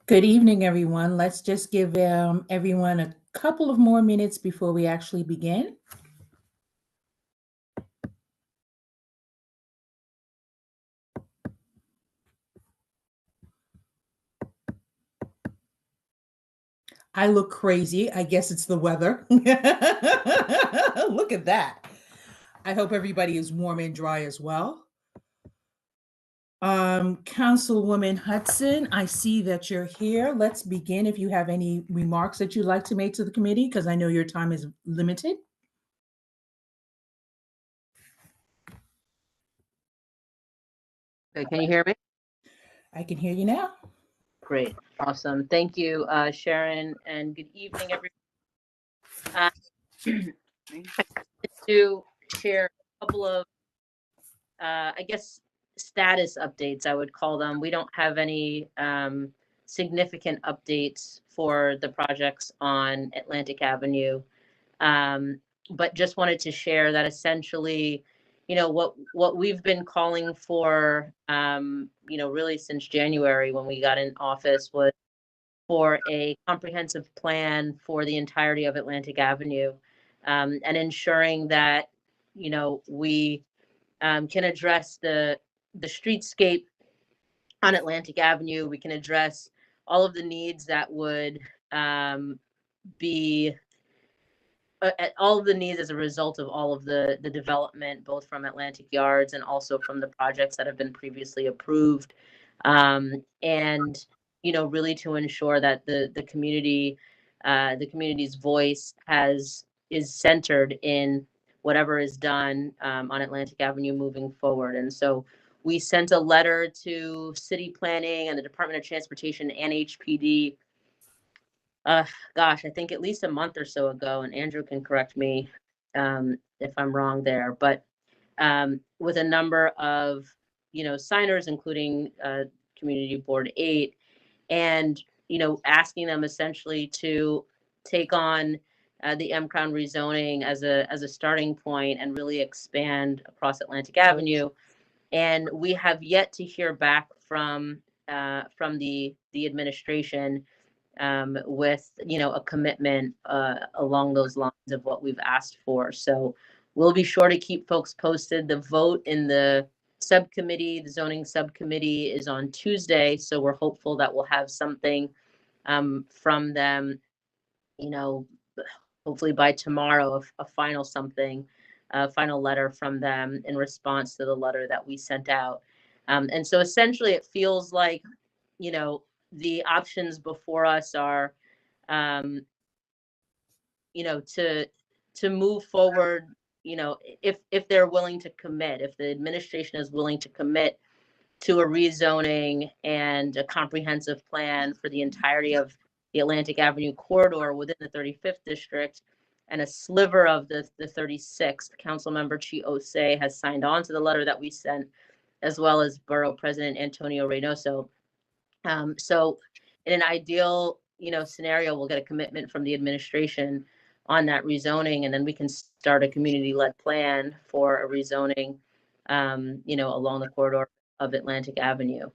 Good evening, everyone. Let's just give everyone a couple of more minutes before we actually begin. I look crazy. I guess it's the weather. Look at that. I hope everybody is warm and dry as well. Councilwoman Hudson, I see that you're here. Let's begin. If you have any remarks that you'd like to make to the committee, because I know your time is limited. Okay, can you hear me? I can hear you now. Great, awesome. Thank you, Sharon, and good evening, everyone. To share a couple of, I guess, status updates, I would call them. We don't have any significant updates for the projects on Atlantic Avenue, but just wanted to share that essentially, you know, what we've been calling for, you know, really since January when we got in office was for a comprehensive plan for the entirety of Atlantic Avenue, and ensuring that, you know, we can address the streetscape on Atlantic Avenue. We can address all of the needs that would be all of the needs as a result of all of the development, both from Atlantic Yards and also from the projects that have been previously approved, and you know, really to ensure that the community's voice is centered in whatever is done on Atlantic Avenue moving forward. And so we sent a letter to City Planning and the Department of Transportation and HPD, gosh, I think at least a month or so ago, and Andrew can correct me if I'm wrong there, but with a number of, you know, signers, including Community Board 8, and, you know, asking them essentially to take on the M-Crown rezoning as a starting point and really expand across Atlantic Avenue. And we have yet to hear back from the administration with, you know, a commitment along those lines of what we've asked for. So we'll be sure to keep folks posted. The vote in the subcommittee, the zoning subcommittee, is on Tuesday, so we're hopeful that we'll have something from them, you know, hopefully by tomorrow, a final something, a final letter from them in response to the letter that we sent out. And so essentially it feels like, you know, the options before us are, you know, to move forward, you know, if they're willing to commit, if the administration is willing to commit to a rezoning and a comprehensive plan for the entirety of the Atlantic Avenue corridor within the 35th district and a sliver of the 36th. Councilmember Chi Osei has signed on to the letter that we sent, as well as Borough President Antonio Reynoso. So in an ideal, you know, scenario, we'll get a commitment from the administration on that rezoning, and then we can start a community-led plan for a rezoning, you know, along the corridor of Atlantic Avenue.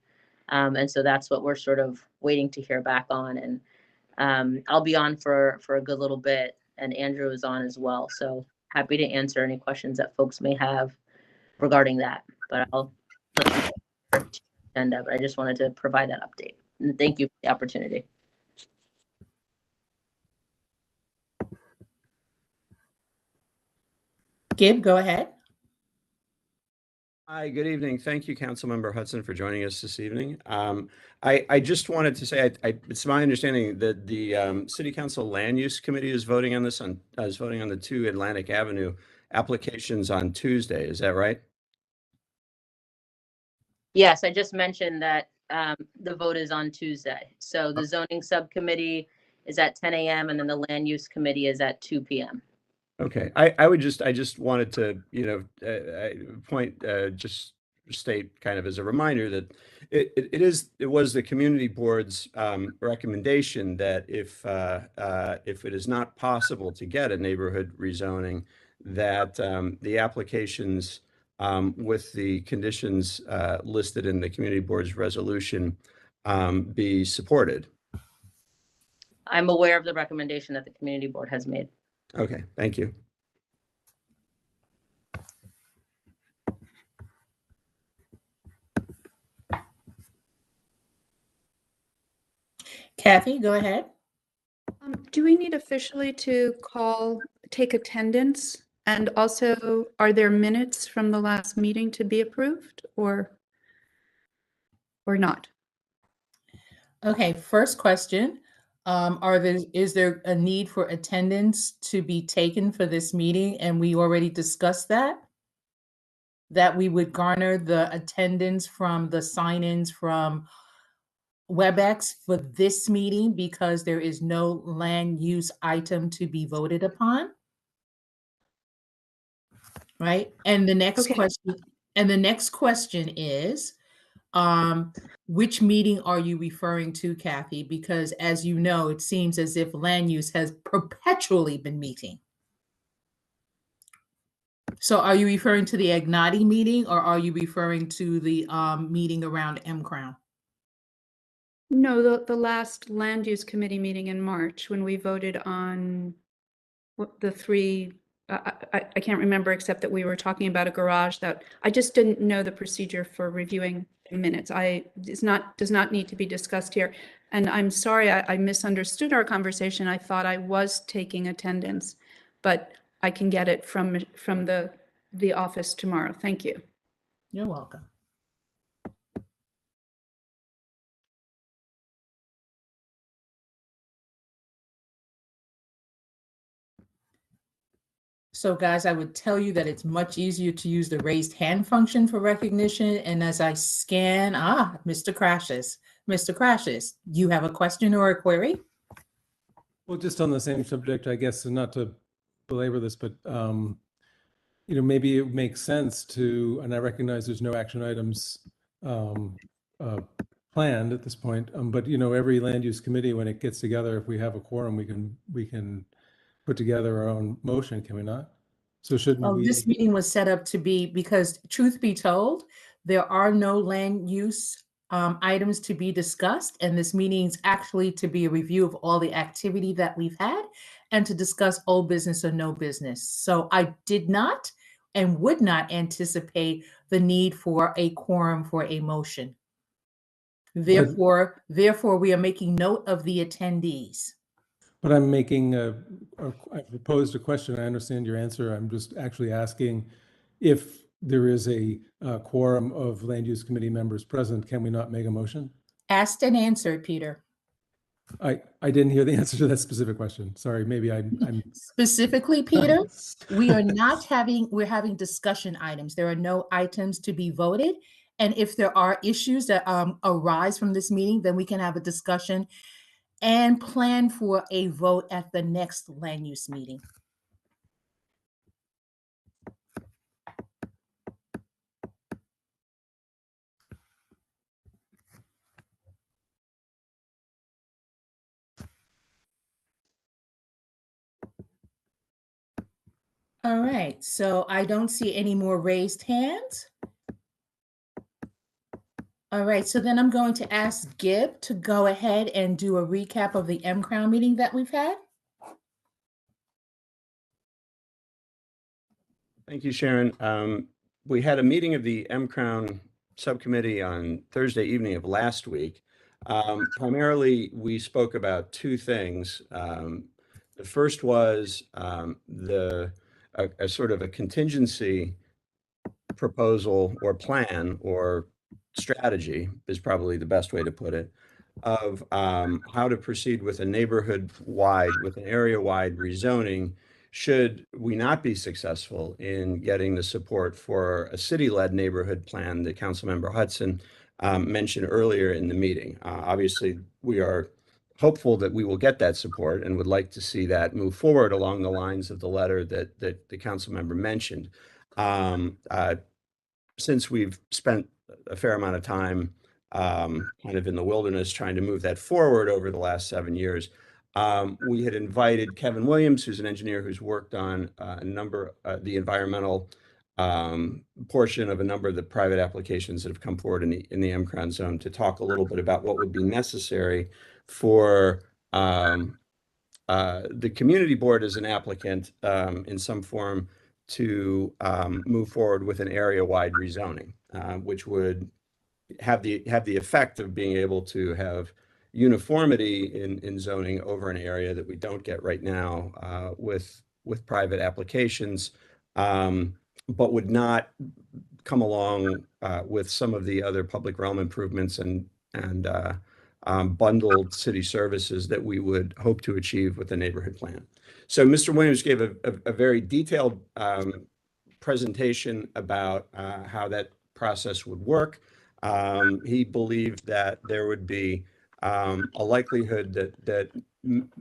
And so that's what we're sort of waiting to hear back on. And I'll be on for a good little bit, and Andrew is on as well. So happy to answer any questions that folks may have regarding that. But I'll end up. I just wanted to provide that update. And thank you for the opportunity. Gib, go ahead. Hi, good evening. Thank you, Councilmember Hudson, for joining us this evening. I just wanted to say, it's my understanding that the City Council Land Use Committee is voting on this is voting on the 2 Atlantic Avenue applications on Tuesday. Is that right? Yes, I just mentioned that the vote is on Tuesday. So the zoning subcommittee is at 10 a.m. and then the land use committee is at 2 p.m. Okay, I just wanted to, just state kind of as a reminder that it was the community board's recommendation that if it is not possible to get a neighborhood rezoning, that the applications with the conditions listed in the community board's resolution be supported. I'm aware of the recommendation that the community board has made. Okay, thank you. Kathy, go ahead. Do we need officially to take attendance? And also, are there minutes from the last meeting to be approved or not? Okay, first question. Is there a need for attendance to be taken for this meeting? And we already discussed that we would garner the attendance from the sign-ins from WebEx for this meeting because there is no land use item to be voted upon. Right? And the next Okay. question is, which meeting are you referring to, Kathy? Because as you know, it seems as if land use has perpetually been meeting. So are you referring to the Agnati meeting or are you referring to the meeting around M-Crown? No, the last land use committee meeting in March when we voted on the three, I can't remember except that we were talking about a garage that I just didn't know the procedure for reviewing minutes. Does not need to be discussed here. And I'm sorry, I misunderstood our conversation. I thought I was taking attendance, but I can get it from the office tomorrow. Thank you. You're welcome. So guys, I would tell you that it's much easier to use the raised hand function for recognition. And as I scan, Mr. Crashes. Mr. Crashes, you have a question or a query? Well, just on the same subject, I guess, and not to belabor this, but maybe it makes sense to, and I recognize there's no action items planned at this point, but every land use committee, when it gets together, if we have a quorum, we can put together our own motion, can we not? So shouldn't we? This meeting was set up to be, because truth be told, there are no land use items to be discussed. And this meeting is actually to be a review of all the activity that we've had and to discuss old business or no business. So I did not and would not anticipate the need for a quorum for a motion. Therefore, we are making note of the attendees. But I'm making I proposed a question. I understand your answer. I'm just actually asking if there is a quorum of land use committee members present, can we not make a motion? Asked and answered, Peter. I didn't hear the answer to that specific question. Sorry, maybe I'm Specifically, Peter, we're having discussion items. There are no items to be voted. And if there are issues that arise from this meeting, then we can have a discussion and plan for a vote at the next land use meeting. All right, so I don't see any more raised hands. All right, so then I'm going to ask Gib to go ahead and do a recap of the M-Crown meeting that we've had. Thank you, Sharon. We had a meeting of the M-Crown subcommittee on Thursday evening of last week. Primarily, we spoke about two things. The first was a sort of a contingency proposal or plan or strategy is probably the best way to put it, of how to proceed with a neighborhood-wide, with an area-wide rezoning should we not be successful in getting the support for a city-led neighborhood plan that Councilmember Hudson mentioned earlier in the meeting. Obviously, we are hopeful that we will get that support and would like to see that move forward along the lines of the letter that the council member mentioned. Since we've spent a fair amount of time kind of in the wilderness trying to move that forward over the last 7 years, we had invited Kevin Williams, who's an engineer who's worked on a number the environmental portion of a number of the private applications that have come forward in the M-Crown zone, to talk a little bit about what would be necessary for the community board as an applicant in some form to move forward with an area-wide rezoning, which would have the effect of being able to have uniformity in zoning over an area that we don't get right now with private applications, but would not come along with some of the other public realm improvements and bundled city services that we would hope to achieve with the neighborhood plan. So Mr. Williams gave a very detailed presentation about how that process would work. He believed that there would be a likelihood that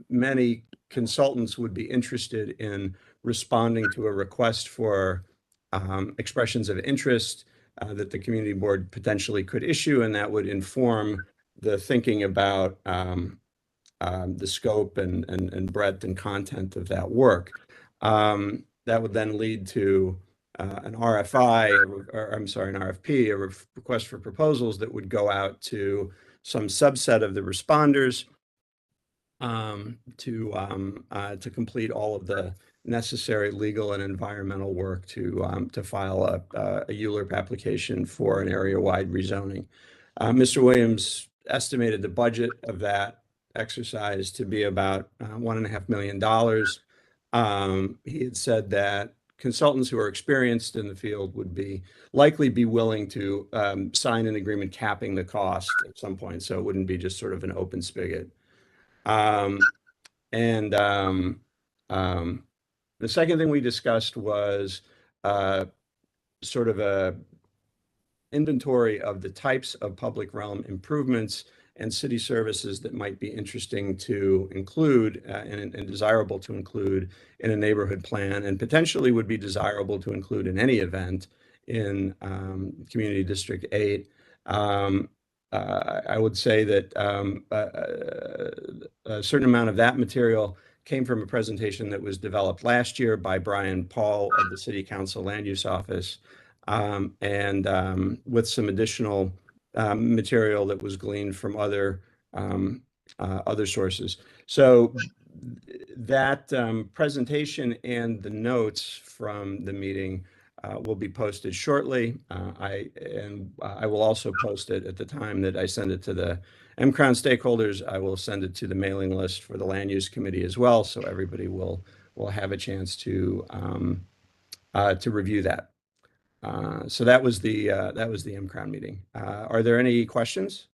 many consultants would be interested in responding to a request for expressions of interest that the community board potentially could issue, and that would inform the thinking about the scope and breadth and content of that work. That would then lead to an RFI, or I'm sorry, an RFP, a request for proposals that would go out to some subset of the responders to complete all of the necessary legal and environmental work to file a ULURP application for an area-wide rezoning. Mr. Williams estimated the budget of that exercise to be about $1.5 million. He had said that consultants who are experienced in the field would likely be willing to sign an agreement capping the cost at some point, so it wouldn't be just sort of an open spigot. The second thing we discussed was sort of a inventory of the types of public realm improvements and city services that might be interesting to include and desirable to include in a neighborhood plan, and potentially would be desirable to include in any event in Community District 8. I would say that a certain amount of that material came from a presentation that was developed last year by Brian Paul of the City Council Land Use Office, and with some additional material that was gleaned from other sources. So that presentation and the notes from the meeting will be posted shortly. I will also post it at the time that I send it to the M-Crown stakeholders. I will send it to the mailing list for the Land Use Committee as well, so everybody will have a chance to review that. So that was the M-Crown meeting. Are there any questions?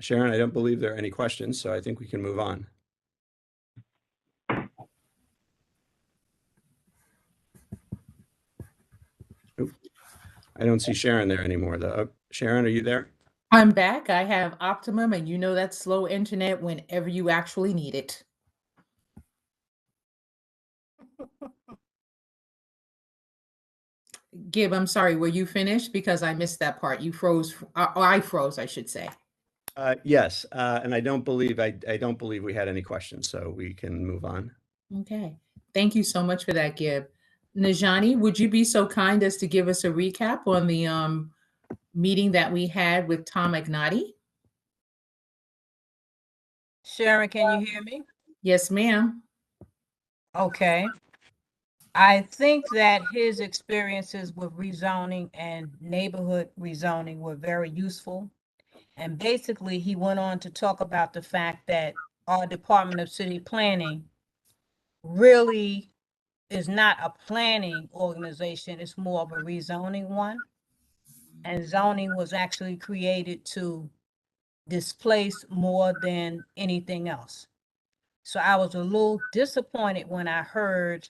Sharon, I don't believe there are any questions, so I think we can move on. Oop. I don't see Sharon there anymore, though. Oh, Sharon, are you there? I'm back. I have Optimum, and you know that's slow internet whenever you actually need it. Gib, I'm sorry, were you finished? Because I missed that part. You froze, or I froze, I should say. Yes, and I don't believe we had any questions, so we can move on. Okay. Thank you so much for that, Gib. Najani, would you be so kind as to give us a recap on the meeting that we had with Tom Ignati? Sharon, can you hear me? Yes, ma'am. Okay. I think that his experiences with rezoning and neighborhood rezoning were very useful. And basically, he went on to talk about the fact that our Department of City Planning really is not a planning organization, it's more of a rezoning one. and zoning was actually created to displace more than anything else. So I was a little disappointed when I heard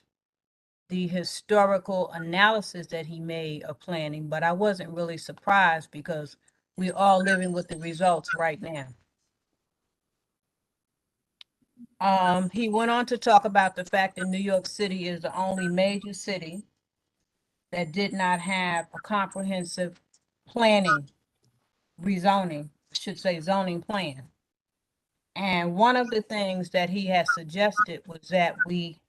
the historical analysis that he made of planning, but I wasn't really surprised because we're all living with the results right now. He went on to talk about the fact that New York City is the only major city that did not have a comprehensive planning, rezoning, I should say zoning plan. And one of the things that he has suggested was that we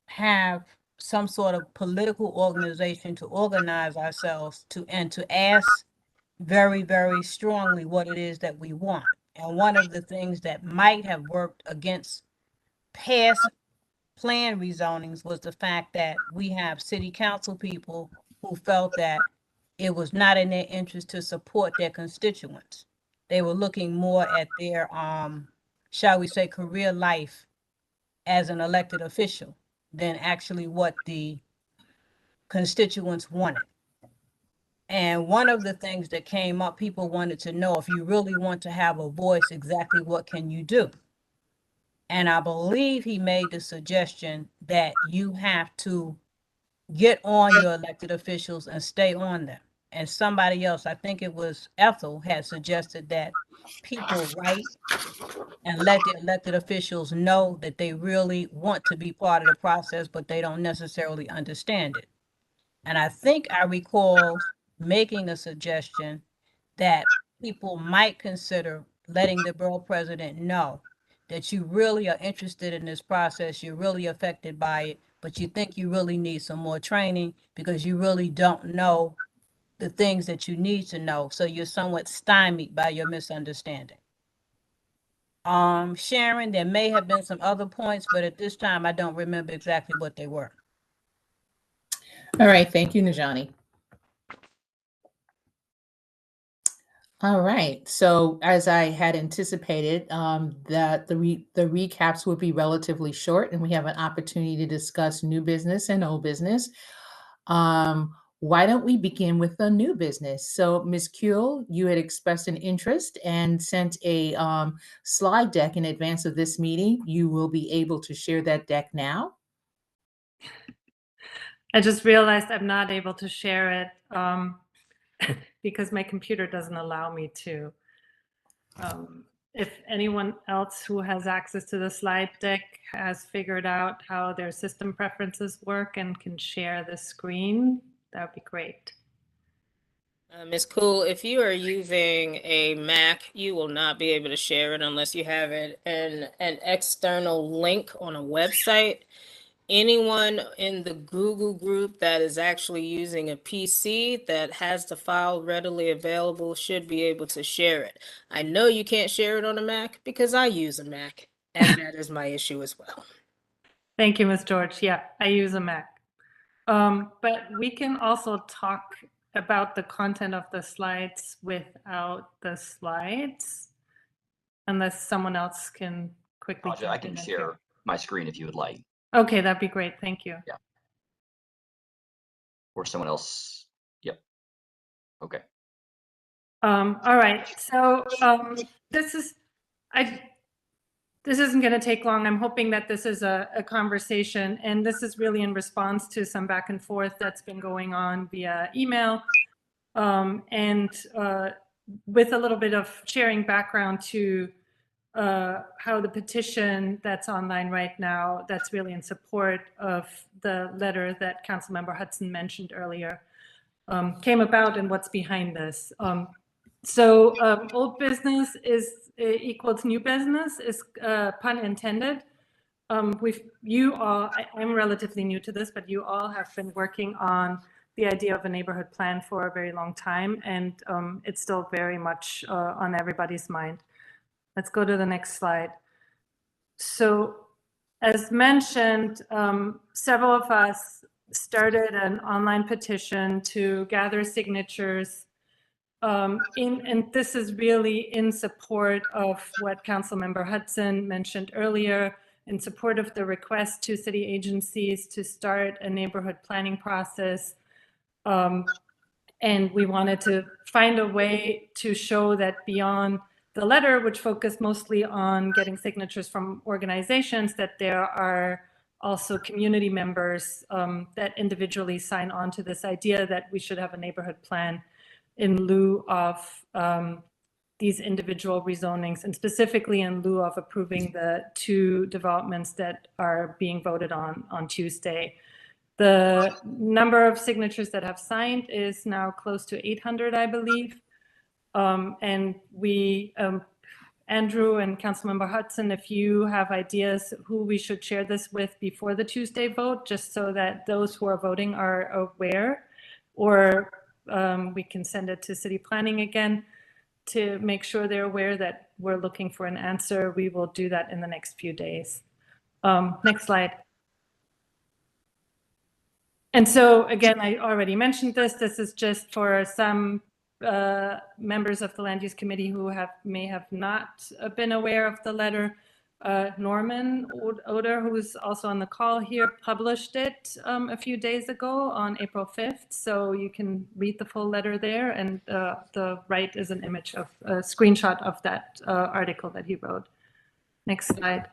have some sort of political organization to organize ourselves to and to ask very, very strongly what it is that we want. And one of the things that might have worked against past plan rezonings was the fact that we have city council people who felt that it was not in their interest to support their constituents. They were looking more at their, shall we say, career life as an elected official than actually what the constituents wanted. And one of the things that came up, people wanted to know, if you really want to have a voice, exactly what can you do? And I believe he made the suggestion that you have to get on your elected officials and stay on them. And somebody else, I think it was Ethel, had suggested that people write and let the elected officials know that they really want to be part of the process, but they don't necessarily understand it. And I think I recall making a suggestion that people might consider letting the borough president know that you really are interested in this process, you're really affected by it, but you think you really need some more training because you really don't know the things that you need to know. So you're somewhat stymied by your misunderstanding. Sharon, there may have been some other points, but at this time, I don't remember exactly what they were. All right, thank you, Najani. All right, so as I had anticipated, that the recaps would be relatively short, and we have an opportunity to discuss new business and old business. Why don't we begin with the new business? So, Ms. Kuehl, you had expressed an interest and sent a slide deck in advance of this meeting. You will be able to share that deck now. I just realized I'm not able to share it because my computer doesn't allow me to. If anyone else who has access to the slide deck has figured out how their system preferences work and can share the screen, that would be great. Ms. Cool, if you are using a Mac, you will not be able to share it unless you have it in an external link on a website. Anyone in the Google group that is actually using a PC that has the file readily available should be able to share it. I know you can't share it on a Mac because I use a Mac, and that is my issue as well. Thank you, Ms. George. Yeah, I use a Mac. But we can also talk about the content of the slides without the slides, unless someone else can quickly. I can share my screen if you would like. Okay, that'd be great. Thank you. Yeah. Or someone else. Yep. Okay. All right. So this isn't going to take long. I'm hoping that this is a conversation, and this is really in response to some back and forth that's been going on via email, and with a little bit of sharing background to how the petition that's online right now, that's really in support of the letter that Councilmember Hudson mentioned earlier, came about and what's behind this. So old business is equals new business, is pun intended. I'm relatively new to this, but you all have been working on the idea of a neighborhood plan for a very long time, and it's still very much on everybody's mind. Let's go to the next slide. So as mentioned, several of us started an online petition to gather signatures, and this is really in support of what Councilmember Hudson mentioned earlier, in support of the request to city agencies to start a neighborhood planning process. And we wanted to find a way to show that beyond the letter, which focused mostly on getting signatures from organizations, that there are also community members that individually sign on to this idea that we should have a neighborhood plan in lieu of these individual rezonings, and specifically in lieu of approving the 2 developments that are being voted on Tuesday. The number of signatures that have signed is now close to 800, I believe. And we, Andrew and Councilmember Hudson, if you have ideas who we should share this with before the Tuesday vote, just so that those who are voting are aware, or we can send it to city planning again to make sure they're aware that we're looking for an answer. We will do that in the next few days. Next slide. And so again, I already mentioned this. This is just for some members of the Land Use Committee who may have not been aware of the letter. Norman Oder, who's also on the call here, published it a few days ago on April 5th. So you can read the full letter there. And the right is an image of a screenshot of that article that he wrote. Next slide.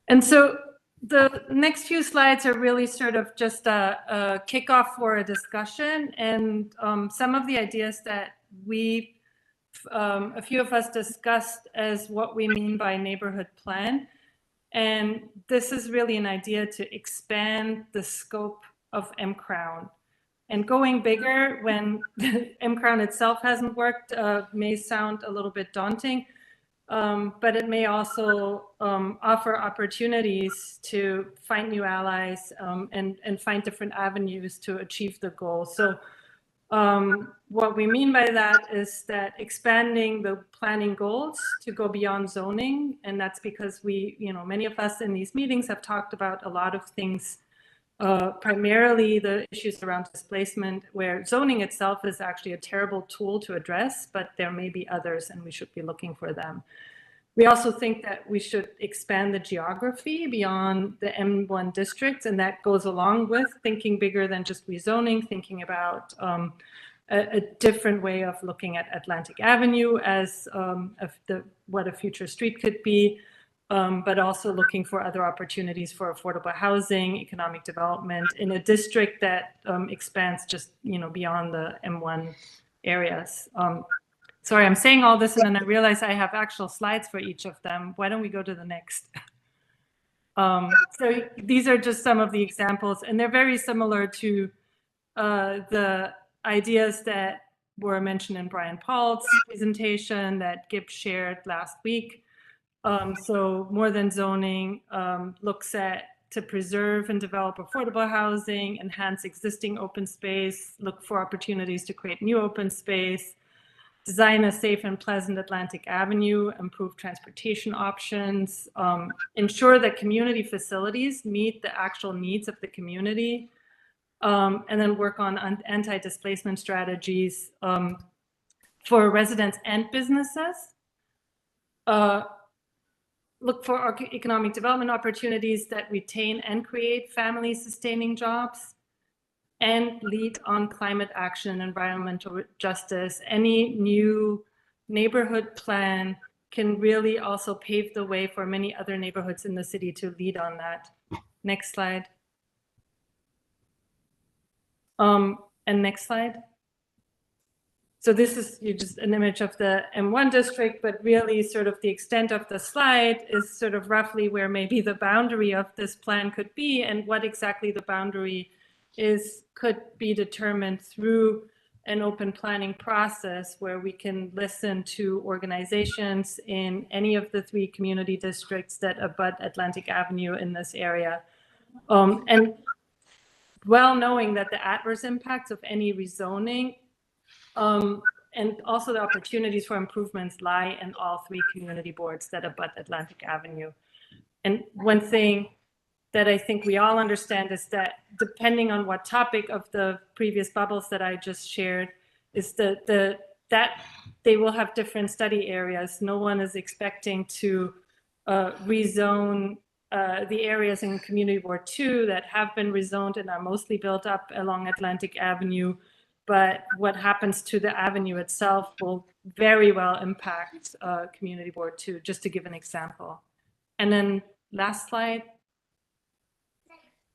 And so the next few slides are really sort of just a kickoff for a discussion, and some of the ideas that a few of us discussed as what we mean by neighborhood plan. And this is really an idea to expand the scope of M-Crown. And going bigger when M-Crown itself hasn't worked may sound a little bit daunting. But it may also offer opportunities to find new allies and find different avenues to achieve the goal. So what we mean by that is that expanding the planning goals to go beyond zoning. And that's because many of us in these meetings have talked about a lot of things, primarily the issues around displacement, where zoning itself is actually a terrible tool to address, but there may be others and we should be looking for them. We also think that we should expand the geography beyond the M1 districts, and that goes along with thinking bigger than just rezoning, thinking about a different way of looking at Atlantic Avenue as what a future street could be, but also looking for other opportunities for affordable housing, economic development in a district that expands just beyond the M1 areas. Sorry, I'm saying all this and then I realize I have actual slides for each of them. Why don't we go to the next? So these are just some of the examples, and they're very similar to the ideas that were mentioned in Brian Paul's presentation that Gibbs shared last week. So More Than Zoning looks at to preserve and develop affordable housing, enhance existing open space, look for opportunities to create new open space, design a safe and pleasant Atlantic Avenue, improve transportation options, ensure that community facilities meet the actual needs of the community, and then work on anti-displacement strategies for residents and businesses. Look for economic development opportunities that retain and create family-sustaining jobs, and lead on climate action and environmental justice. Any new neighborhood plan can really also pave the way for many other neighborhoods in the city to lead on that. Next slide. And next slide. So this is just an image of the M1 district, but really sort of the extent of the slide is sort of roughly where maybe the boundary of this plan could be, and what exactly the boundary could be determined through an open planning process where we can listen to organizations in any of the 3 community districts that abut Atlantic Avenue in this area. And well knowing that the adverse impacts of any rezoning and also the opportunities for improvements lie in all 3 community boards that abut Atlantic Avenue. And one thing that I think we all understand is that depending on what topic of the previous bubbles that I just shared, is that they will have different study areas. No one is expecting to rezone the areas in Community Board 2 that have been rezoned and are mostly built up along Atlantic Avenue but what happens to the avenue itself will very well impact community board too, just to give an example. And then last slide.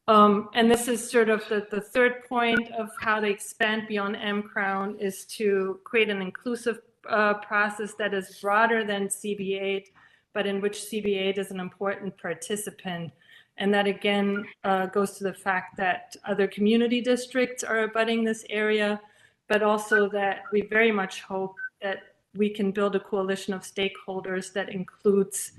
And this is sort of the third point of how they expand beyond M-Crown is to create an inclusive process that is broader than CB8, but in which CB8 is an important participant. And that again goes to the fact that other community districts are abutting this area, but also that we very much hope that we can build a coalition of stakeholders that includes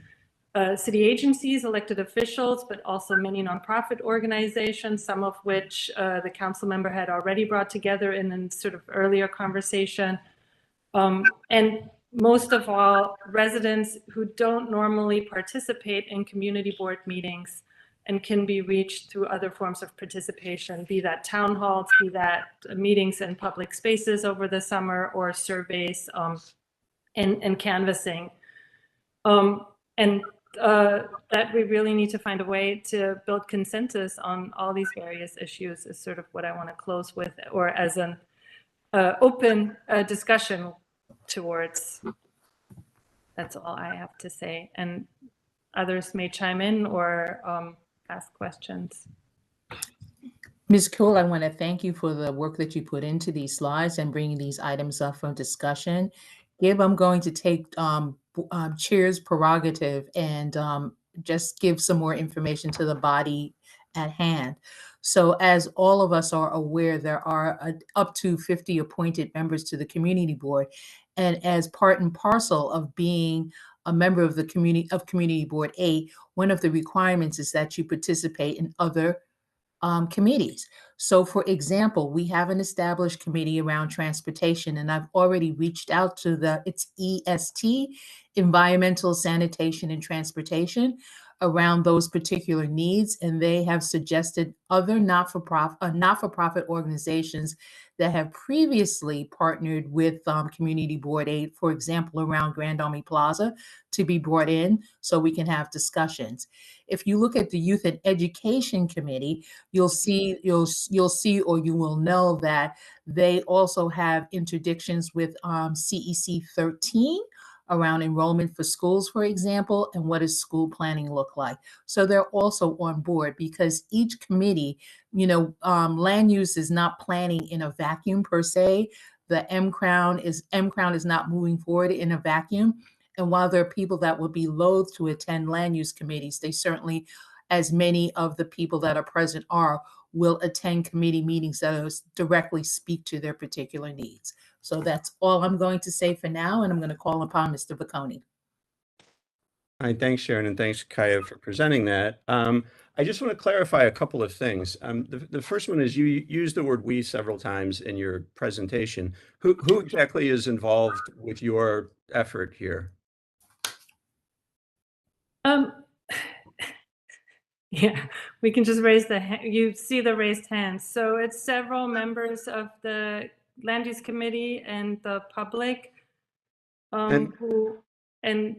city agencies, elected officials, but also many nonprofit organizations, some of which the council member had already brought together in a sort of earlier conversation. And most of all, residents who don't normally participate in community board meetings and can be reached through other forms of participation, be that town halls, be that meetings in public spaces over the summer, or surveys and canvassing. That we really need to find a way to build consensus on all these various issues is sort of what I want to close with, or as an open discussion towards. That's all I have to say. And others may chime in or ask questions. Ms. Kuhl, I want to thank you for the work that you put into these slides and bringing these items up for discussion. I'm going to take Chair's prerogative and just give some more information to the body at hand. So as all of us are aware, there are up to 50 appointed members to the community board. And as part and parcel of being a member of the Community Board 8, one of the requirements is that you participate in other committees. So for example, we have an established committee around transportation, and I've already reached out to it's EST, Environmental, Sanitation, and Transportation, around those particular needs. And they have suggested other not-for-profit organizations that have previously partnered with Community Board 8, for example, around Grand Army Plaza, to be brought in so we can have discussions. If you look at the Youth and Education Committee, you'll see or you will know that they also have interdictions with CEC 13 around enrollment for schools, for example, and what does school planning look like. So they're also on board, because each committee, land use is not planning in a vacuum per se. The M-Crown is not moving forward in a vacuum. And while there are people that will be loath to attend land use committees, they certainly, as many of the people that are present will attend committee meetings that directly speak to their particular needs. So that's all I'm going to say for now, and I'm going to call upon Mr. Bocconi. All right, thanks, Sharon, and thanks, Kaya, for presenting that. I just want to clarify a couple of things. The first one is you used the word "we" several times in your presentation. Who exactly is involved with your effort here? Yeah, we can just raise you see the raised hands. So it's several members of the Land Use Committee and the public and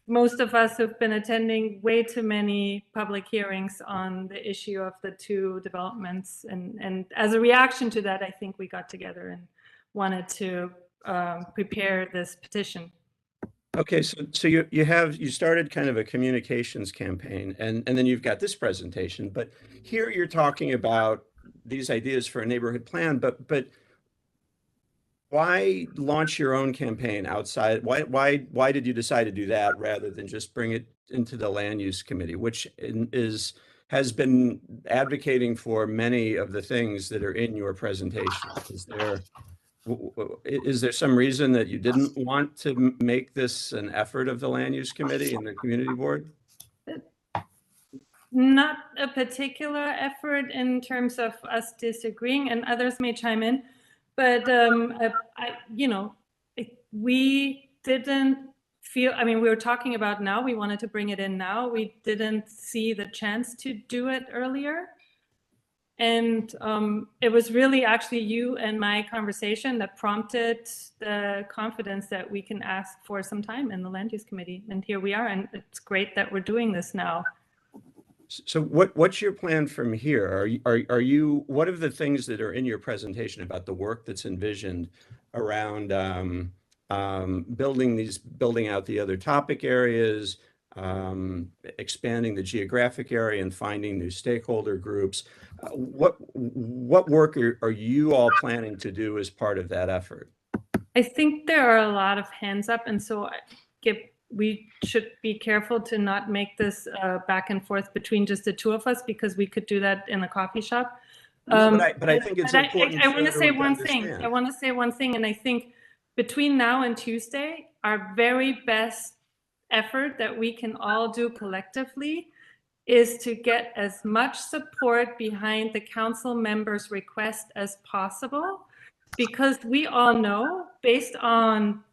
most of us have been attending way too many public hearings on the issue of the two developments. And as a reaction to that, I think we got together and wanted to prepare this petition. Okay, so you started kind of a communications campaign, and then you've got this presentation, but here you're talking about these ideas for a neighborhood plan, but why launch your own campaign outside? Why did you decide to do that rather than just bring it into the Land Use Committee, which has been advocating for many of the things that are in your presentation? Is there some reason that you didn't want to make this an effort of the Land Use Committee and the Community Board? Not a particular effort in terms of us disagreeing, and others may chime in, but we didn't feel, we were talking about now, we wanted to bring it in now. We didn't see the chance to do it earlier. And it was really actually you and my conversation that prompted the confidence that we can ask for some time in the Land Use Committee. And here we are, and it's great that we're doing this now. So what's your plan from here? Are you, what are the things that are in your presentation about the work that's envisioned around building out the other topic areas, expanding the geographic area and finding new stakeholder groups? What work are you all planning to do as part of that effort? I think there are a lot of hands up, and so we should be careful to not make this back and forth between just the two of us, because we could do that in a coffee shop. No, but I think it's important. I want to for say everyone one to thing. understand. I want to say one thing, and I think between now and Tuesday, our very best effort that we can all do collectively is to get as much support behind the council members' request as possible, because we all know, based on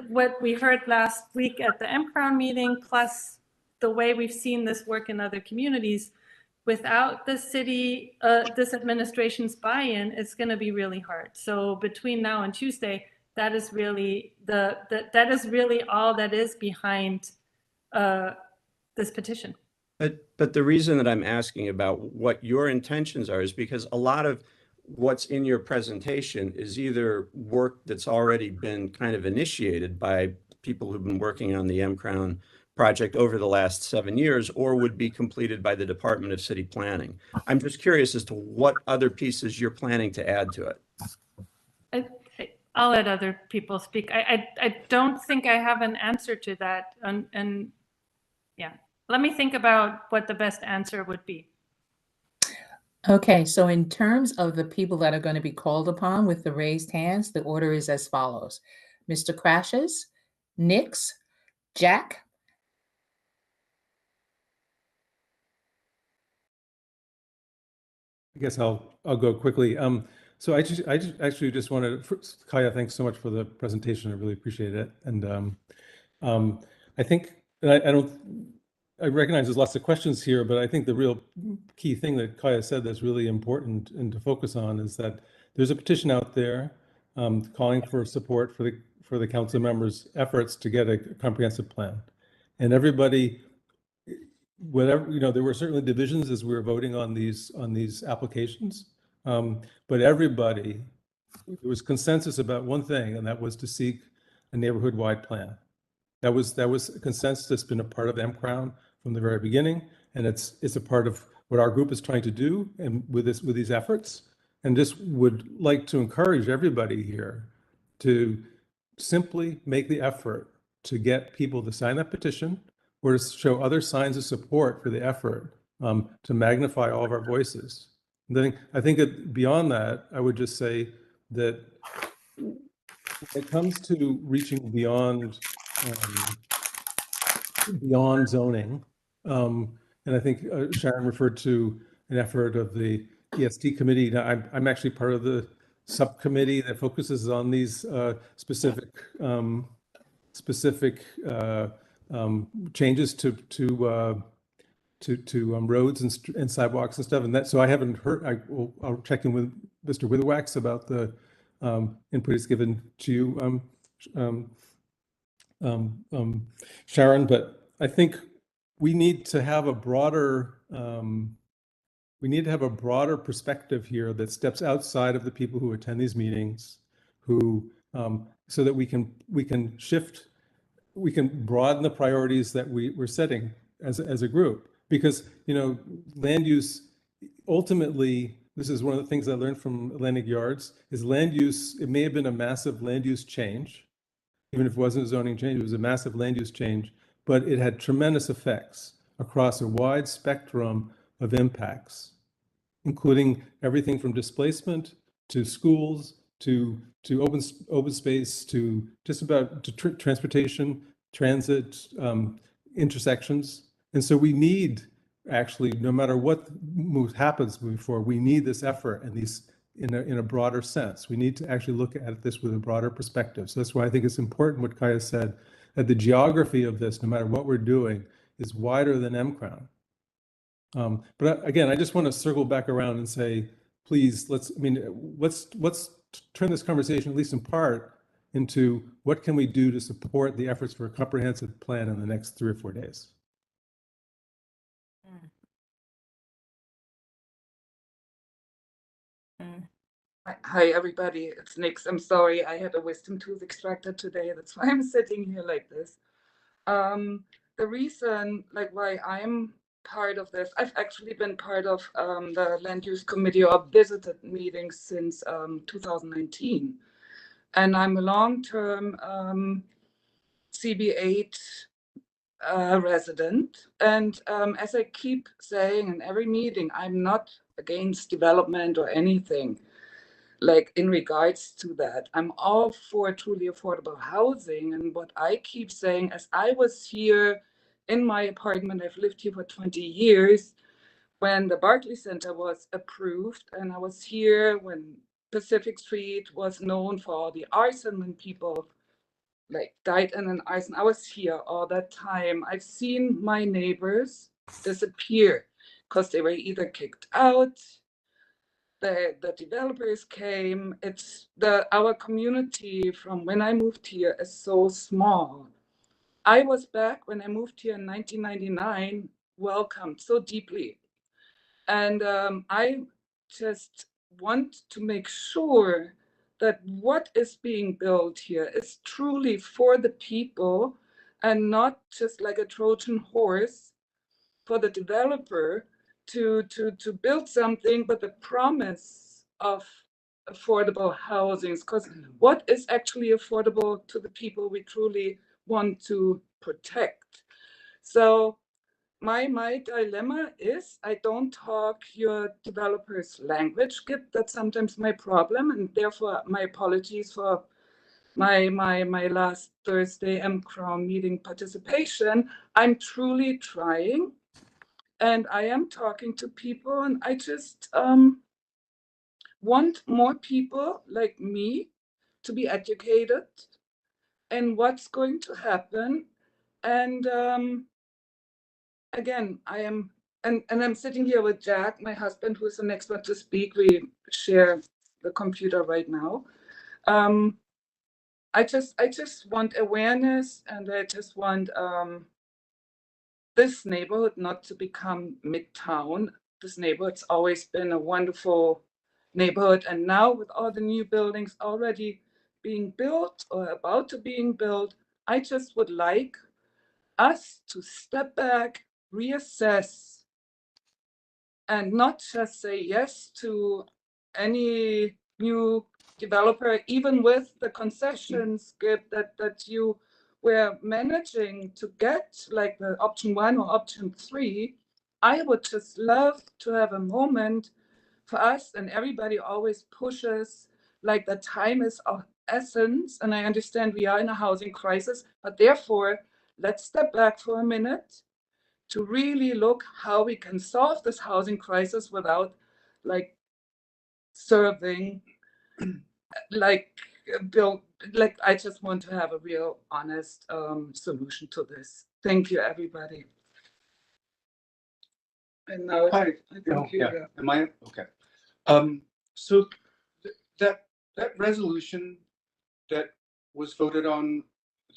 what we heard last week at the MCrown meeting, plus the way we've seen this work in other communities, without the city, this administration's buy-in, it's going to be really hard. So between now and Tuesday, that is really that is really all that is behind this petition. But the reason that I'm asking about what your intentions are is because a lot of what's in your presentation is either work that's already been kind of initiated by people who've been working on the MCrown project over the last 7 years, or would be completed by the Department of City Planning. I'm just curious as to what other pieces you're planning to add to it. I'll let other people speak. I don't think I have an answer to that. And yeah, let me think about what the best answer would be. Okay, so in terms of the people that are going to be called upon with the raised hands, the order is as follows: Mr. Crashes, Nix, Jack, I guess I'll go quickly. So I actually just wanted, Kaya, thanks so much for the presentation. I really appreciate it. And I think, and I recognize there's lots of questions here, but I think the real key thing that Kaya said that's really important and to focus on is that there's a petition out there calling for support for the council members' efforts to get a comprehensive plan. And everybody, whatever, there were certainly divisions as we were voting on these applications, but everybody, there was consensus about one thing, and that was to seek a neighborhood-wide plan. That was a consensus that's been a part of MCrown from the very beginning, and it's a part of what our group is trying to do, and with these efforts, and just would like to encourage everybody here to simply make the effort to get people to sign that petition, or to show other signs of support for the effort, to magnify all of our voices. And then I think that beyond that, I would just say that when it comes to reaching beyond zoning, and I think Sharon referred to an effort of the EST committee. Now, I'm actually part of the subcommittee that focuses on these specific changes to roads and sidewalks and stuff. And that, so I haven't heard. I'll check in with Mr. Witherwax about the input he's given to you, Sharon. But I think we need to have a broader perspective here that steps outside of the people who attend these meetings, so that we can shift. We can broaden the priorities that we're setting as a group, because land use, ultimately, this is one of the things I learned from Atlantic Yards, is land use. It may have been a massive land use change, even if it wasn't a zoning change. It was a massive land use change, but it had tremendous effects across a wide spectrum of impacts, including everything from displacement to schools to open space to just about transportation, transit, intersections. And so we need, actually, no matter what happens moving forward, we need this effort and these in a broader sense. We need to actually look at this with a broader perspective. So that's why I think it's important what Kaya said, that the geography of this, no matter what we're doing, is wider than MCrown. But again, I just want to circle back around and say, please, let's turn this conversation, at least in part, into what can we do to support the efforts for a comprehensive plan in the next 3 or 4 days. Hi, everybody. It's Nix. I'm sorry. I had a wisdom tooth extracted today. That's why I'm sitting here like this. The reason, like, why I'm part of this, I've actually been part of the land use committee or visited meetings since 2019. And I'm a long-term CB8 resident. And as I keep saying in every meeting, I'm not against development or anything. Like in regards to that, I'm all for truly affordable housing. And what I keep saying, as I was here in my apartment, I've lived here for 20 years, when the Barclay Center was approved, and I was here when Pacific Street was known for all the arson, when people like died in an arson. I was here all that time. I've seen my neighbors disappear because they were either kicked out, the developers came. It's our community from when I moved here is so small. I was back when I moved here in 1999, welcomed so deeply. And I just want to make sure that what is being built here is truly for the people and not just like a Trojan horse for the developer to build something, but the promise of affordable housings. Because what is actually affordable to the people we truly want to protect? So my dilemma is I don't talk your developer's language, Skip. That's sometimes my problem, and therefore my apologies for my last Thursday MCROM meeting participation. I'm truly trying, and I am talking to people, and I just want more people like me to be educated and what's going to happen. And again, I am, and I'm sitting here with Jack, my husband, who is the next one to speak. We share the computer right now. I just want awareness, and I just want this neighborhood not to become Midtown. This neighborhood's always been a wonderful neighborhood, and now with all the new buildings already being built or about to being built, I just would like us to step back, reassess, and not just say yes to any new developer, even with the concessions that you were managing to get, like the option 1 or option 3. I would just love to have a moment for us, and everybody always pushes like the time is of essence, and I understand we are in a housing crisis, but therefore let's step back for a minute to really look how we can solve this housing crisis without like serving like build, like I just want to have a real honest solution to this. Thank you, everybody. And now Hi. I think you, Am I okay? So that resolution that was voted on,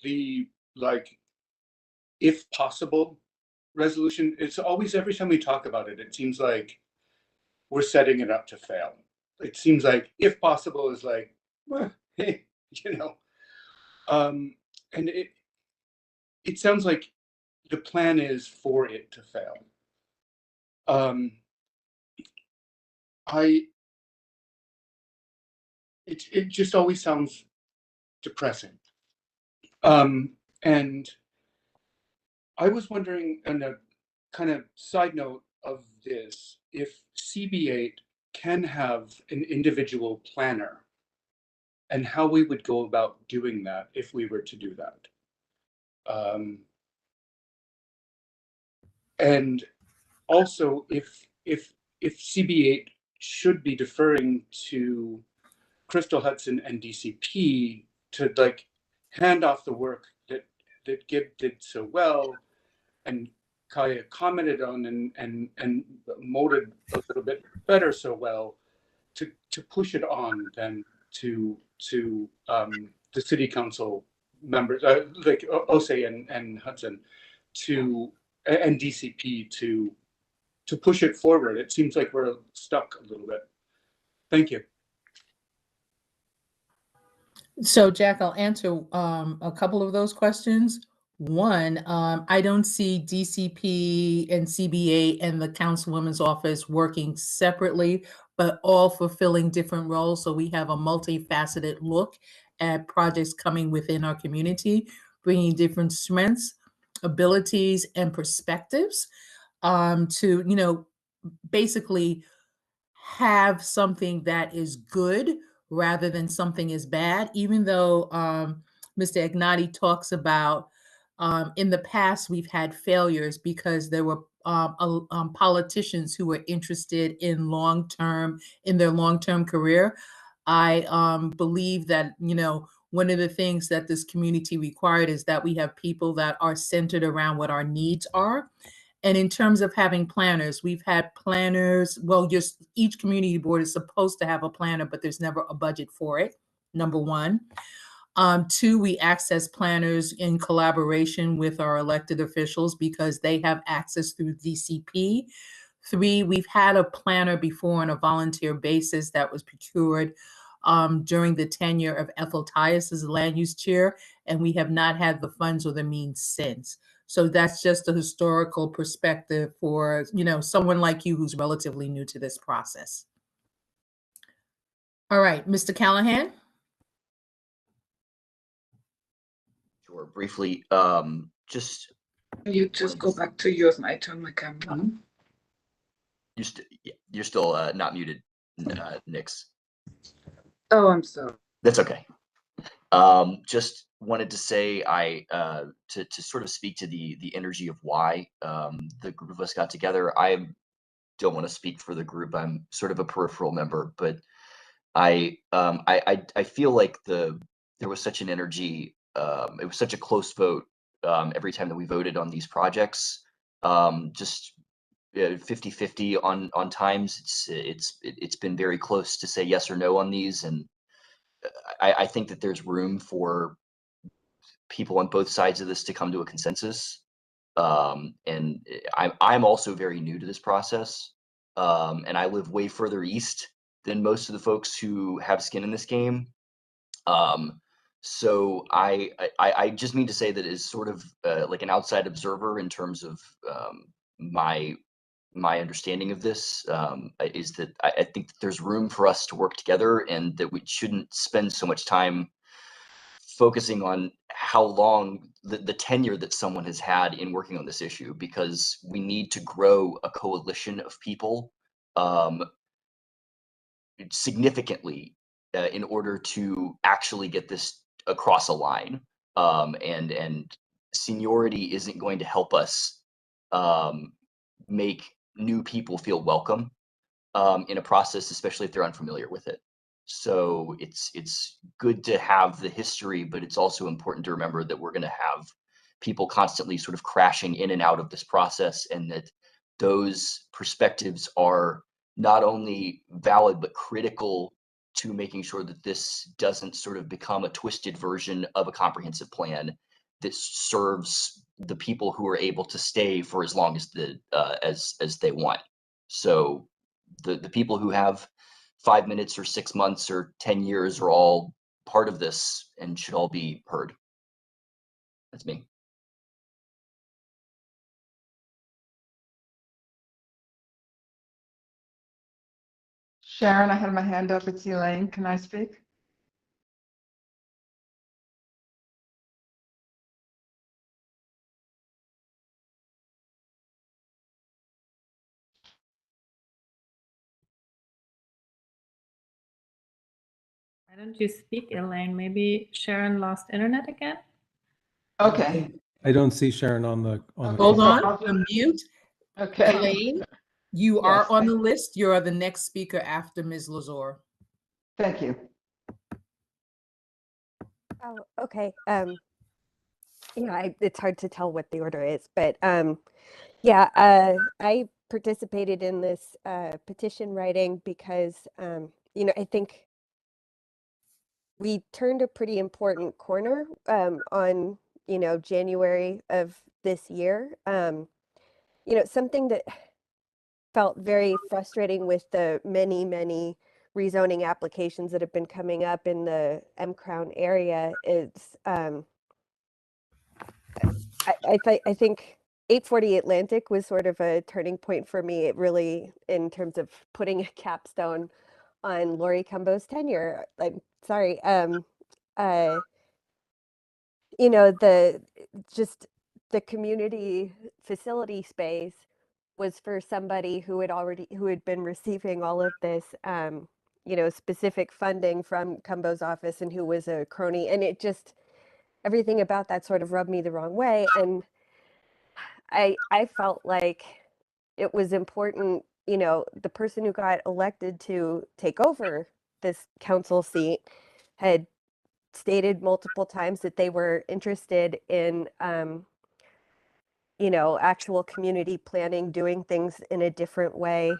the like if possible resolution, it's always, every time we talk about it, it seems like we're setting it up to fail. It seems like if possible is like, well, hey, you know, and it sounds like the plan is for it to fail. It just always sounds depressing. And I was wondering, on a kind of side note of this, if CB8 can have an individual planner and how we would go about doing that if we were to do that. And also if CB8 should be deferring to Crystal Hudson and DCP to like hand off the work that Gib did so well and Kaya commented on and molded a little bit better so well, to push it on then to the city council members, like Osei and Hudson, and DCP to push it forward. It seems like we're stuck a little bit. Thank you. So Jack, I'll answer a couple of those questions. One, I don't see DCP and CBA and the Councilwoman's office working separately, but all fulfilling different roles. So we have a multifaceted look at projects coming within our community, bringing different strengths, abilities, and perspectives to, basically have something that is good rather than something is bad, even though Mr. Ignati talks about in the past we've had failures because there were politicians who were interested in their long-term career. I believe that, one of the things that this community required is that we have people that are centered around what our needs are. And in terms of having planners, we've had planners. Well, just each community board is supposed to have a planner, but there's never a budget for it, number one. Two, we access planners in collaboration with our elected officials because they have access through DCP. Three, we've had a planner before on a volunteer basis that was procured during the tenure of Ethel Tyus as land use chair, and we have not had the funds or the means since. So that's just a historical perspective for, someone like you who's relatively new to this process. All right, Mr. Callahan. Sure. Briefly, just You just go back to yours and I turn my camera on. you're still not muted, Nix. Oh, I'm sorry. That's okay. Just wanted to say to sort of speak to the energy of why the group of us got together. I don't want to speak for the group. I'm sort of a peripheral member, but I feel like there was such an energy. It was such a close vote every time that we voted on these projects. Just 50-50 on times. It's been very close to say yes or no on these, and I think that there's room for people on both sides of this to come to a consensus. And I'm also very new to this process, and I live way further east than most of the folks who have skin in this game. So I just mean to say that as sort of like an outside observer in terms of my understanding of this is that I think that there's room for us to work together, and that we shouldn't spend so much time focusing on how long the tenure that someone has had in working on this issue, because we need to grow a coalition of people significantly in order to actually get this across a line. And seniority isn't going to help us make new people feel welcome in a process, especially if they're unfamiliar with it. So it's good to have the history, but it's also important to remember that we're going to have people constantly sort of crashing in and out of this process, and that those perspectives are not only valid, but critical to making sure that this doesn't sort of become a twisted version of a comprehensive plan that serves the people who are able to stay for as long as as they want. So the people who have 5 minutes or 6 months or 10 years are all part of this and should all be heard. That's me. Sharon, I had my hand up. It's Elaine. Can I speak? Why don't you speak, Elaine? Maybe Sharon lost internet again? Okay. I don't see Sharon on the. Hold on, unmute. Okay. Elaine, you are on the list. You are the next speaker after Ms. Lazor. Thank you. Oh, okay. It's hard to tell what the order is, but I participated in this petition writing because I think we turned a pretty important corner on January of this year. Something that felt very frustrating with the many rezoning applications that have been coming up in the M Crown area, it's I think 840 Atlantic was sort of a turning point for me. It really, in terms of putting a capstone on Lori Cumbo's tenure. I'm sorry. You know, just the community facility space was for somebody who had been receiving all of this, you know, specific funding from Cumbo's office and who was a crony. And it just, everything about that sort of rubbed me the wrong way. And I felt like it was important, you know, the person who got elected to take over this council seat had stated multiple times that they were interested in, you know, actual community planning, doing things in a different way.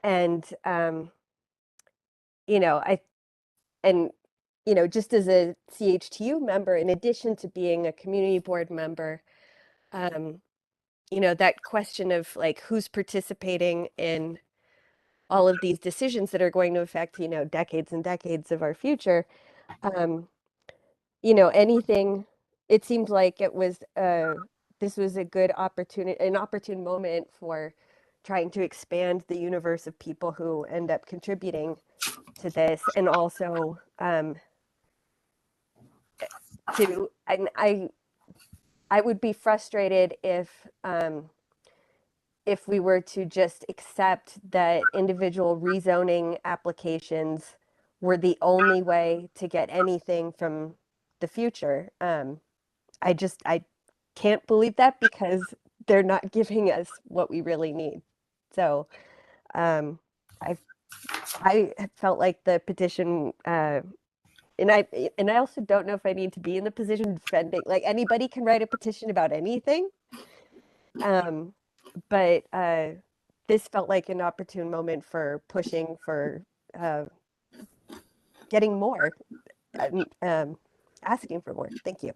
And, you know, you know, just as a CHTU member, in addition to being a community board member, you know, that question of like who's participating in all of these decisions that are going to affect, you know, decades and decades of our future. You know, anything, it seemed like it was, this was a good opportunity, an opportune moment for trying to expand the universe of people who end up contributing to this. And also, and I would be frustrated if we were to just accept that individual rezoning applications were the only way to get anything from the future. I can't believe that, because they're not giving us what we really need. So I felt like the petition, and I also don't know if I need to be in the position of defending, like anybody can write a petition about anything. But this felt like an opportune moment for pushing for getting more, asking for more. Thank you.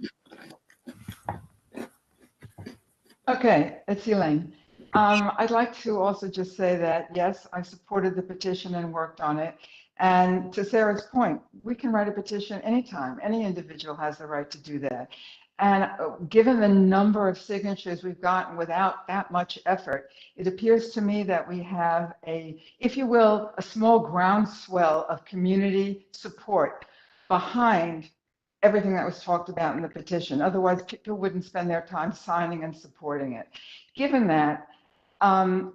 Okay, it's Elaine. I'd like to also just say that, yes, I supported the petition and worked on it. And to Sarah's point, we can write a petition anytime. Any individual has the right to do that. And given the number of signatures we've gotten without that much effort, it appears to me that we have a, if you will, a small groundswell of community support behind everything that was talked about in the petition. Otherwise, people wouldn't spend their time signing and supporting it. Given that, I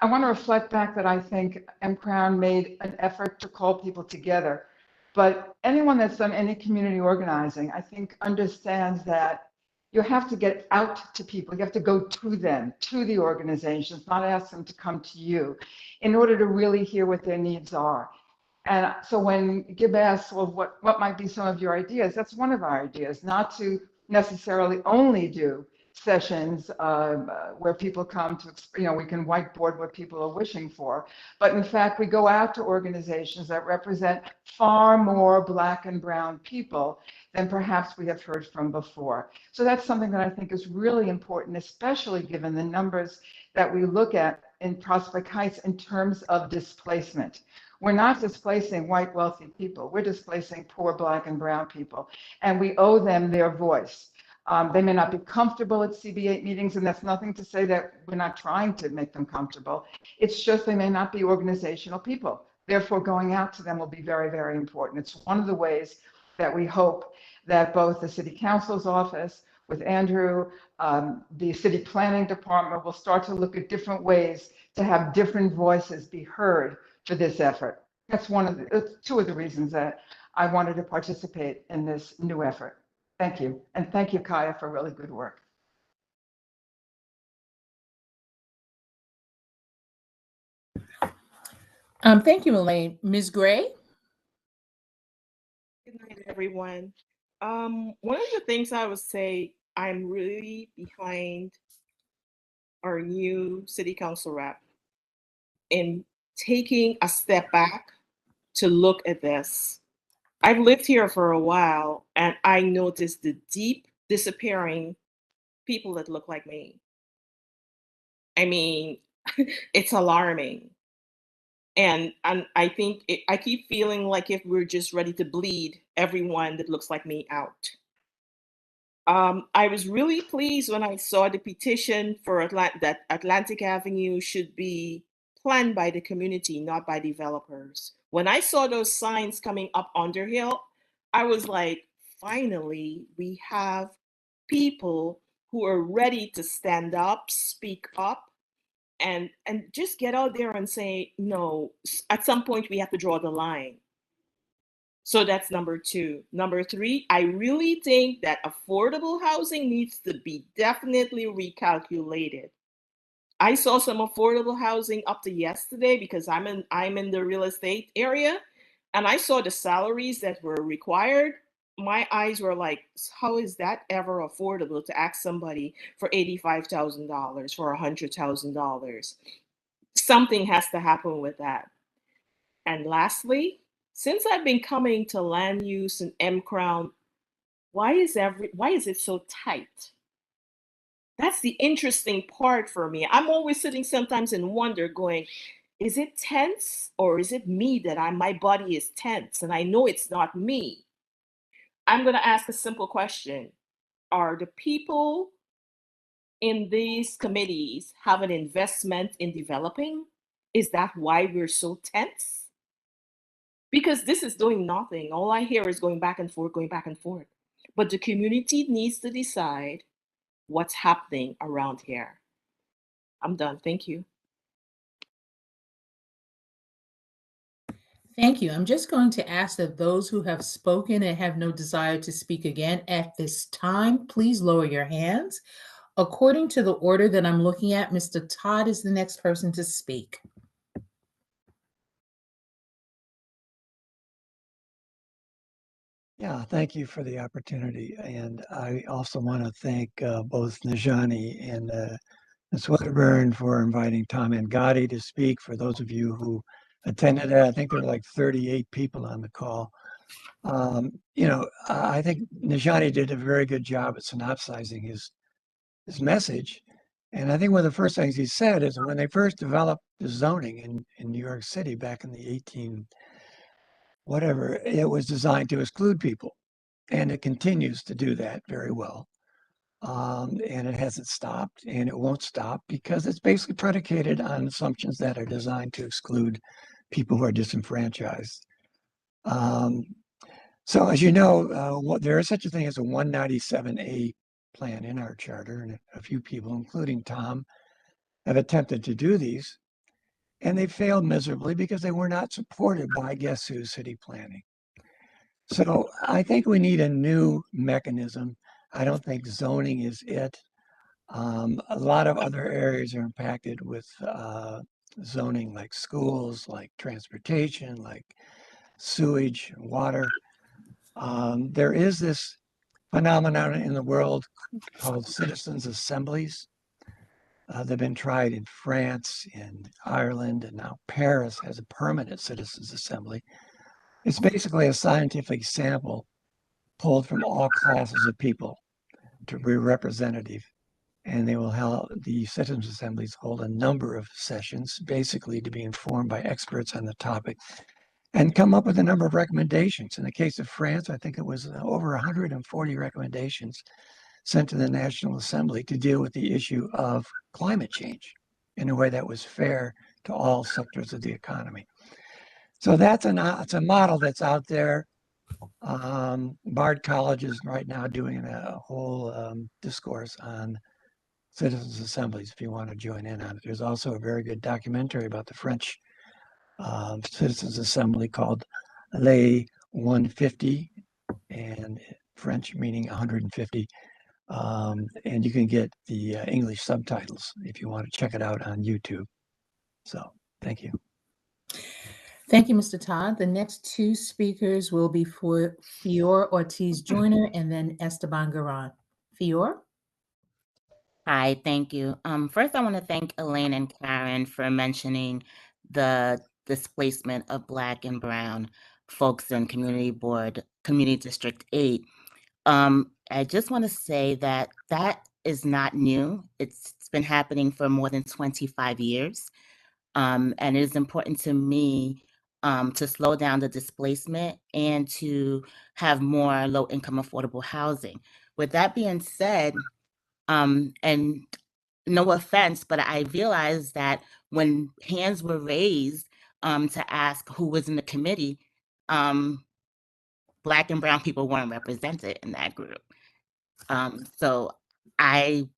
want to reflect back that I think M Crown made an effort to call people together. But anyone that's done any community organizing, I think, understands that you have to get out to people. You have to go to them, to the organizations, not ask them to come to you, in order to really hear what their needs are. And so when Gib asks, well, what might be some of your ideas? That's one of our ideas, not to necessarily only do sessions where people come to, you know, we can whiteboard what people are wishing for. But in fact, we go out to organizations that represent far more Black and brown people than perhaps we have heard from before. So that's something that I think is really important, especially given the numbers that we look at in Prospect Heights in terms of displacement. We're not displacing white, wealthy people. We're displacing poor Black and brown people, and we owe them their voice. They may not be comfortable at CB8 meetings, and that's nothing to say that we're not trying to make them comfortable. It's just they may not be organizational people. Therefore, going out to them will be very, very important. It's one of the ways that we hope that both the City Council's office with Andrew, the City Planning Department will start to look at different ways to have different voices be heard for this effort. That's two of the reasons that I wanted to participate in this new effort. Thank you. And thank you, Kaya, for really good work. Thank you, Elaine. Ms. Gray? Good night, everyone. One of the things I would say, I'm really behind our new city council rep in taking a step back to look at this. I've lived here for a while, and I noticed the deep disappearing people that look like me. I mean, it's alarming. And I think I keep feeling like if we're just ready to bleed everyone that looks like me out. I was really pleased when I saw the petition for that Atlantic Avenue should be planned by the community, not by developers. When I saw those signs coming up Underhill, I was like, finally, we have people who are ready to stand up, speak up, and just get out there and say, no, at some point we have to draw the line. So that's number two. Number three, I really think that affordable housing needs to be definitely recalculated. I saw some affordable housing up to yesterday because I'm in the real estate area, and I saw the salaries that were required. My eyes were like, how is that ever affordable to ask somebody for $85,000, for $100,000? Something has to happen with that. And lastly, since I've been coming to land use and MCrown, why is it so tight? That's the interesting part for me. I'm always sitting sometimes and wonder going, is it tense or is it me that my body is tense and I know it's not me? I'm going to ask a simple question. Are the people in these committees have an investment in developing? Is that why we're so tense? Because this is doing nothing. All I hear is going back and forth, going back and forth. But the community needs to decide what's happening around here. I'm done. Thank you. Thank you. I'm just going to ask that those who have spoken and have no desire to speak again at this time, please lower your hands. According to the order that I'm looking at, Mr. Todd is the next person to speak. Yeah, thank you for the opportunity. And I also want to thank both Najani and Ms. Wedderburn for inviting Tom and Gotti to speak. For those of you who attended it, I think there were like 38 people on the call. I think Najani did a very good job at synopsizing his message. And I think one of the first things he said is when they first developed the zoning in New York City back in the 18 whatever, it was designed to exclude people. And it continues to do that very well. And it hasn't stopped and it won't stop because it's basically predicated on assumptions that are designed to exclude people who are disenfranchised. So as you know, there is such a thing as a 197A plan in our charter, and a few people, including Tom, have attempted to do these, and they failed miserably because they were not supported by guess who city planning. So I think we need a new mechanism. I don't think zoning is it. A lot of other areas are impacted with zoning, like schools, like transportation, like sewage, water. There is this phenomenon in the world called citizens' assemblies. They've been tried in France, in Ireland, and now Paris has a permanent citizens' assembly. It's basically a scientific sample pulled from all classes of people to be representative. And the citizens' assemblies hold a number of sessions, basically to be informed by experts on the topic and come up with a number of recommendations. In the case of France, I think it was over 140 recommendations sent to the National Assembly to deal with the issue of climate change in a way that was fair to all sectors of the economy. So it's a model that's out there. Bard College is right now doing a whole discourse on citizens' assemblies if you want to join in on it. There's also a very good documentary about the French citizens' assembly called Les 150, and French meaning 150. And you can get the English subtitles if you want to check it out on YouTube. So thank you. Thank you, Mr. Todd. The next two speakers will be for Fior Ortiz Joyner and then Esteban Garan. Fior? Hi, thank you. First, I want to thank Elaine and Karen for mentioning the displacement of Black and Brown folks in Community District 8. I just want to say that is not new. It's been happening for more than 25 years. And it is important to me to slow down the displacement and to have more low-income affordable housing. With that being said, and no offense, but I realized that when hands were raised to ask who was in the committee, Black and brown people weren't represented in that group. So I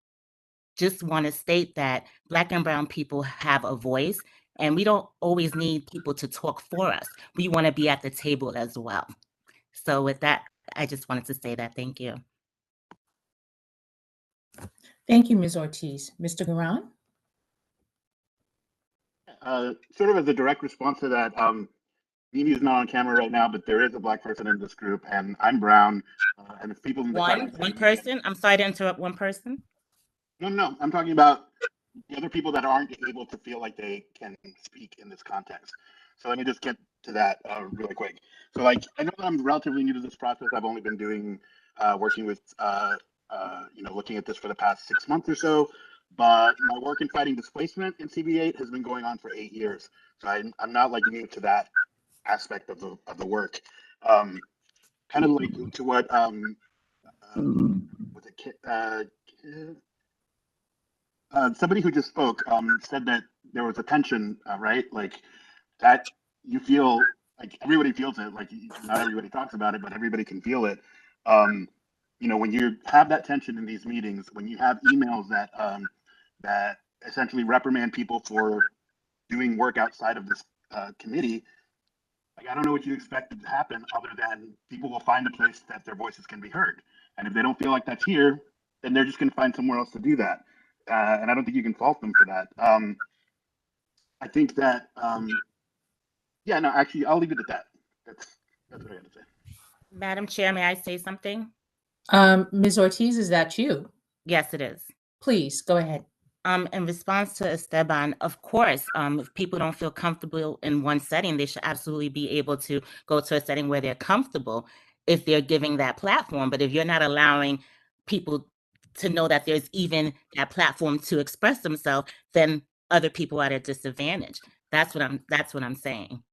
just want to state that Black and brown people have a voice, and we don't always need people to talk for us. We want to be at the table as well. So with that, I just wanted to say that. Thank you. Thank you, Ms. Ortiz. Mr. Garan? Sort of as a direct response to that, Mimi is not on camera right now, but there is a Black person in this group, and I'm brown. And if people in the One person? I'm sorry to interrupt. One person? No, I'm talking about the other people that aren't able to feel like they can speak in this context. So let me just get to that really quick. So like, I know that I'm relatively new to this process. I've only been doing, working with, looking at this for the past 6 months or so, but my work in fighting displacement in CB8 has been going on for 8 years. So I'm not like new to that aspect of the work. Kind of like to what, somebody who just spoke said that there was a tension, right? Like that you feel like everybody feels it. Like not everybody talks about it, but everybody can feel it. When you have that tension in these meetings, when you have emails that that essentially reprimand people for doing work outside of this committee, like I don't know what you expect to happen other than people will find a place that their voices can be heard. And if they don't feel like that's here, then they're just going to find somewhere else to do that. And I don't think you can fault them for that. I think that, actually, I'll leave it at that. That's what I had to say. Madam Chair, may I say something? Ms. Ortiz, is that you? Yes, it is. Please, go ahead. In response to Esteban, of course, if people don't feel comfortable in one setting, they should absolutely be able to go to a setting where they're comfortable if they're giving that platform. But if you're not allowing people to know that there's even that platform to express themselves, then other people are at a disadvantage. That's what I'm saying.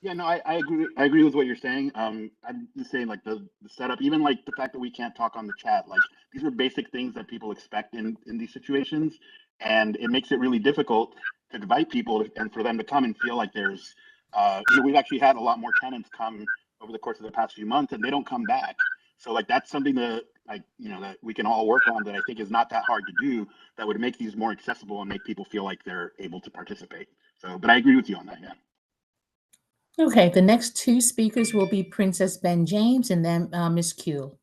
Yeah, no, I agree. I agree with what you're saying. I'm just saying like the setup, even like the fact that we can't talk on the chat, like these are basic things that people expect in these situations. And it makes it really difficult to invite people and for them to come and feel like there's, we've actually had a lot more tenants come over the course of the past few months and they don't come back. So like, that's something that that we can all work on that I think is not that hard to do, that would make these more accessible and make people feel like they're able to participate. So, but I agree with you on that, yeah. Okay, the next two speakers will be Princess Ben James and then Ms. Kuehl.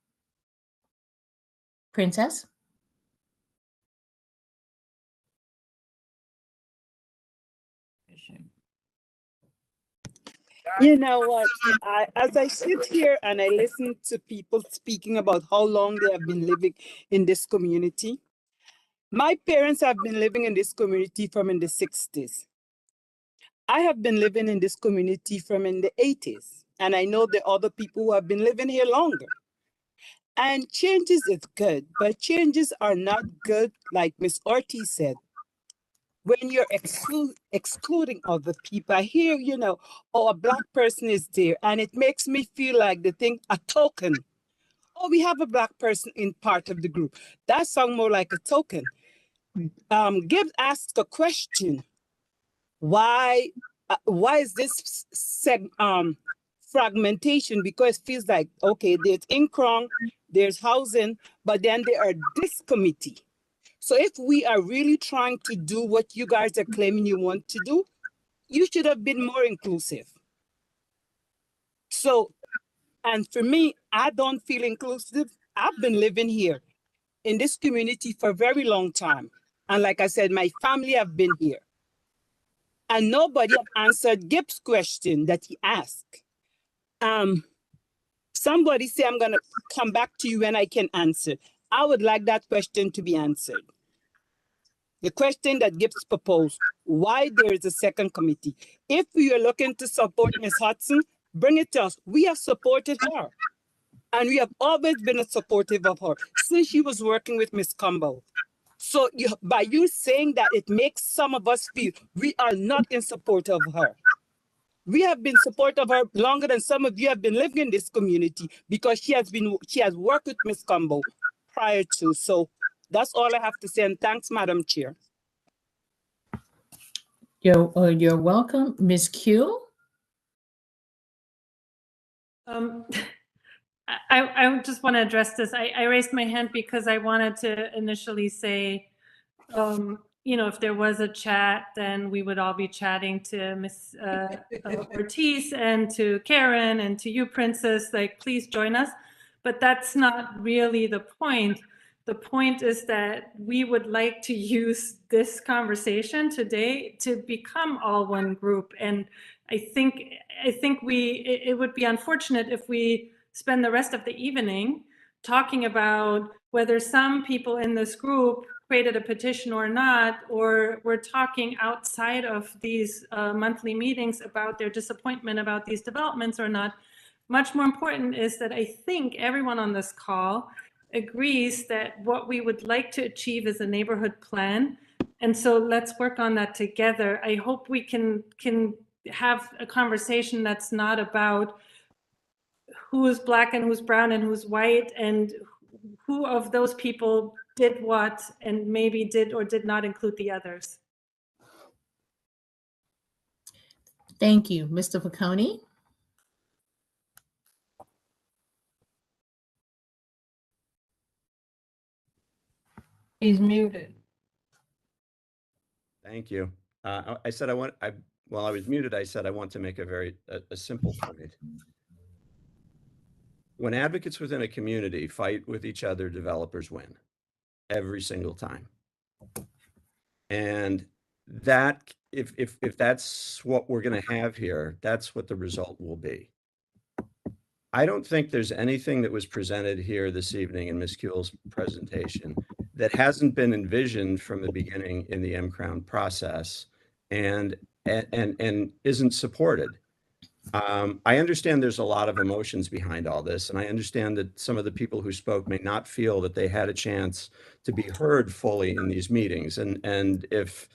Princess? You know what? As I sit here and I listen to people speaking about how long they have been living in this community, my parents have been living in this community from in the 60s. I have been living in this community from in the 80s, and I know the other people who have been living here longer. And changes is good, but changes are not good, like Ms. Ortiz said. When you're excluding other people, I hear, a Black person is there, and it makes me feel like they think a token. Oh, we have a Black person in part of the group. That sounds more like a token. Gibbs asked a question. Why is this fragmentation? Because it feels like, okay, there's Incron, there's housing, but then there are this committee. So if we are really trying to do what you guys are claiming you want to do, you should have been more inclusive. So, and for me, I don't feel inclusive. I've been living here in this community for a very long time. And like I said, my family have been here. And nobody answered Gibbs' question that he asked. Somebody say, I'm gonna come back to you when I can answer. I would like that question to be answered. The question that Gibbs proposed, why there is a second committee. If we are looking to support Ms. Hudson, bring it to us. We have supported her. And we have always been supportive of her since she was working with Ms. Campbell. So by you saying that, it makes some of us feel we are not in support of her. We have been support of her longer than some of you have been living in this community, because she has worked with Ms. Combo prior to. So that's all I have to say. And thanks, Madam Chair. You're welcome. Ms. Q? I just want to address this. I raised my hand because I wanted to initially say, if there was a chat, then we would all be chatting to Ms. Ortiz and to Karen and to you, Princess, like, please join us. But that's not really the point. The point is that we would like to use this conversation today to become all one group. And I think it would be unfortunate if we spend the rest of the evening talking about whether some people in this group created a petition or not, or we're talking outside of these monthly meetings about their disappointment about these developments or not. Much more important is that I think everyone on this call agrees that what we would like to achieve is a neighborhood plan. And so let's work on that together. I hope we can have a conversation that's not about who's Black and who's brown and who's white, and who of those people did what and maybe did or did not include the others. Thank you. Mr. Facconi? He's muted. Thank you. I said while I was muted, I said I want to make a simple point. When advocates within a community fight with each other, developers win every single time. And that, if that's what we're going to have here, that's what the result will be. I don't think there's anything that was presented here this evening in Ms. Kuehl's presentation that hasn't been envisioned from the beginning in the M-Crown process and isn't supported. I understand there's a lot of emotions behind all this, and I understand that some of the people who spoke may not feel that they had a chance to be heard fully in these meetings. And if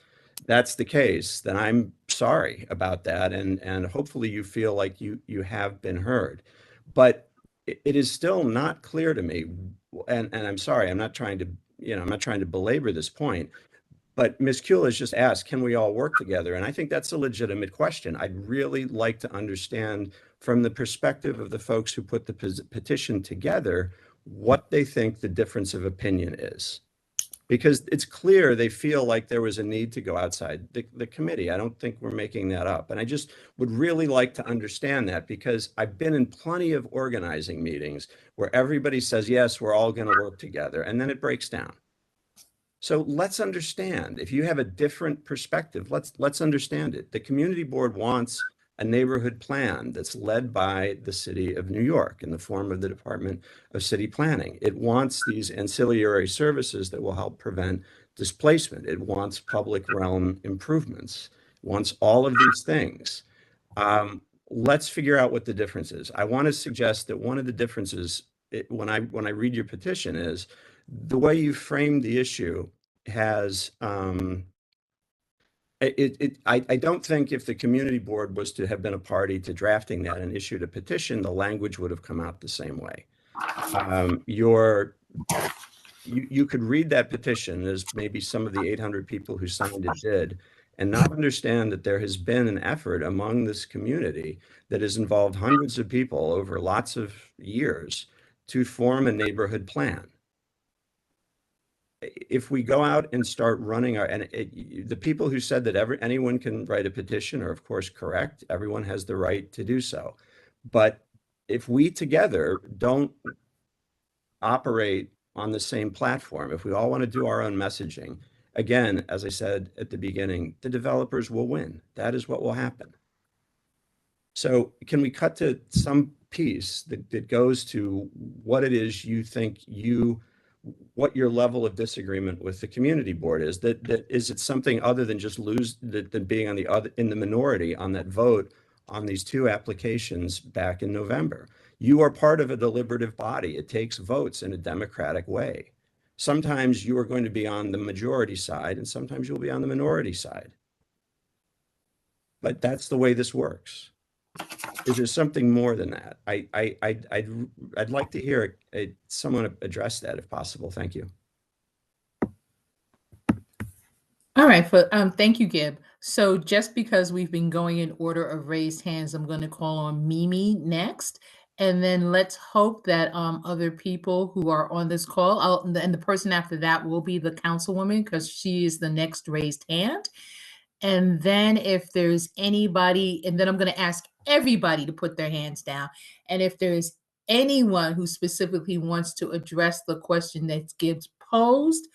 that's the case, then I'm sorry about that. And hopefully you feel like you have been heard. But it is still not clear to me, and I'm sorry, I'm not trying to belabor this point, but Ms. Kuehl has just asked, can we all work together? And I think that's a legitimate question. I'd really like to understand from the perspective of the folks who put the petition together, what they think the difference of opinion is. Because it's clear they feel like there was a need to go outside the committee. I don't think we're making that up. And I just would really like to understand that, because I've been in plenty of organizing meetings where everybody says, yes, we're all going to work together, and then it breaks down. So let's understand. If you have a different perspective, let's understand it. The community board wants a neighborhood plan that's led by the city of New York in the form of the Department of City Planning. It wants these ancillary services that will help prevent displacement. It wants public realm improvements. It wants all of these things. Let's figure out what the difference is. I want to suggest that one of the differences when I read your petition is the way you framed the issue has I don't think if the community board was to have been a party to drafting that and issued a petition, the language would have come out the same way. You could read that petition, as maybe some of the 800 people who signed it did, and not understand that there has been an effort among this community that has involved hundreds of people over lots of years to form a neighborhood plan. If we go out and start running the people who said that anyone can write a petition are of course correct. Everyone has the right to do so. But if we together don't operate on the same platform, if we all want to do our own messaging, again, as I said at the beginning, the developers will win. That is what will happen. So can we cut to some piece that goes to what it is you think what your level of disagreement with the community board is? That is it something other than just than being in the minority on that vote on these two applications back in November? You are part of a deliberative body. It takes votes in a democratic way. Sometimes you are going to be on the majority side and sometimes you'll be on the minority side. But that's the way this works. Is there something more than that? I'd like to hear someone address that if possible. Thank you. All right, thank you, Gib. So just because we've been going in order of raised hands, I'm going to call on Mimi next. And then let's hope that other people who are on this call, and the person after that will be the councilwoman because she is the next raised hand. And then if there's anybody, and then I'm going to ask everybody to put their hands down. And if there's anyone who specifically wants to address the question that Gibbs posed,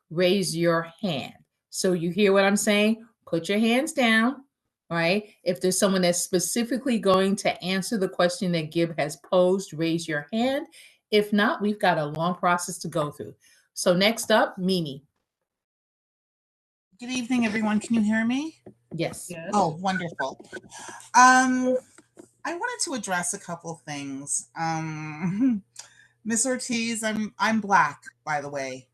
raise your hand. So you hear what I'm saying? Put your hands down, right? If there's someone that's specifically going to answer the question that Gib has posed, raise your hand. If not, we've got a long process to go through. So next up, Mimi. Good evening, everyone. Can you hear me? Yes. Oh, wonderful. I wanted to address a couple things. Ms. Ortiz, I'm Black, by the way,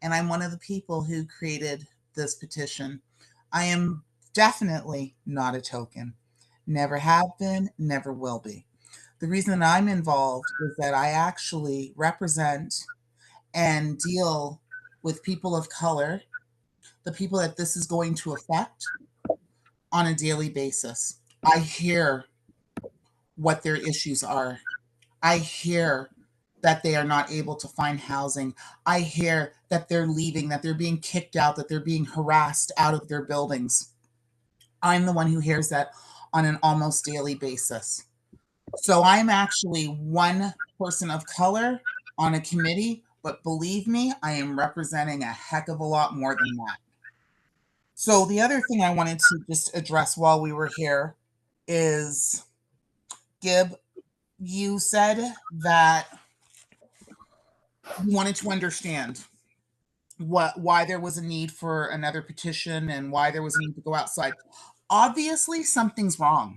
and I'm one of the people who created this petition. I am definitely not a token. Never have been, never will be. The reason I'm involved is that I actually represent and deal with people of color, the people that this is going to affect on a daily basis. I hear what their issues are. I hear that they are not able to find housing. I hear that they're leaving, that they're being kicked out, that they're being harassed out of their buildings. I'm the one who hears that on an almost daily basis. So I'm actually one person of color on a committee, but believe me, I am representing a heck of a lot more than that. So the other thing I wanted to just address while we were here is, Gib, you said that you wanted to understand why there was a need for another petition and why there was a need to go outside. Obviously, something's wrong.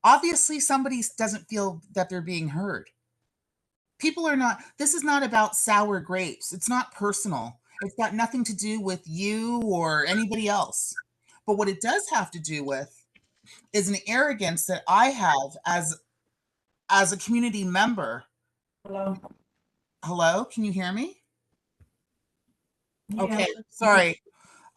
Obviously, somebody doesn't feel that they're being heard. People are not, this is not about sour grapes. It's not personal. It's got nothing to do with you or anybody else. But what it does have to do with is an arrogance that I have as a community member. Hello? Hello, can you hear me? Yeah. Okay, sorry.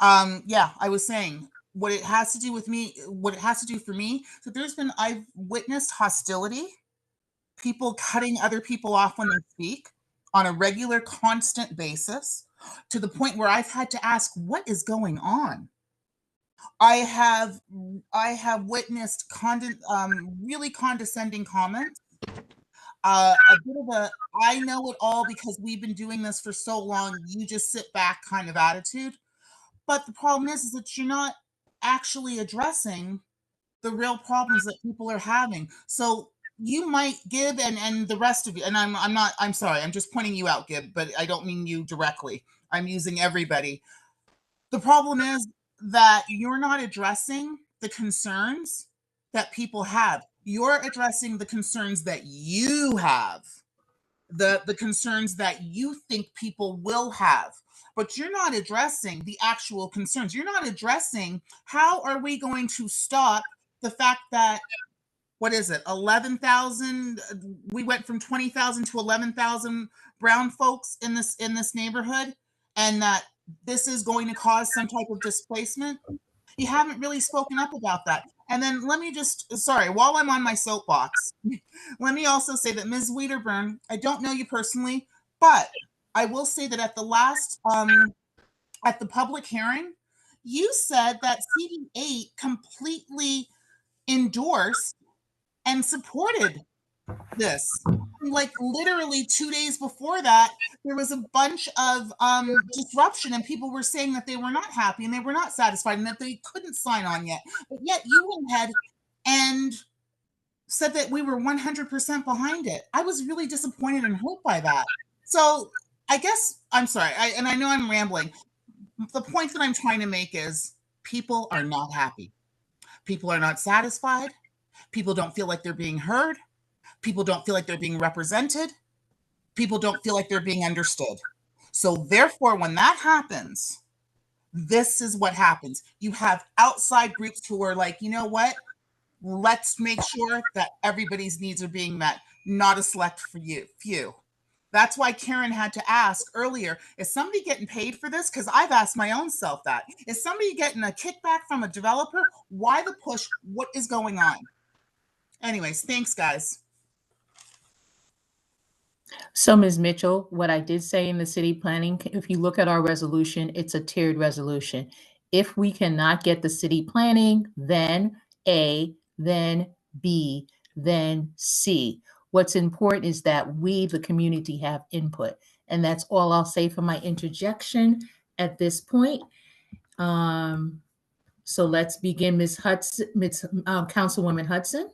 Yeah, I was saying what it has to do with me, what it has to do for me. So I've witnessed hostility, people cutting other people off when they speak on a regular, constant basis, to the point where I've had to ask, what is going on? I have witnessed really condescending comments. A bit of a, I know it all because we've been doing this for so long, you just sit back kind of attitude. But the problem is that you're not actually addressing the real problems that people are having. So you might, Gib, and the rest of you, and I'm sorry, I'm just pointing you out, Gib, but I don't mean you directly. I'm using everybody. The problem is that you're not addressing the concerns that people have. You're addressing the concerns that you have, the concerns that you think people will have, but you're not addressing the actual concerns. You're not addressing how are we going to stop the fact that, what is it, 11,000, we went from 20,000 to 11,000 brown folks in this neighborhood, and that this is going to cause some type of displacement. You haven't really spoken up about that. And then let me just, sorry, while I'm on my soapbox, let me also say that Ms. Wiederburn, I don't know you personally, but I will say that at the last, at the public hearing, you said that CD8 completely endorsed and supported this. Like literally 2 days before that, there was a bunch of disruption and people were saying that they were not happy and they were not satisfied and that they couldn't sign on yet. But yet you went ahead and said that we were 100% behind it. I was really disappointed and hurt by that. So I guess, I'm sorry, and I know I'm rambling. The point that I'm trying to make is people are not happy. People are not satisfied. People don't feel like they're being heard. People don't feel like they're being represented. People don't feel like they're being understood. So therefore, when that happens, this is what happens. You have outside groups who are like, you know what? Let's make sure that everybody's needs are being met, not a select few. That's why Karen had to ask earlier, is somebody getting paid for this? Because I've asked my own self that. Is somebody getting a kickback from a developer? Why the push? What is going on? Anyways, thanks, guys. So, Ms. Mitchell, what I did say in the city planning, if you look at our resolution, it's a tiered resolution. If we cannot get the city planning, then A, then B, then C. What's important is that we, the community, have input. And that's all I'll say for my interjection at this point. So let's begin, Ms. Hudson, Councilwoman Hudson.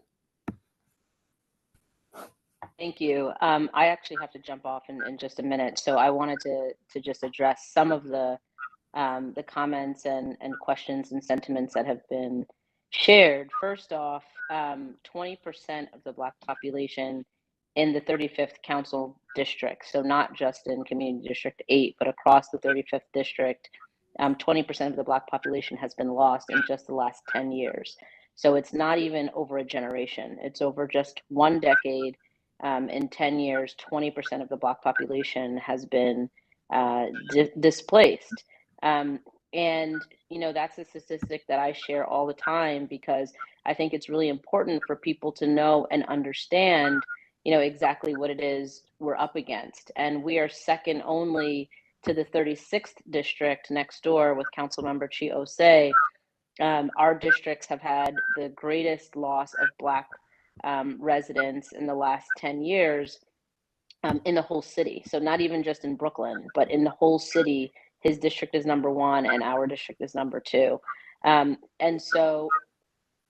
Thank you. I actually have to jump off in just a minute, so I wanted to just address some of the comments and questions and sentiments that have been shared. First off, 20% of the Black population in the 35th Council District, so not just in Community District 8, but across the 35th District, 20% of the Black population has been lost in just the last 10 years. So it's not even over a generation. It's over just one decade. In 10 years, 20% of the Black population has been displaced. And, you know, that's a statistic that I share all the time because I think it's really important for people to know and understand, you know, exactly what it is we're up against. And we are second only to the 36th district next door with Councilmember Chi Osei. Our districts have had the greatest loss of Black residents in the last 10 years in the whole city. So not even just in Brooklyn, but in the whole city, his district is number 1 and our district is number 2. And so,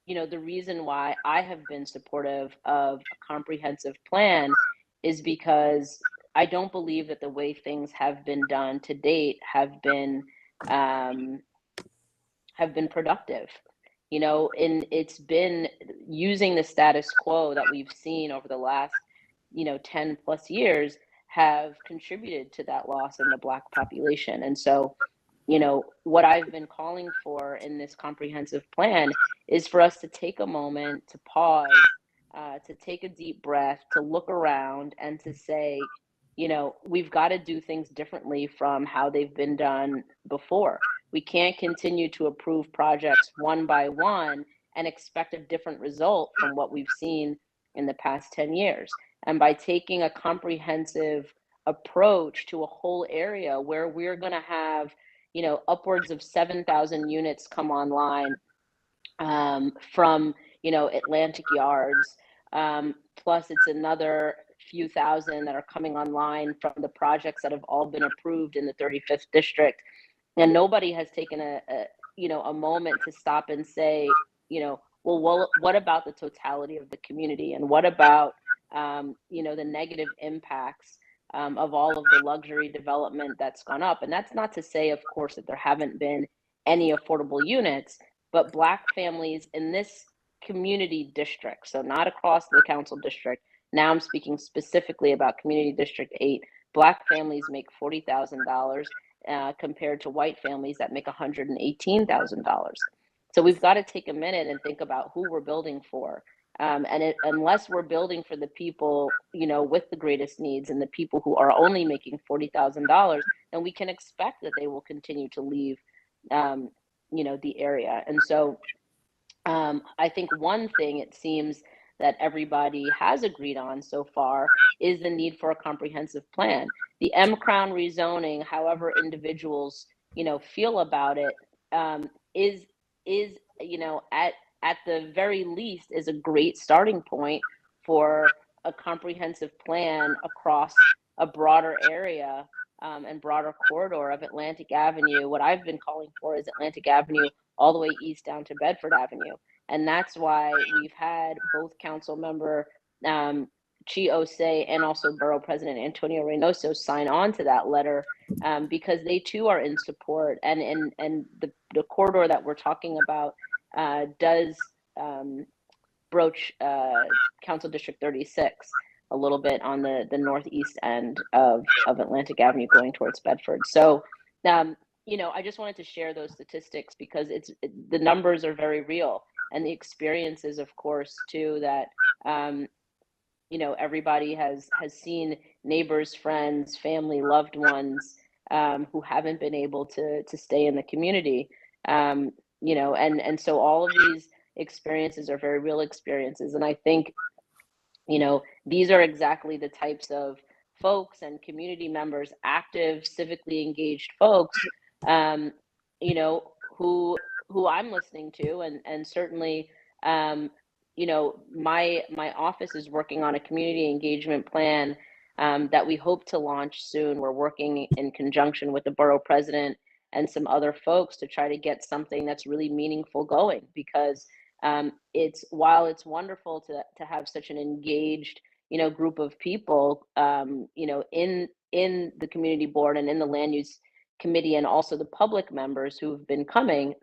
you know, the reason why I have been supportive of a comprehensive plan is because I don't believe that the way things have been done to date have been productive. You know, and it's been using the status quo that we've seen over the last, you know, 10 plus years have contributed to that loss in the Black population. And so, you know, what I've been calling for in this comprehensive plan is for us to take a moment to pause, to take a deep breath, to look around and to say, you know, we've got to do things differently from how they've been done before. We can't continue to approve projects one by one and expect a different result from what we've seen in the past 10 years. And by taking a comprehensive approach to a whole area where we're going to have, you know, upwards of 7,000 units come online from, you know, Atlantic Yards, plus it's another few thousand that are coming online from the projects that have all been approved in the 35th district. And nobody has taken a moment to stop and say, you know, well, what about the totality of the community? And what about, you know, the negative impacts of all of the luxury development that's gone up? And that's not to say, of course, that there haven't been any affordable units, but Black families in this community district, so not across the council district, now I'm speaking specifically about Community District 8, Black families make $40,000 compared to white families that make $118,000. So we've got to take a minute and think about who we're building for. Unless we're building for the people, you know, with the greatest needs and the people who are only making $40,000, then we can expect that they will continue to leave, you know, the area. And so I think one thing it seems that everybody has agreed on so far is the need for a comprehensive plan. The M-Crown rezoning, however individuals, you know, feel about it, is you know, at the very least is a great starting point for a comprehensive plan across a broader area and broader corridor of Atlantic Avenue. What I've been calling for is Atlantic Avenue all the way east down to Bedford Avenue. And that's why we've had both council member Chi Osei and also Borough President Antonio Reynoso sign on to that letter because they too are in support. And the corridor that we're talking about does broach Council District 36. a little bit on the northeast end of Atlantic Avenue going towards Bedford. So, you know, I just wanted to share those statistics because the numbers are very real, and the experiences, of course, too, that you know, everybody has seen neighbors, friends, family, loved ones who haven't been able to stay in the community. You know, and so all of these experiences are very real experiences, and I think, you know, these are exactly the types of folks and community members, active, civically engaged folks, you know, who I'm listening to, and certainly, you know, my office is working on a community engagement plan that we hope to launch soon. We're working in conjunction with the borough president and some other folks to try to get something that's really meaningful going, because it's, while it's wonderful to have such an engaged, you know, group of people, you know, in the community board and in the land use committee, and also the public members who've been coming,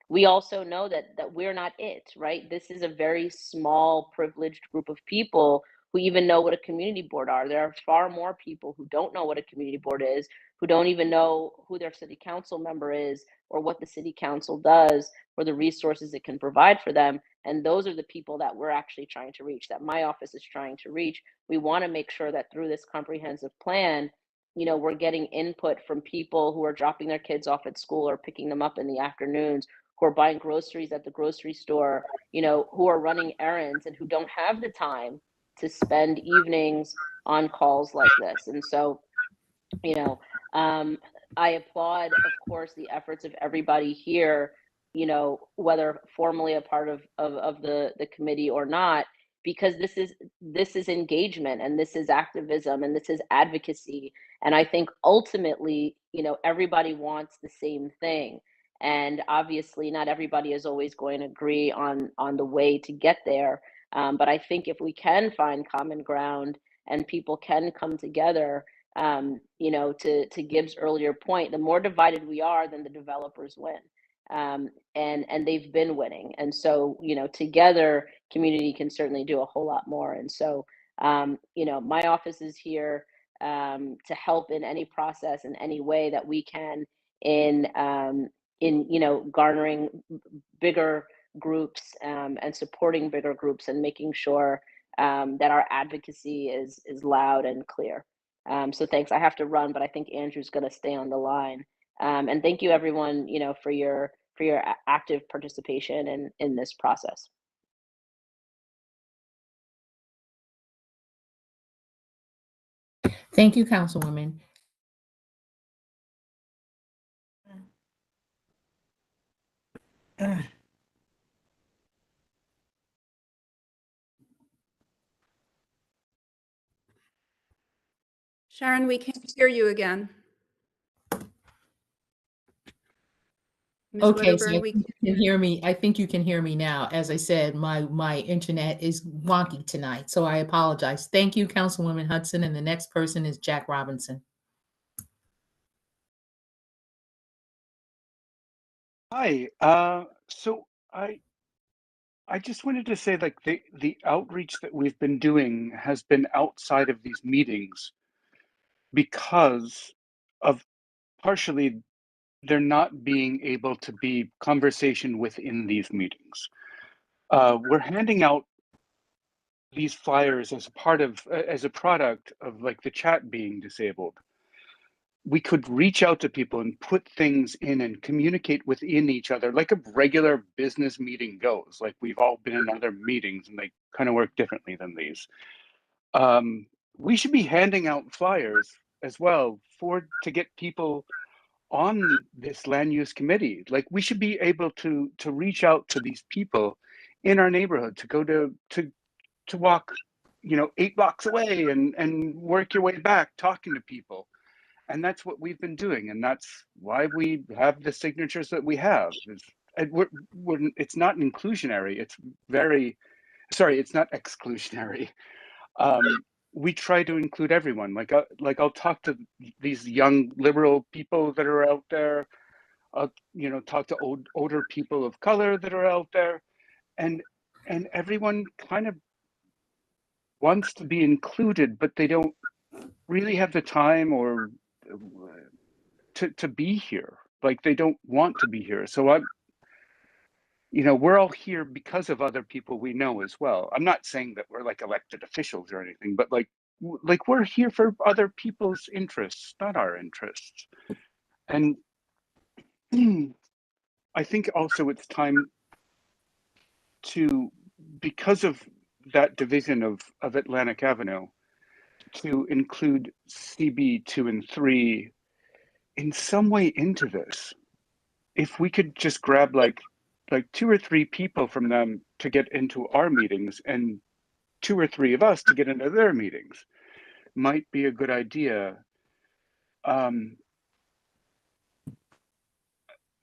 we also know that we're not it, right? This is a very small, privileged group of people who even know what a community board are. There are far more people who don't know what a community board is, who don't even know who their city council member is, or what the city council does, or the resources it can provide for them. And those are the people that we're actually trying to reach, that my office is trying to reach. We want to make sure that through this comprehensive plan, you know, we're getting input from people who are dropping their kids off at school or picking them up in the afternoons, who are buying groceries at the grocery store, you know, who are running errands and who don't have the time to spend evenings on calls like this. And so, you know, I applaud, of course, the efforts of everybody here, you know, whether formally a part of the committee or not, because this is engagement, and this is activism, and this is advocacy. And I think ultimately, you know, everybody wants the same thing. And obviously not everybody is always going to agree on the way to get there. But I think if we can find common ground and people can come together, you know, to Gibbs' earlier point, the more divided we are, then the developers win. And they've been winning. And so, you know, together, community can certainly do a whole lot more. And so, you know, my office is here to help in any process, in any way that we can, in, you know, garnering bigger groups and supporting bigger groups, and making sure that our advocacy is loud and clear. So thanks. I have to run, but I think Andrew's going to stay on the line. And thank you, everyone, you know, for your active participation in this process. Thank you, Councilwoman. Sharon, we can't hear you again. Ms. Okay, so Wedderburn, I think you can hear me. I think you can hear me now. As I said, my internet is wonky tonight, so I apologize. Thank you, Councilwoman Hudson, and the next person is Jack Robinson. Hi. So I just wanted to say, like, the outreach that we've been doing has been outside of these meetings because of partially there not being able to be conversation within these meetings. We're handing out these flyers as a part of, as a product of, like, the chat being disabled. We could reach out to people and put things in and communicate within each other like a regular business meeting goes. Like, we've all been in other meetings and they kind of work differently than these. We should be handing out flyers as well to get people on this land use committee. Like, we should be able to reach out to these people in our neighborhood, to go to walk, you know, 8 blocks away and work your way back talking to people. And that's what we've been doing, and that's why we have the signatures that we have. It's not inclusionary. It's it's not exclusionary. We try to include everyone. Like I'll talk to these young liberal people that are out there. I'll, you know, talk to older people of color that are out there, and everyone kind of wants to be included, but they don't really have the time or to be here. Like they don't want to be here. So we're all here because of other people we know as well. I'm not saying that we're like elected officials or anything, but like we're here for other people's interests, not our interests. And I think also it's time to, because of that division of Atlantic Avenue, to include CB 2 and 3 in some way into this. If we could just grab like 2 or 3 people from them to get into our meetings and 2 or 3 of us to get into their meetings, might be a good idea.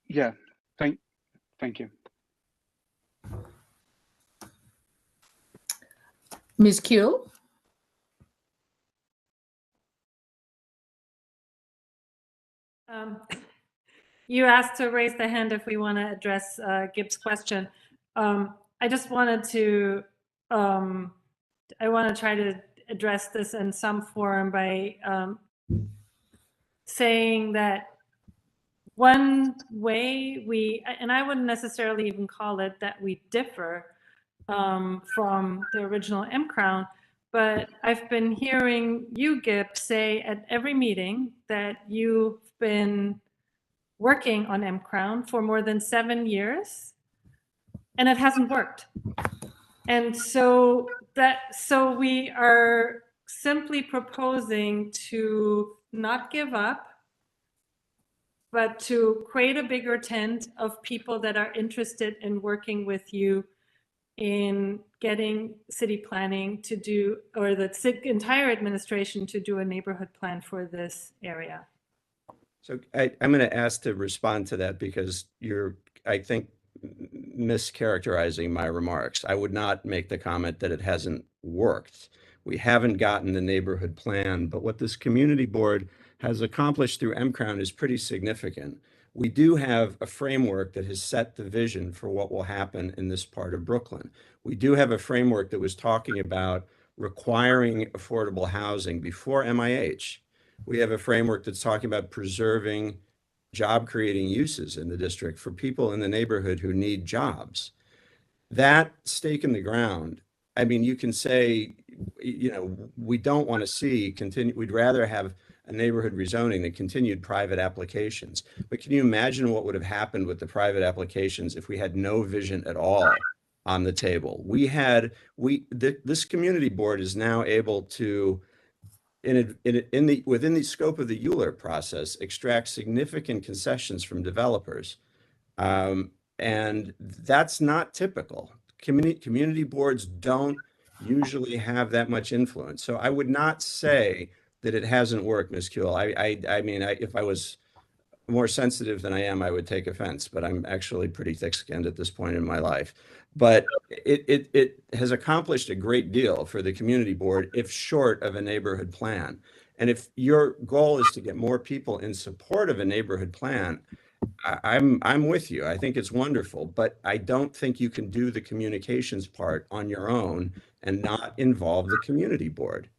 Yeah, thank you. Ms. Kuehl? You asked to raise the hand if we want to address Gib's question. I just wanted to, I want to try to address this in some form by saying that one way and I wouldn't necessarily even call it that we differ from the original M-Crown, but I've been hearing you, Gib, say at every meeting that you've been working on M-Crown for more than 7 years, and it hasn't worked. And so we are simply proposing to not give up, but to create a bigger tent of people that are interested in working with you in getting city planning to do, or the entire administration to do a neighborhood plan for this area. So I'm going to ask to respond to that because you're, I think, mischaracterizing my remarks. I would not make the comment that it hasn't worked. We haven't gotten the neighborhood plan, but what this community board has accomplished through M-Crown is pretty significant. We do have a framework that has set the vision for what will happen in this part of Brooklyn. We do have a framework that was talking about requiring affordable housing before MIH. We have a framework that's talking about preserving job-creating uses in the district for people in the neighborhood who need jobs. That stake in the ground, I mean, you can say, we don't want to see we'd rather have a neighborhood rezoning than continued private applications. But can you imagine what would have happened with the private applications if we had no vision at all on the table? This community board is now able to, within the scope of the Euler process, extract significant concessions from developers. And that's not typical. Community boards don't usually have that much influence. So I would not say that it hasn't worked, Ms. Kuehl. I mean, if I was more sensitive than I am, I would take offense, but I'm actually pretty thick-skinned at this point in my life. But it has accomplished a great deal for the community board, if short of a neighborhood plan. And if your goal is to get more people in support of a neighborhood plan, I'm with you. I think it's wonderful, but I don't think you can do the communications part on your own and not involve the community board.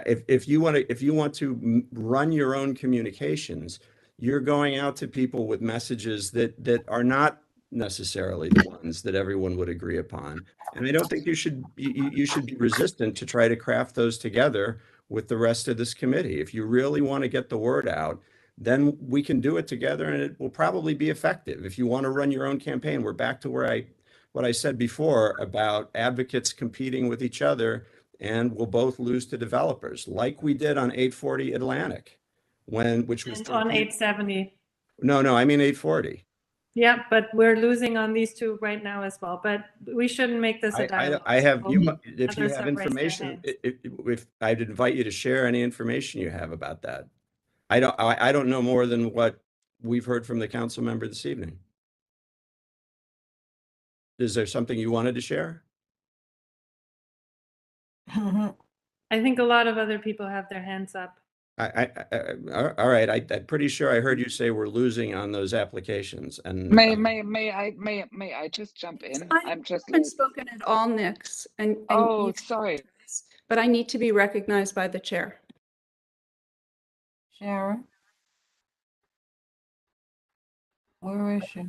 If you want to run your own communications, you're going out to people with messages that are not necessarily the ones that everyone would agree upon. And I don't think you should be resistant to try to craft those together with the rest of this committee. If you really want to get the word out, then we can do it together and it will probably be effective. If you want to run your own campaign, we're back to what I said before about advocates competing with each other, and we'll both lose to developers, like we did on 840 Atlantic, which was on 870. No, I mean 840. Yeah, but we're losing on these two right now as well. But we shouldn't make this a dialogue. I have you. If you Others have have raised their information, hands. if I'd invite you to share any information you have about that. I don't know more than what we've heard from the council member this evening. Is there something you wanted to share? I think a lot of other people have their hands up. All right. I'm pretty sure I heard you say we're losing on those applications. And May I just jump in? I haven't spoken at all, Nix. And oh, you've sorry. but I need to be recognized by the chair. Sharon? Where is she?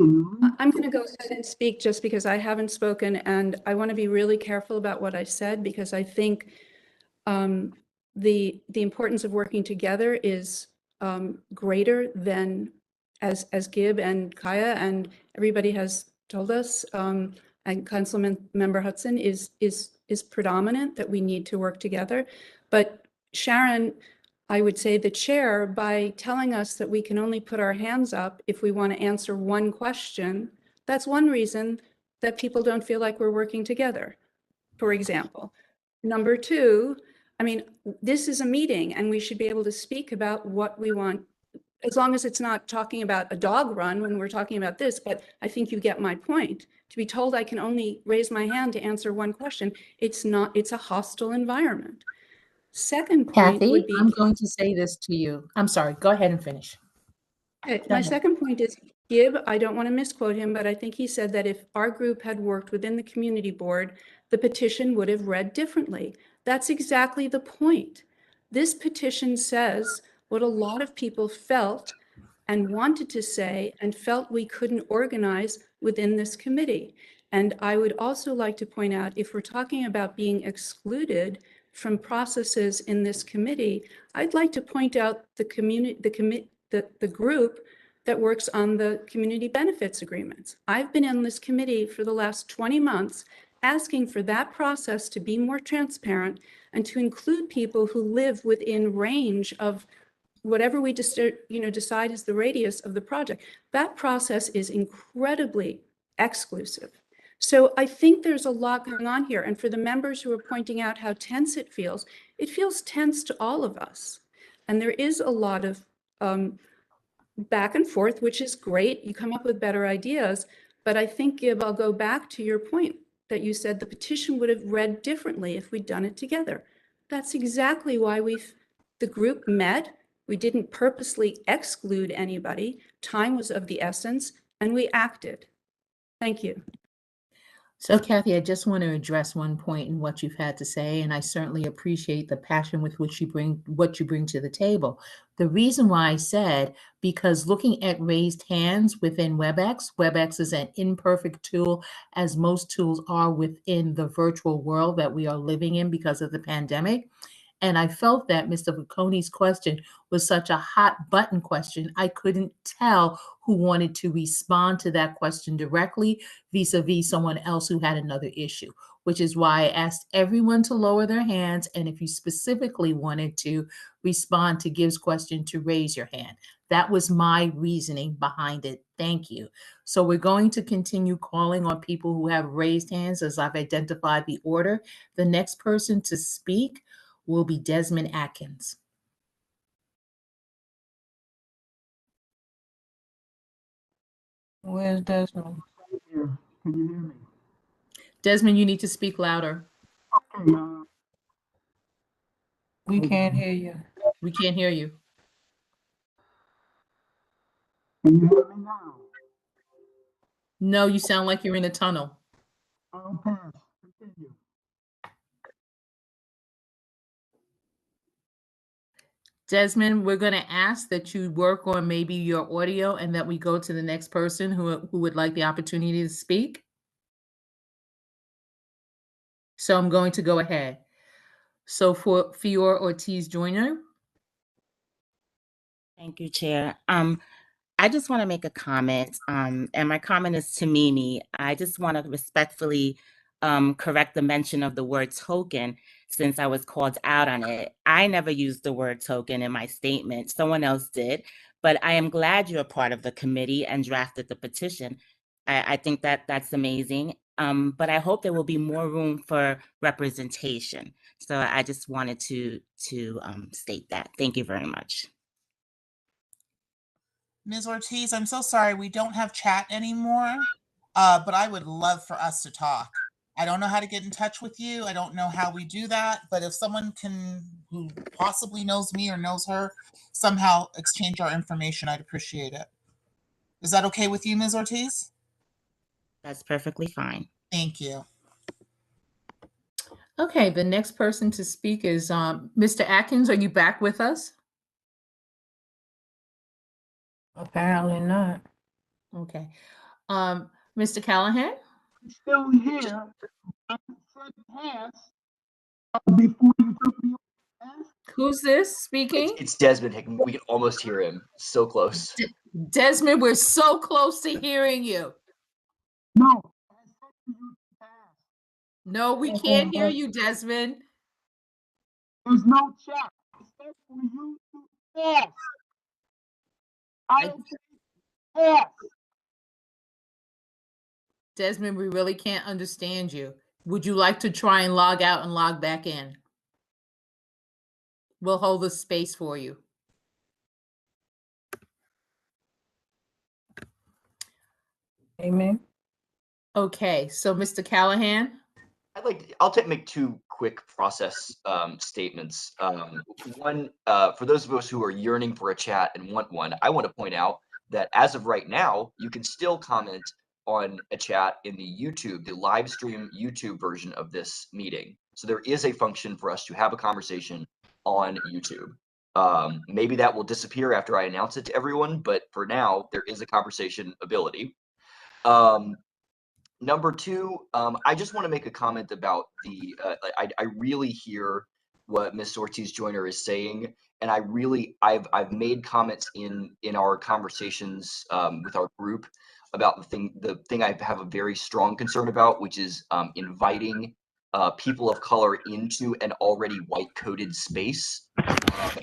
I'm going to go ahead and speak just because I haven't spoken, and I want to be really careful about what I said, because I think the importance of working together is greater than, as Gib and Kaya and everybody has told us, and Councilman Member Hudson is predominant, that we need to work together. But Sharon, I would say the chair, by telling us that we can only put our hands up if we want to answer one question, that's one reason that people don't feel like we're working together, for example. Number two, I mean, this is a meeting and we should be able to speak about what we want, as long as it's not talking about a dog run when we're talking about this, but I think you get my point. To be told I can only raise my hand to answer one question, it's a hostile environment. Second point Kathy, would be, I'm going to say this to you. I'm sorry, go ahead and finish. okay, Go my ahead. second point is, Gib, I don't want to misquote him, but I think he said that if our group had worked within the community board, the petition would have read differently. That's exactly the point. This petition says what a lot of people felt and wanted to say and felt we couldn't organize within this committee. And I would also like to point out, if we're talking about being excluded from processes in this committee, I'd like to point out the group that works on the community benefits agreements. I've been in this committee for the last 20 months asking for that process to be more transparent and to include people who live within range of whatever we decide is the radius of the project. That process is incredibly exclusive. So I think there's a lot going on here. And for the members who are pointing out how tense it feels tense to all of us. And there is a lot of back and forth, which is great. You come up with better ideas. But I think, Gib, I'll go back to your point that you said the petition would have read differently if we'd done it together. That's exactly why the group met. We didn't purposely exclude anybody. Time was of the essence, and we acted. Thank you. So Kathy, I just want to address one point in what you've had to say, and I certainly appreciate the passion with which you bring to the table. The reason why I said, because looking at raised hands within WebEx is an imperfect tool, as most tools are within the virtual world that we are living in because of the pandemic. And I felt that Mr. Vacconi's question was such a hot button question. I couldn't tell who wanted to respond to that question directly vis-a-vis someone else who had another issue, which is why I asked everyone to lower their hands. And if you specifically wanted to respond to Gib's question, to raise your hand. That was my reasoning behind it. Thank you. So we're going to continue calling on people who have raised hands as I've identified the order. The next person to speak will be Desmond Atkins. Where's Desmond? Can you hear me? Desmond, you need to speak louder. Okay, we can't hear you. We can't hear you. Can you hear me now? No, you sound like you're in a tunnel. I'll pass. Continue. Desmond, we're going to ask that you work on maybe your audio and that we go to the next person who would like the opportunity to speak. So I'm going to go ahead. So for Fior Ortiz Jr. Thank you, Chair. I just want to make a comment, and my comment is to Mimi. I just want to respectfully correct the mention of the word token, since I was called out on it. I never used the word token in my statement. Someone else did, but I am glad you're a part of the committee and drafted the petition. I think that's amazing, but I hope there will be more room for representation. So I just wanted to state that. Thank you very much. Ms. Ortiz, I'm so sorry we don't have chat anymore, but I would love for us to talk. I don't know how to get in touch with you. I don't know how we do that, but if someone who possibly knows me or knows her, somehow exchange our information, I'd appreciate it. Is that okay with you, Ms. Ortiz? That's perfectly fine. Thank you. Okay, the next person to speak is Mr. Atkins. Are you back with us? Apparently not. Okay. Mr. Callahan? Still here. I said pass before you took me off. Who's this speaking? It's Desmond Hickman. We can almost hear him. So close. Desmond, we're so close to hearing you. No, I said to you to pass. No, we can't hear you, Desmond. There's no chat. I said for you to pass. I don't say pass. Desmond, we really can't understand you. Would you like to try and log out and log back in? We'll hold the space for you. Amen. Okay, so Mr. Callahan? I'll make two quick process statements. One, for those of us who are yearning for a chat and want one, I want to point out that as of right now, you can still comment on a chat in the live stream YouTube version of this meeting. So there is a function for us to have a conversation on YouTube. Maybe that will disappear after I announce it to everyone, but for now, there is a conversation ability. Number two, I just want to make a comment about the. I really hear what Ms. Ortiz Joyner is saying, and I've made comments in our conversations with our group about the thing I have a very strong concern about, which is inviting people of color into an already white coded space.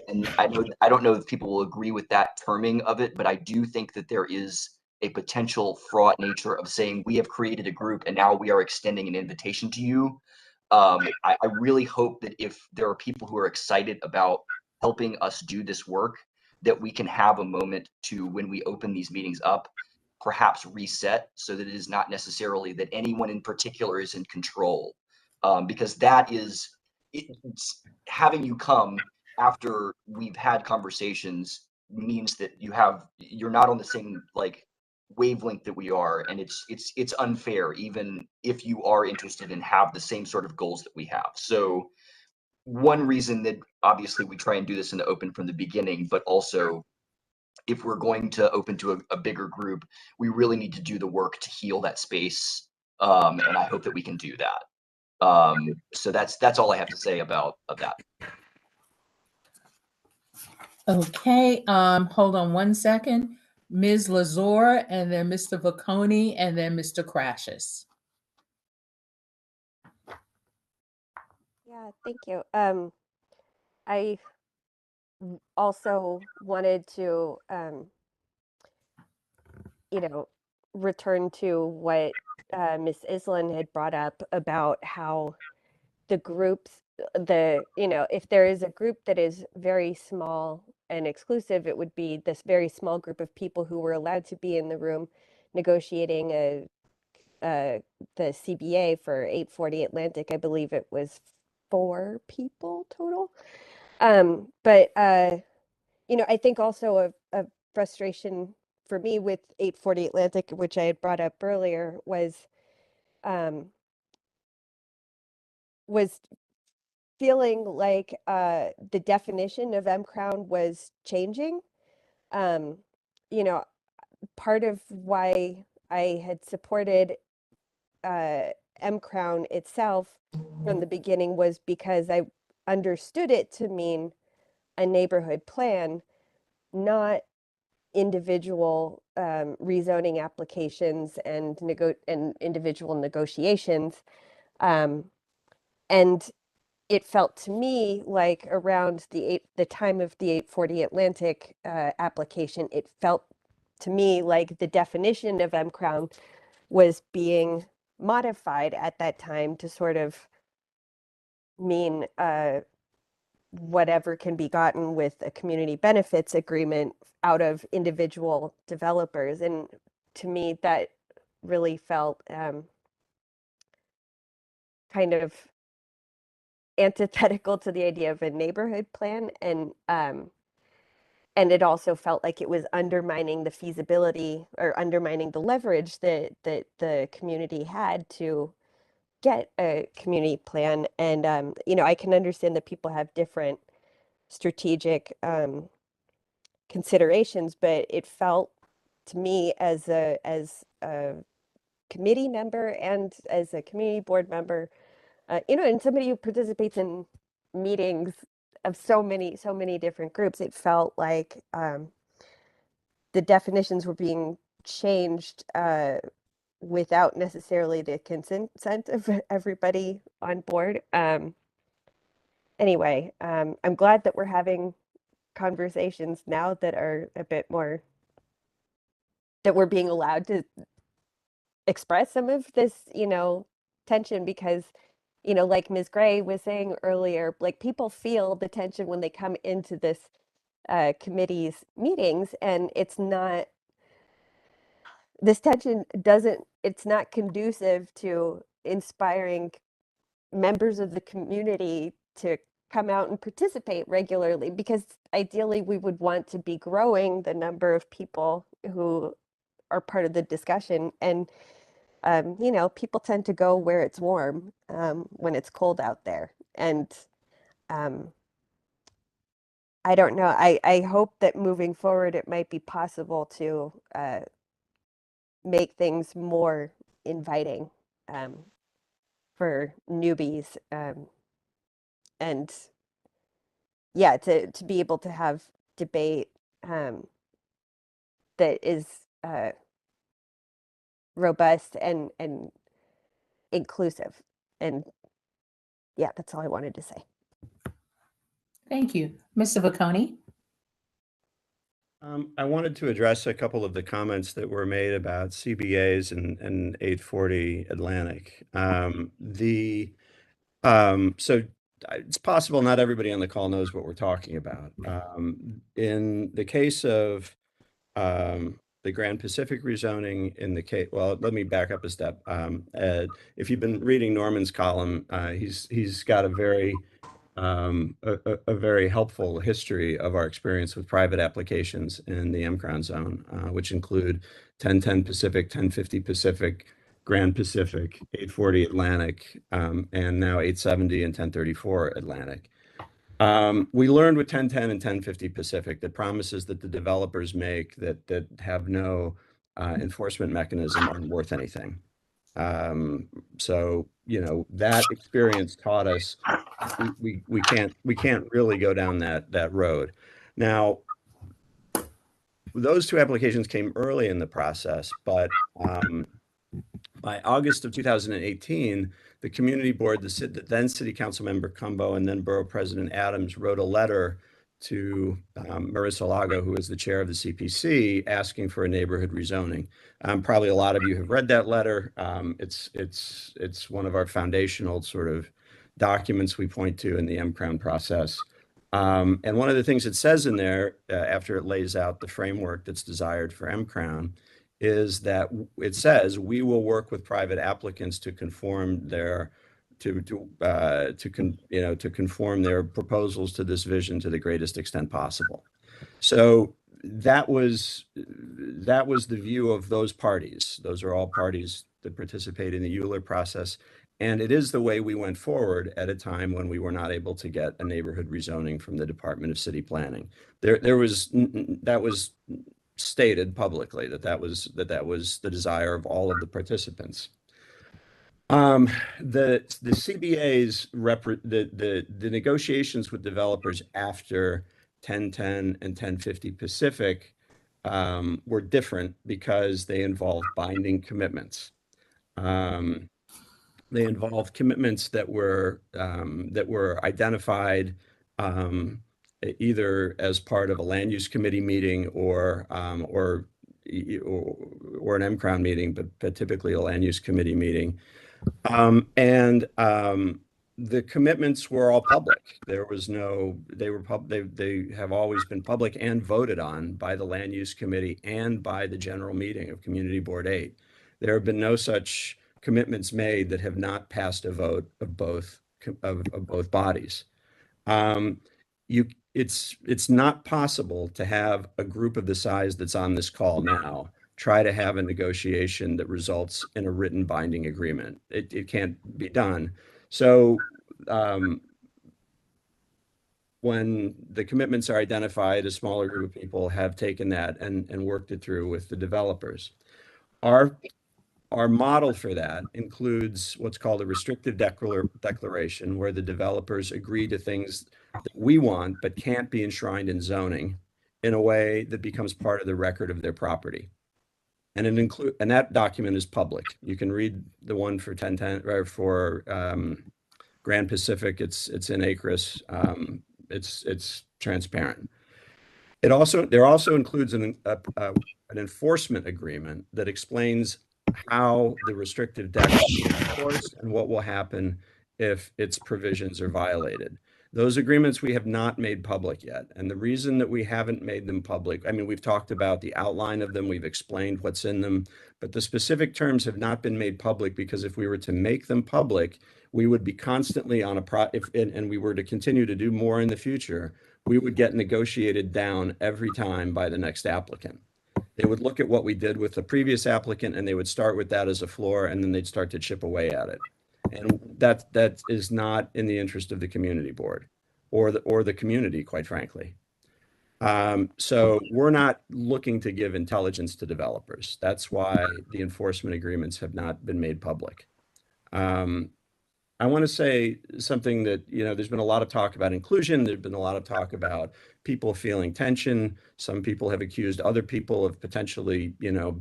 And I don't know if people will agree with that terming of it, but I do think that there is a potential fraught nature of saying we have created a group and now we are extending an invitation to you. I really hope that if there are people who are excited about helping us do this work, that we can have a moment to, when we open these meetings up, perhaps reset so that it is not necessarily that anyone in particular is in control. Because that is, it's having you come after we've had conversations means that you're not on the same wavelength that we are, and it's unfair even if you are interested and have the same sort of goals that we have. So one reason that obviously we try and do this in the open from the beginning, but also if we're going to open to a bigger group, we really need to do the work to heal that space, and I hope that we can do that. So that's all I have to say about that. Okay, hold on one second. Ms. Lazor, and then Mr. Vacconi, and then Mr. Crashes. Yeah, thank you. I also wanted to, return to what Ms. Island had brought up about how the groups, if there is a group that is very small and exclusive, it would be this very small group of people who were allowed to be in the room negotiating the CBA for 840 Atlantic. I believe it was 4 people total. But I think also a frustration for me with 840 Atlantic, which I had brought up earlier, was feeling like the definition of M-Crown was changing. Part of why I had supported M-Crown itself from the beginning was because I understood it to mean a neighborhood plan, not individual rezoning applications and individual negotiations. And it felt to me like around the time of the 840 Atlantic application, it felt to me like the definition of M-Crown was being modified at that time to sort of mean whatever can be gotten with a community benefits agreement out of individual developers. And to me, that really felt kind of antithetical to the idea of a neighborhood plan. And and it also felt like it was undermining the feasibility or undermining the leverage that the community had to get a community plan. And you know, I can understand that people have different strategic considerations, but it felt to me as a committee member and as a community board member, you know, and somebody who participates in meetings of so many different groups, it felt like the definitions were being changed without necessarily the consent of everybody on board. Anyway, I'm glad that we're having conversations now that are a bit more, that we're being allowed to express some of this, you know, tension, because, you know, like Ms. Gray was saying earlier, like people feel the tension when they come into this committee's meetings, and it's not, this tension doesn't, it's not conducive to inspiring members of the community to come out and participate regularly, because ideally we would want to be growing the number of people who are part of the discussion. And you know, people tend to go where it's warm when it's cold out there. And I don't know, I hope that moving forward it might be possible to make things more inviting for newbies, and yeah, to be able to have debate that is robust and inclusive. And yeah, that's all I wanted to say. Thank you. Mr. Vacconi? I wanted to address a couple of the comments that were made about CBAs and 840 Atlantic. So it's possible not everybody on the call knows what we're talking about. In the case of the Grand Pacific rezoning, in the case, well, let me back up a step. If you've been reading Norman's column, he's got a very helpful history of our experience with private applications in the M-Crown zone, which include 1010 Pacific, 1050 Pacific, Grand Pacific, 840 Atlantic, and now 870 and 1034 Atlantic. We learned with 1010 and 1050 Pacific that promises that the developers make that have no enforcement mechanism aren't worth anything. So, you know, that experience taught us we can't really go down that road. Now, those two applications came early in the process, but by August of 2018, the community board, the then city council member Cumbo and then borough president Adams wrote a letter to Marissa Lago, who is the chair of the CPC, asking for a neighborhood rezoning. Probably a lot of you have read that letter. It's one of our foundational sort of documents we point to in the M-Crown process. And one of the things it says in there, after it lays out the framework that's desired for M-Crown, is that it says we will work with private applicants to conform their conform their proposals to this vision to the greatest extent possible. So that was the view of those parties. Those are all parties that participate in the Euler process. And it is the way we went forward at a time when we were not able to get a neighborhood rezoning from the Department of City Planning. That was stated publicly that was the desire of all of the participants. The CBAs, the negotiations with developers after 1010 and 1050 Pacific were different because they involved binding commitments. They involved commitments that were identified either as part of a land use committee meeting or an M-Crown meeting, but typically a land use committee meeting. The commitments were all public. There was no, they have always been public and voted on by the land use committee and by the general meeting of Community Board 8. There have been no such commitments made that have not passed a vote of both bodies. it's not possible to have a group of the size that's on this call now try to have a negotiation that results in a written binding agreement. It can't be done. So when the commitments are identified, a smaller group of people have taken that and worked it through with the developers. Our model for that includes what's called a restrictive declaration, where the developers agree to things that we want but can't be enshrined in zoning in a way that becomes part of the record of their property. And that document is public. You can read the one for 1010 or for Grand Pacific. It's in ACRES. It's transparent. There also includes an enforcement agreement that explains how the restrictive deck will be enforced and what will happen if its provisions are violated. Those agreements we have not made public yet. And the reason that we haven't made them public, I mean, we've talked about the outline of them, we've explained what's in them, but the specific terms have not been made public because if we were to make them public, we would be constantly on and we were to continue to do more in the future, we would get negotiated down every time by the next applicant. They would look at what we did with the previous applicant and they would start with that as a floor and then they'd start to chip away at it. And that is not in the interest of the community board or the community, quite frankly. So we're not looking to give intelligence to developers. That's why the enforcement agreements have not been made public. I want to say something that, there's been a lot of talk about inclusion. There's been a lot of talk about people feeling tension. Some people have accused other people of potentially,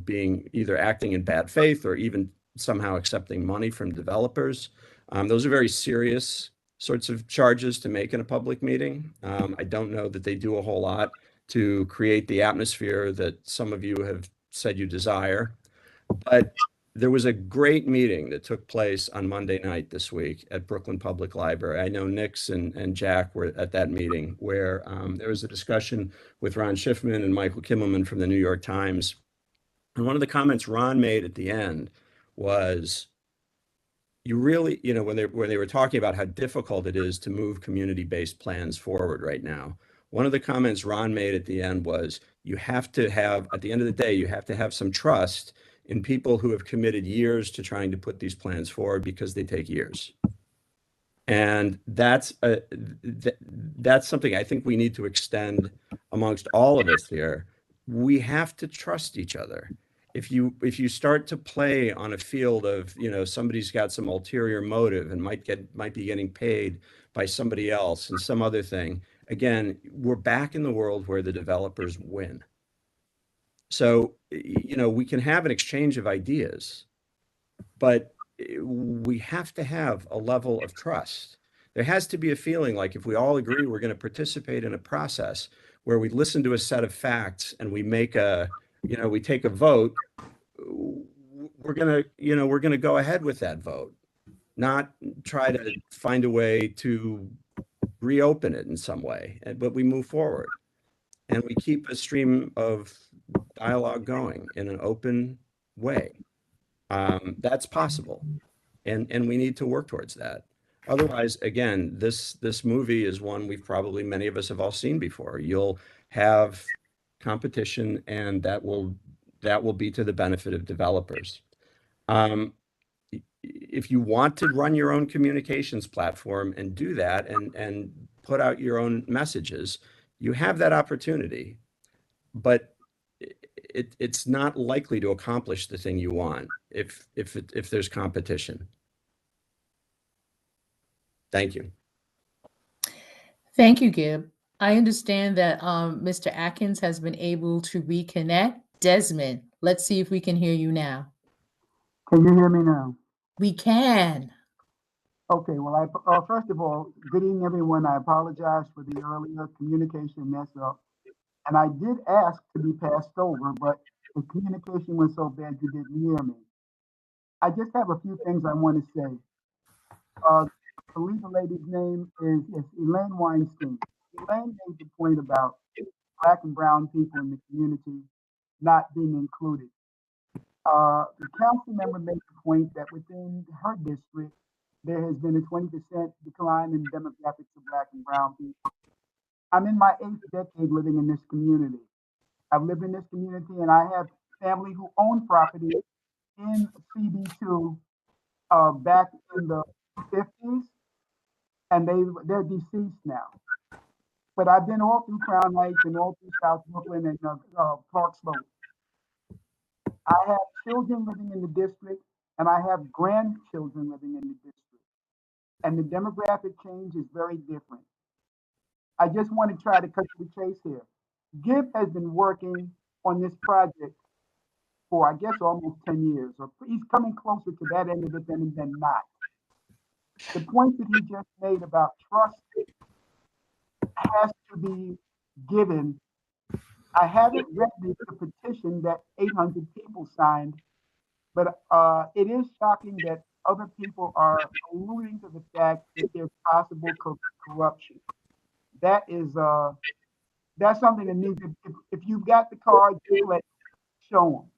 being either acting in bad faith or even somehow accepting money from developers. Those are very serious sorts of charges to make in a public meeting. I don't know that they do a whole lot to create the atmosphere that some of you have said you desire. But there was a great meeting that took place on Monday night this week at Brooklyn Public Library. I know Nix and Jack were at that meeting where there was a discussion with Ron Schiffman and Michael Kimmelman from the New York Times. And one of the comments Ron made at the end was, you really, when they were talking about how difficult it is to move community-based plans forward right now, one of the comments Ron made at the end was, you have to have, at the end of the day, you have to have some trust in people who have committed years to trying to put these plans forward because they take years. And that's something I think we need to extend amongst all of us here. We have to trust each other. If you start to play on a field of, somebody's got some ulterior motive and might be getting paid by somebody else and some other thing, again, we're back in the world where the developers win. So, we can have an exchange of ideas, but we have to have a level of trust. There has to be a feeling like if we all agree we're going to participate in a process where we listen to a set of facts and we make we take a vote, we're going to go ahead with that vote, not try to find a way to reopen it in some way, but we move forward and we keep a stream of dialogue going in an open way. That's possible. And we need to work towards that. Otherwise, again, this movie is one many of us have all seen before. You'll have competition and that will be to the benefit of developers. If you want to run your own communications platform and do that and put out your own messages, you have that opportunity, but it's not likely to accomplish the thing you want if there's competition. Thank you. Thank you, Gib. I understand that Mr. Atkins has been able to reconnect. Desmond, let's see if we can hear you now. Can you hear me now? We can. Okay, well, first of all, good evening, everyone. I apologize for the earlier communication mess up. And I did ask to be passed over, but the communication was so bad you didn't hear me. I just have a few things I want to say. I believe the lady's name is Elaine Weinstein. Elaine made the point about Black and brown people in the community not being included. The council member made the point that within her district, there has been a 20% decline in demographics of Black and brown people. I'm in my 8th decade living in this community. I've lived in this community and I have family who own property in CB2 back in the 50s, and they're deceased now. But I've been all through Crown Heights and all through South Brooklyn and Park Slope. I have children living in the district, and I have grandchildren living in the district. And the demographic change is very different. I just want to try to cut to the chase here. GIF has been working on this project for, I guess, almost 10 years, or he's coming closer to that end of it than not. The point that he just made about trust has to be given. I haven't read the petition that 800 people signed, but it is shocking that other people are alluding to the fact that there's possible corruption. That is that's something that needs to, if you've got the cards, show them.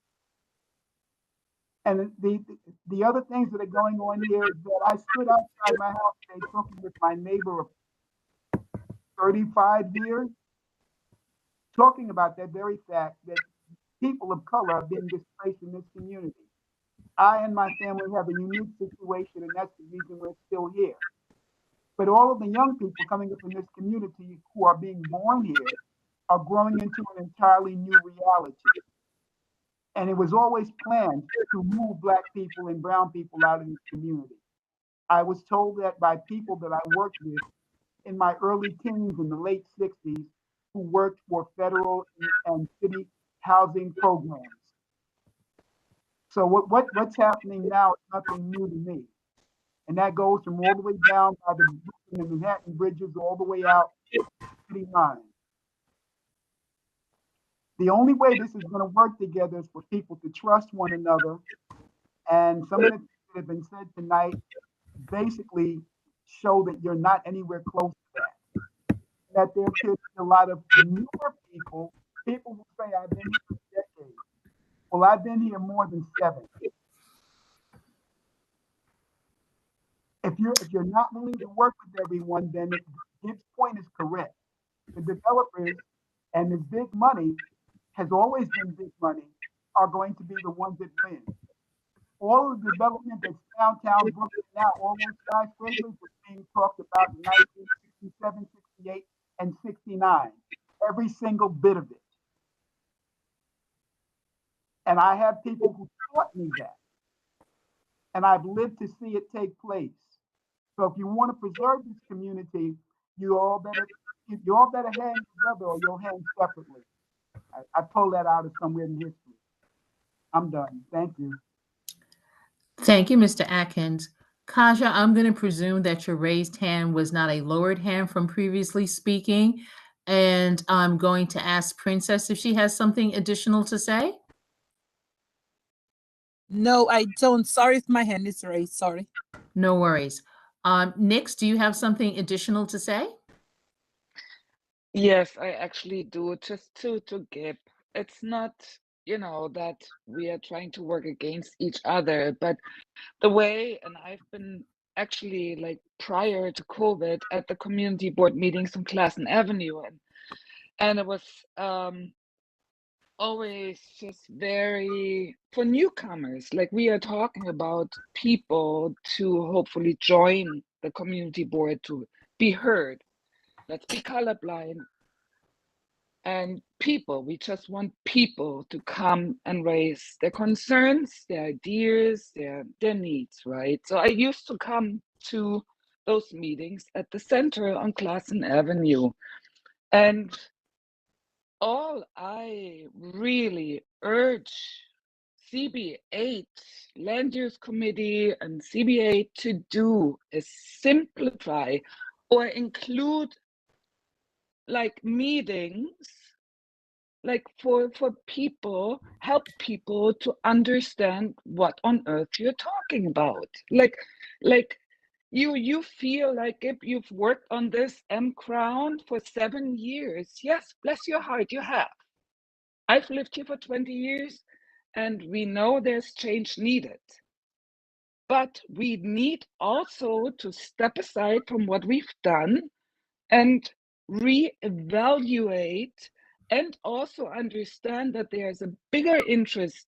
And the other things that are going on here is that I stood outside my house today talking with my neighbor of 35 years, talking about that very fact that people of color are being displaced in this community. I and my family have a unique situation, and that's the reason we're still here. But all of the young people coming up in this community who are being born here are growing into an entirely new reality. And it was always planned to move Black people and brown people out of this community. I was told that by people that I worked with in my early teens in the late 60s who worked for federal and city housing programs. So what's happening now is nothing new to me. And that goes from all the way down by the Brooklyn and Manhattan bridges all the way out to the city line. The only way this is going to work together is for people to trust one another. And some of the things that have been said tonight basically show that you're not anywhere close to that. That there could be a lot of newer people who say, I've been here for decades. Well, I've been here more than 7. If you're not willing to work with everyone, then Gibbs' point is correct. The developers and this big money has always been big money are going to be the ones that win. All of the development that's downtown Brooklyn now, all those skyscrapers were being talked about in 1967, 68, and 69. Every single bit of it. And I have people who taught me that. And I've lived to see it take place. So if you want to preserve this community, you all better hand together or you'll hand separately. I pulled that out of somewhere in history. I'm done. Thank you. Thank you, Mr. Atkins. Kaja, I'm going to presume that your raised hand was not a lowered hand from previously speaking. And I'm going to ask Princess if she has something additional to say. No, I don't. Sorry if my hand is raised. Sorry. No worries. Nix, do you have something additional to say? Yes, I actually do. Just to give. It's not, that we are trying to work against each other, but the way, and I've been actually like prior to COVID at the community board meetings on Classen Avenue, and it was always just very for newcomers. Like we are talking about people to hopefully join the community board to be heard. Let's be colorblind. And people, we just want people to come and raise their concerns, their ideas, their needs, right? So I used to come to those meetings at the center on Classen Avenue. And all I really urge CB8, Land Use Committee and CB8 to do is simplify or include like meetings, like for people, help people to understand what on earth you're talking about. Like you feel like if you've worked on this M-Crown for 7 years, yes, bless your heart, you have. I've lived here for 20 years and we know there's change needed. But we need also to step aside from what we've done and reevaluate and also understand that there's a bigger interest.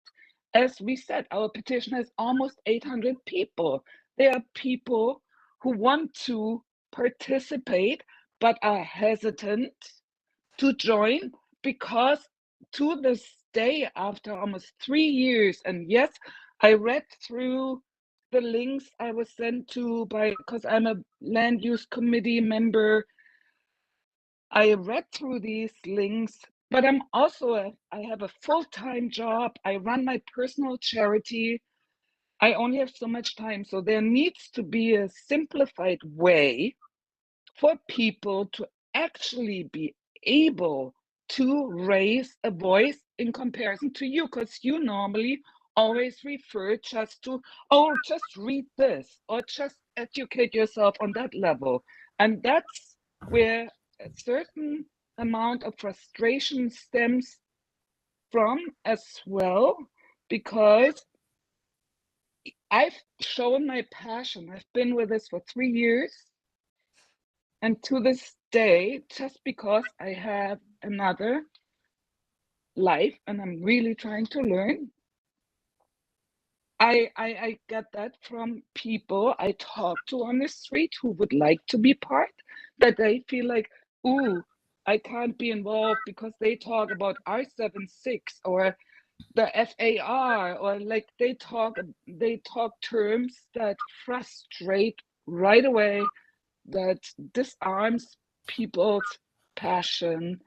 As we said, our petition has almost 800 people. There are people who want to participate but are hesitant to join because to this day, after almost 3 years, and yes, I read through the links I was sent to because I'm a land use committee member. I read through these links, but I have a full-time job. I run my personal charity. I only have so much time. So there needs to be a simplified way for people to actually be able to raise a voice in comparison to you, because you normally always refer just to, oh, just read this or just educate yourself on that level. And that's where a certain amount of frustration stems from as well, because I've shown my passion. I've been with this for 3 years. And to this day, just because I have another life and I'm really trying to learn, I get that from people I talk to on the street who would like to be part, that they feel like, ooh, I can't be involved because they talk about R76 or the FAR, or like they talk terms that frustrate right away, that disarms people's passion.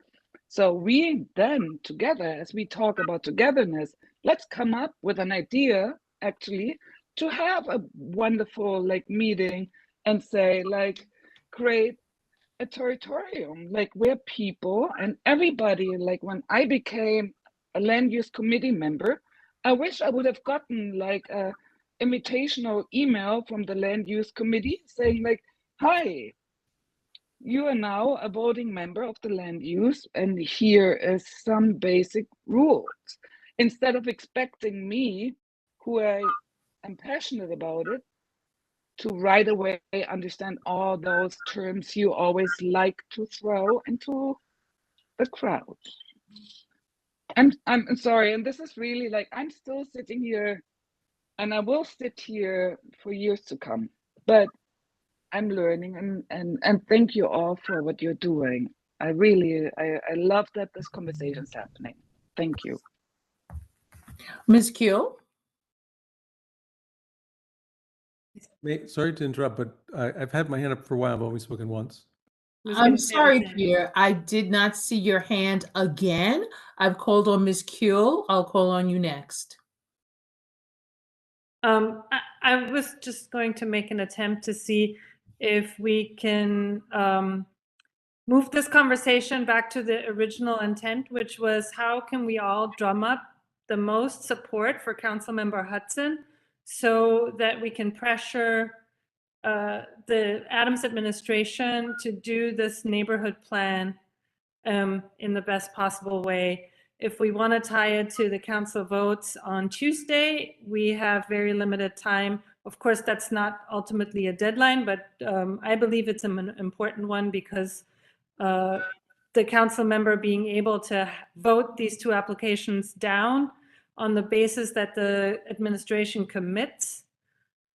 So we then together, as we talk about togetherness, let's come up with an idea actually to have a wonderful meeting and say create a territorium where people and everybody, when I became a land use committee member, I wish I would have gotten a invitational email from the land use committee saying hi, you are now a voting member of the land use, and here is some basic rules. Instead of expecting me, who I am passionate about it, to right away understand all those terms you always like to throw into the crowd. And I'm sorry, and this is really I'm still sitting here, and I will sit here for years to come, but I'm learning, and thank you all for what you're doing. I love that this conversation is happening. Thank you. Ms. Kuehl? Sorry to interrupt, but I've had my hand up for a while. I've only spoken once. I'm sorry, Pierre. I did not see your hand again. I've called on Ms. Kuehl. I'll call on you next. I was just going to make an attempt to see if we can move this conversation back to the original intent, which was how can we all drum up the most support for Councilmember Hudson so that we can pressure the Adams administration to do this neighborhood plan in the best possible way. If we want to tie it to the council votes on Tuesday, we have very limited time. Of course, that's not ultimately a deadline, but I believe it's an important one because the council member being able to vote these two applications down on the basis that the administration commits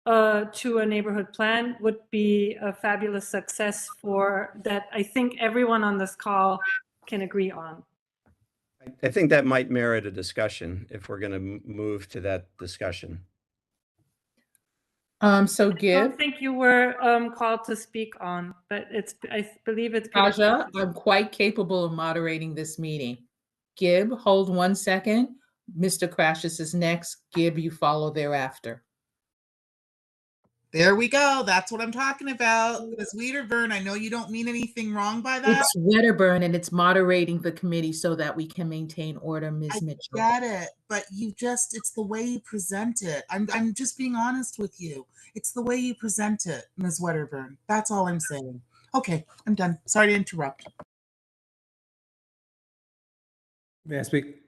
to a neighborhood plan would be a fabulous success for that. I think everyone on this call can agree on. I think that might merit a discussion if we're going to move to that discussion. So I Gib, don't think you were called to speak on, but I believe it's pretty Aja, I'm quite capable of moderating this meeting. Gib, hold 1 second. Mr. Crashes is next. Gib, you follow thereafter. There we go. That's what I'm talking about. Ms. Wedderburn, I know you don't mean anything wrong by that. It's Wedderburn, and it's moderating the committee so that we can maintain order, Ms. Mitchell. Get it, but it's the way you present it. I'm just being honest with you. It's the way you present it, Ms. Wedderburn. That's all I'm saying. Okay, I'm done. Sorry to interrupt. May I speak?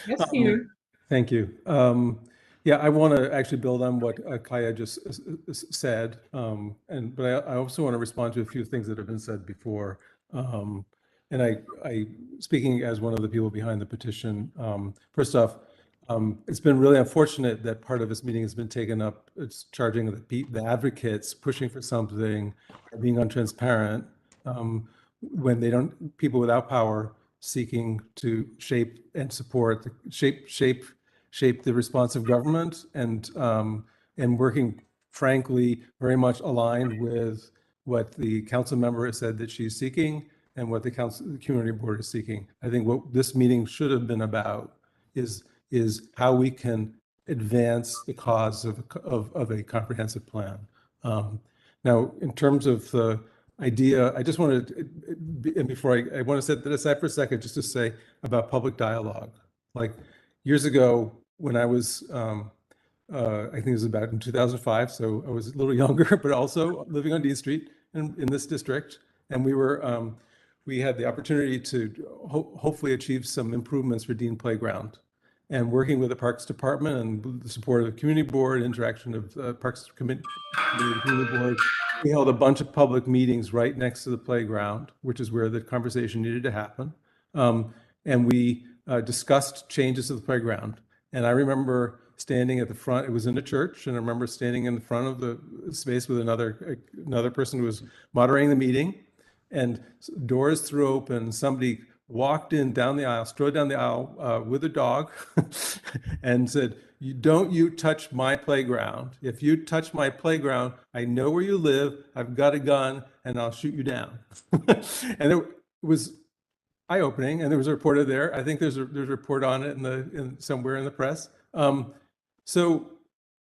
Yes, you. Thank you. Yeah, I want to actually build on what Kaya just said, but I also want to respond to a few things that have been said before. And I, speaking as one of the people behind the petition, first off, it's been really unfortunate that part of this meeting has been taken up. It's charging the advocates pushing for something, being untransparent, when they don't, people without power seeking to shape and support, shape the response of government, and working, frankly, very much aligned with what the council member has said that she's seeking and what the community board is seeking. I think what this meeting should have been about is how we can advance the cause of a comprehensive plan. Now, in terms of the idea, I just wanted to, and before I want to set that aside for a second, just to say about public dialogue. Like years ago, when I was, I think it was about in 2005, so I was a little younger, but also living on Dean Street in this district, and we had the opportunity to hopefully achieve some improvements for Dean Playground. And working with the Parks Department and with the support of the Community Board, interaction of Parks Committee, Community Board, we held a bunch of public meetings right next to the playground, which is where the conversation needed to happen. And we discussed changes to the playground. And I remember standing at the front, it was in a church, and I remember standing in the front of the space with another person who was moderating the meeting, and doors threw open, somebody walked in down the aisle, strode down the aisle with a dog and said, "Don't you touch my playground. If you touch my playground, I know where you live, I've got a gun, and I'll shoot you down." And it was eye-opening, and there was a reporter there. I think there's a report on it somewhere in the press. So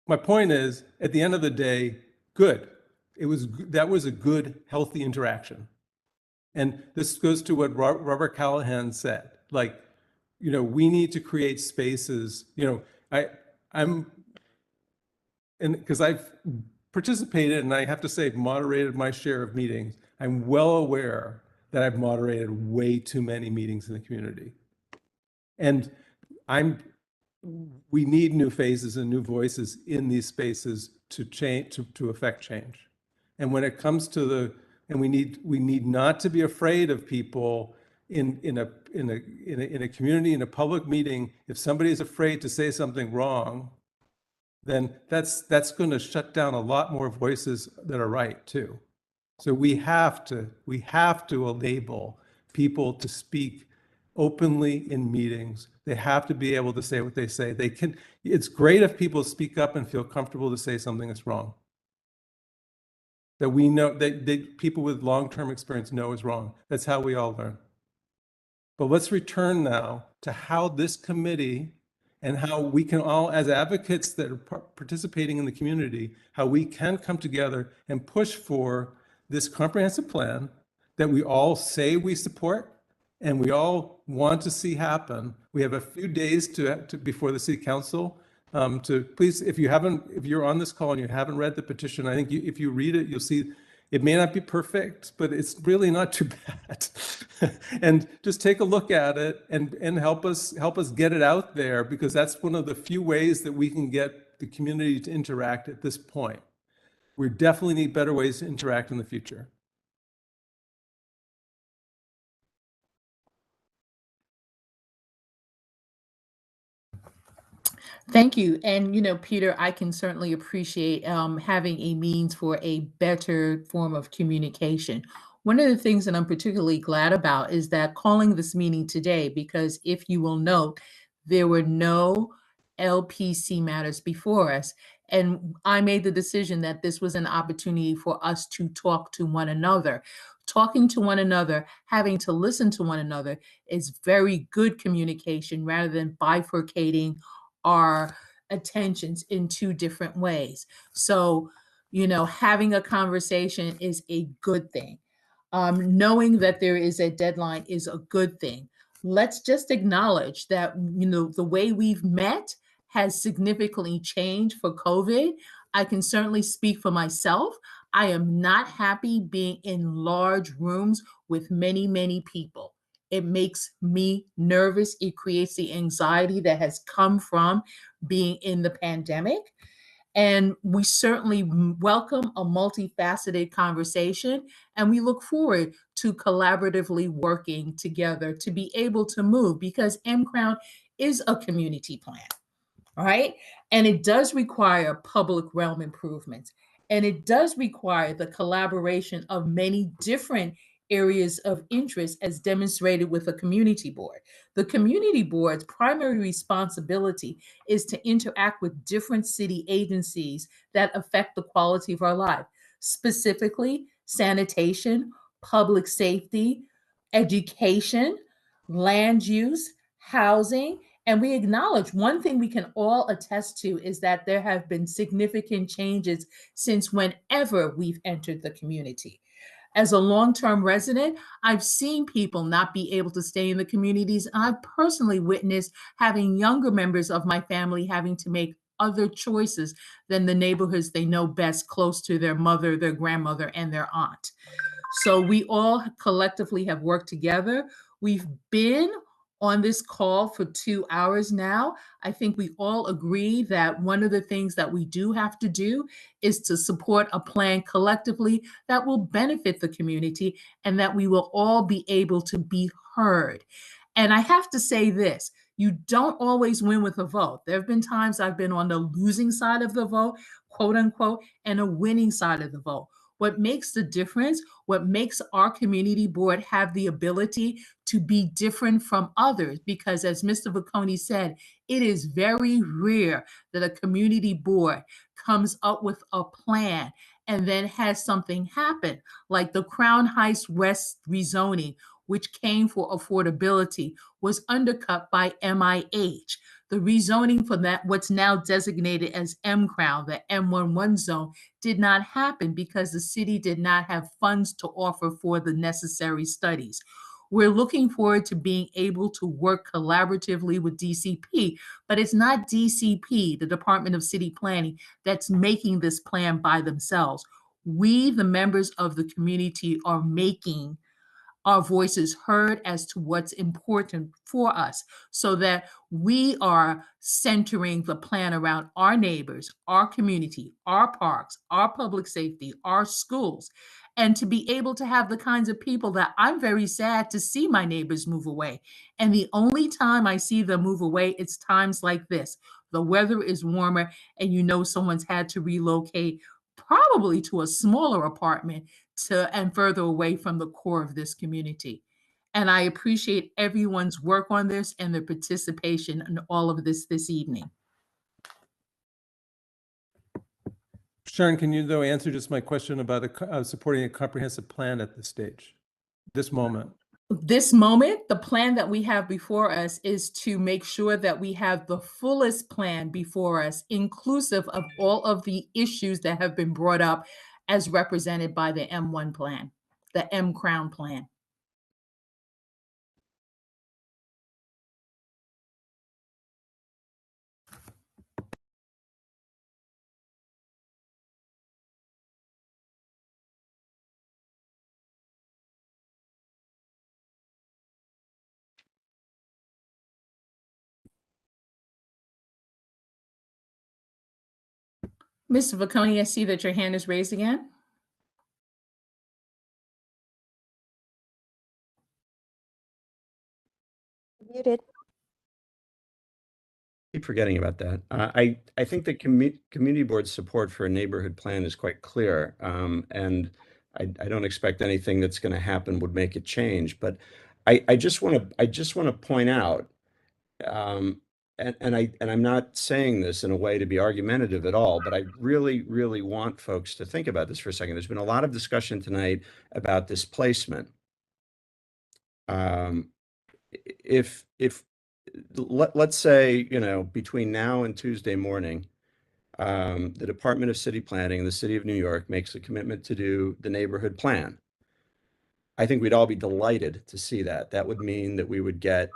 my point is, at the end of the day, good. That was a good, healthy interaction. And this goes to what Robert Callahan said, like, we need to create spaces, because I've participated, and I have to say, moderated my share of meetings. I'm well aware that I've moderated way too many meetings in the community. And we need new faces and new voices in these spaces to change, to affect change. And when it comes to and we need not to be afraid of people in a community, in a public meeting. If somebody is afraid to say something wrong, then that's going to shut down a lot more voices that are right too. So we have to enable people to speak openly in meetings. They have to be able to say what they say. It's great if people speak up and feel comfortable to say something that's wrong, that we know, that people with long-term experience know is wrong. That's how we all learn. But let's return now to how this committee and how we can all, as advocates that are participating in the community, how we can come together and push for this comprehensive plan that we all say we support and we all want to see happen. We have a few days before the city council to please, if you're on this call and you haven't read the petition, I think if you read it, you'll see it may not be perfect, but it's really not too bad. And just take a look at it and help us get it out there, because that's one of the few ways that we can get the community to interact at this point. We definitely need better ways to interact in the future. Thank you. And, Peter, I can certainly appreciate having a means for a better form of communication. One of the things that I'm particularly glad about is that calling this meeting today, because if you will note, there were no LPC matters before us. And I made the decision that this was an opportunity for us to talk to one another. Talking to one another, having to listen to one another is very good communication rather than bifurcating our attentions in two different ways. So, having a conversation is a good thing. Knowing that there is a deadline is a good thing. Let's just acknowledge that, the way we've met has significantly changed for COVID. I can certainly speak for myself. I am not happy being in large rooms with many, many people. It makes me nervous. It creates the anxiety that has come from being in the pandemic. And we certainly welcome a multifaceted conversation, and we look forward to collaboratively working together to be able to move, because M-Crown is a community plan, all right? And it does require public realm improvements. And it does require the collaboration of many different areas of interest as demonstrated with a community board. The community board's primary responsibility is to interact with different city agencies that affect the quality of our life, specifically sanitation, public safety, education, land use, housing. And we acknowledge one thing we can all attest to is that there have been significant changes since whenever we've entered the community. As a long-term resident, I've seen people not be able to stay in the communities. I've personally witnessed having younger members of my family having to make other choices than the neighborhoods they know best, close to their mother, their grandmother, and their aunt. So we all collectively have worked together. We've been on this call for 2 hours now. I think we all agree that one of the things that we do have to do is to support a plan collectively that will benefit the community and that we will all be able to be heard. And I have to say this, you don't always win with a vote. There have been times I've been on the losing side of the vote, quote unquote, and a winning side of the vote. What makes the difference, what makes our community board have the ability to be different from others, because as Mr. Vacconi said, it is very rare that a community board comes up with a plan and then has something happen, like the Crown Heights West rezoning, which came for affordability, was undercut by MIH. The rezoning for that, what's now designated as M-Crown, the M11 zone, did not happen because the city did not have funds to offer for the necessary studies. We're looking forward to being able to work collaboratively with DCP, but it's not DCP, the Department of City Planning, that's making this plan by themselves. We, the members of the community, are making our voices heard as to what's important for us, so that we are centering the plan around our neighbors, our community, our parks, our public safety, our schools, and to be able to have the kinds of people that I'm very sad to see my neighbors move away. And the only time I see them move away, it's times like this. The weather is warmer and you know someone's had to relocate, probably to a smaller apartment, and further away from the core of this community. And I appreciate everyone's work on this and their participation in all of this evening. Sharon, can you though answer just my question about supporting a comprehensive plan at this stage, this moment? This moment, the plan that we have before us is to make sure that we have the fullest plan before us, inclusive of all of the issues that have been brought up as represented by the M1 plan, the M-Crown plan. Mr. Vacconi, I see that your hand is raised again. Muted. Keep forgetting about that. I think the community board's support for a neighborhood plan is quite clear, and I don't expect anything that's going to happen would make it change. But I just want to point out, and I'm not saying this in a way to be argumentative at all, but I really want folks to think about this for a second. There's been a lot of discussion tonight about displacement. Let's say, between now and Tuesday morning, the Department of City Planning and the City of New York makes a commitment to do the neighborhood plan. I think we'd all be delighted to see that. That would mean that we would get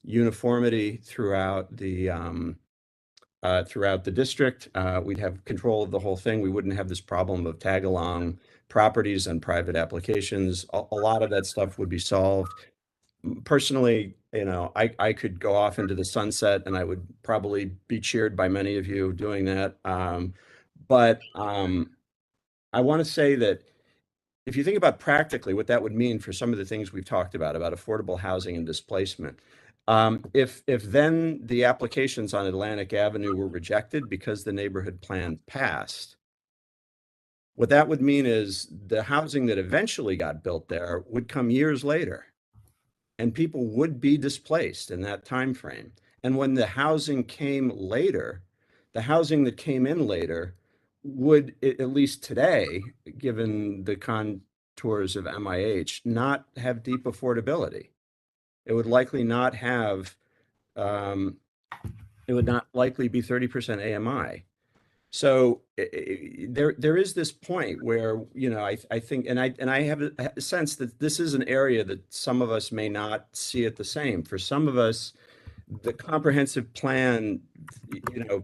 uniformity throughout the district. We'd have control of the whole thing. We wouldn't have this problem of tag-along properties and private applications. A lot of that stuff would be solved. personally, I could go off into the sunset and I would probably be cheered by many of you doing that. But I want to say that if you think about practically what that would mean for some of the things we've talked about affordable housing and displacement, if then the applications on Atlantic Avenue were rejected because the neighborhood plan passed, what that would mean is the housing that eventually got built there would come years later, and people would be displaced in that time frame. And when the housing came later, the housing that came in later would, at least today, given the contours of MIH, not have deep affordability. It would likely not have, it would not likely be 30% AMI. So there is this point where, I think, and I have a sense that this is an area that some of us may not see it the same. For some of us, the comprehensive plan,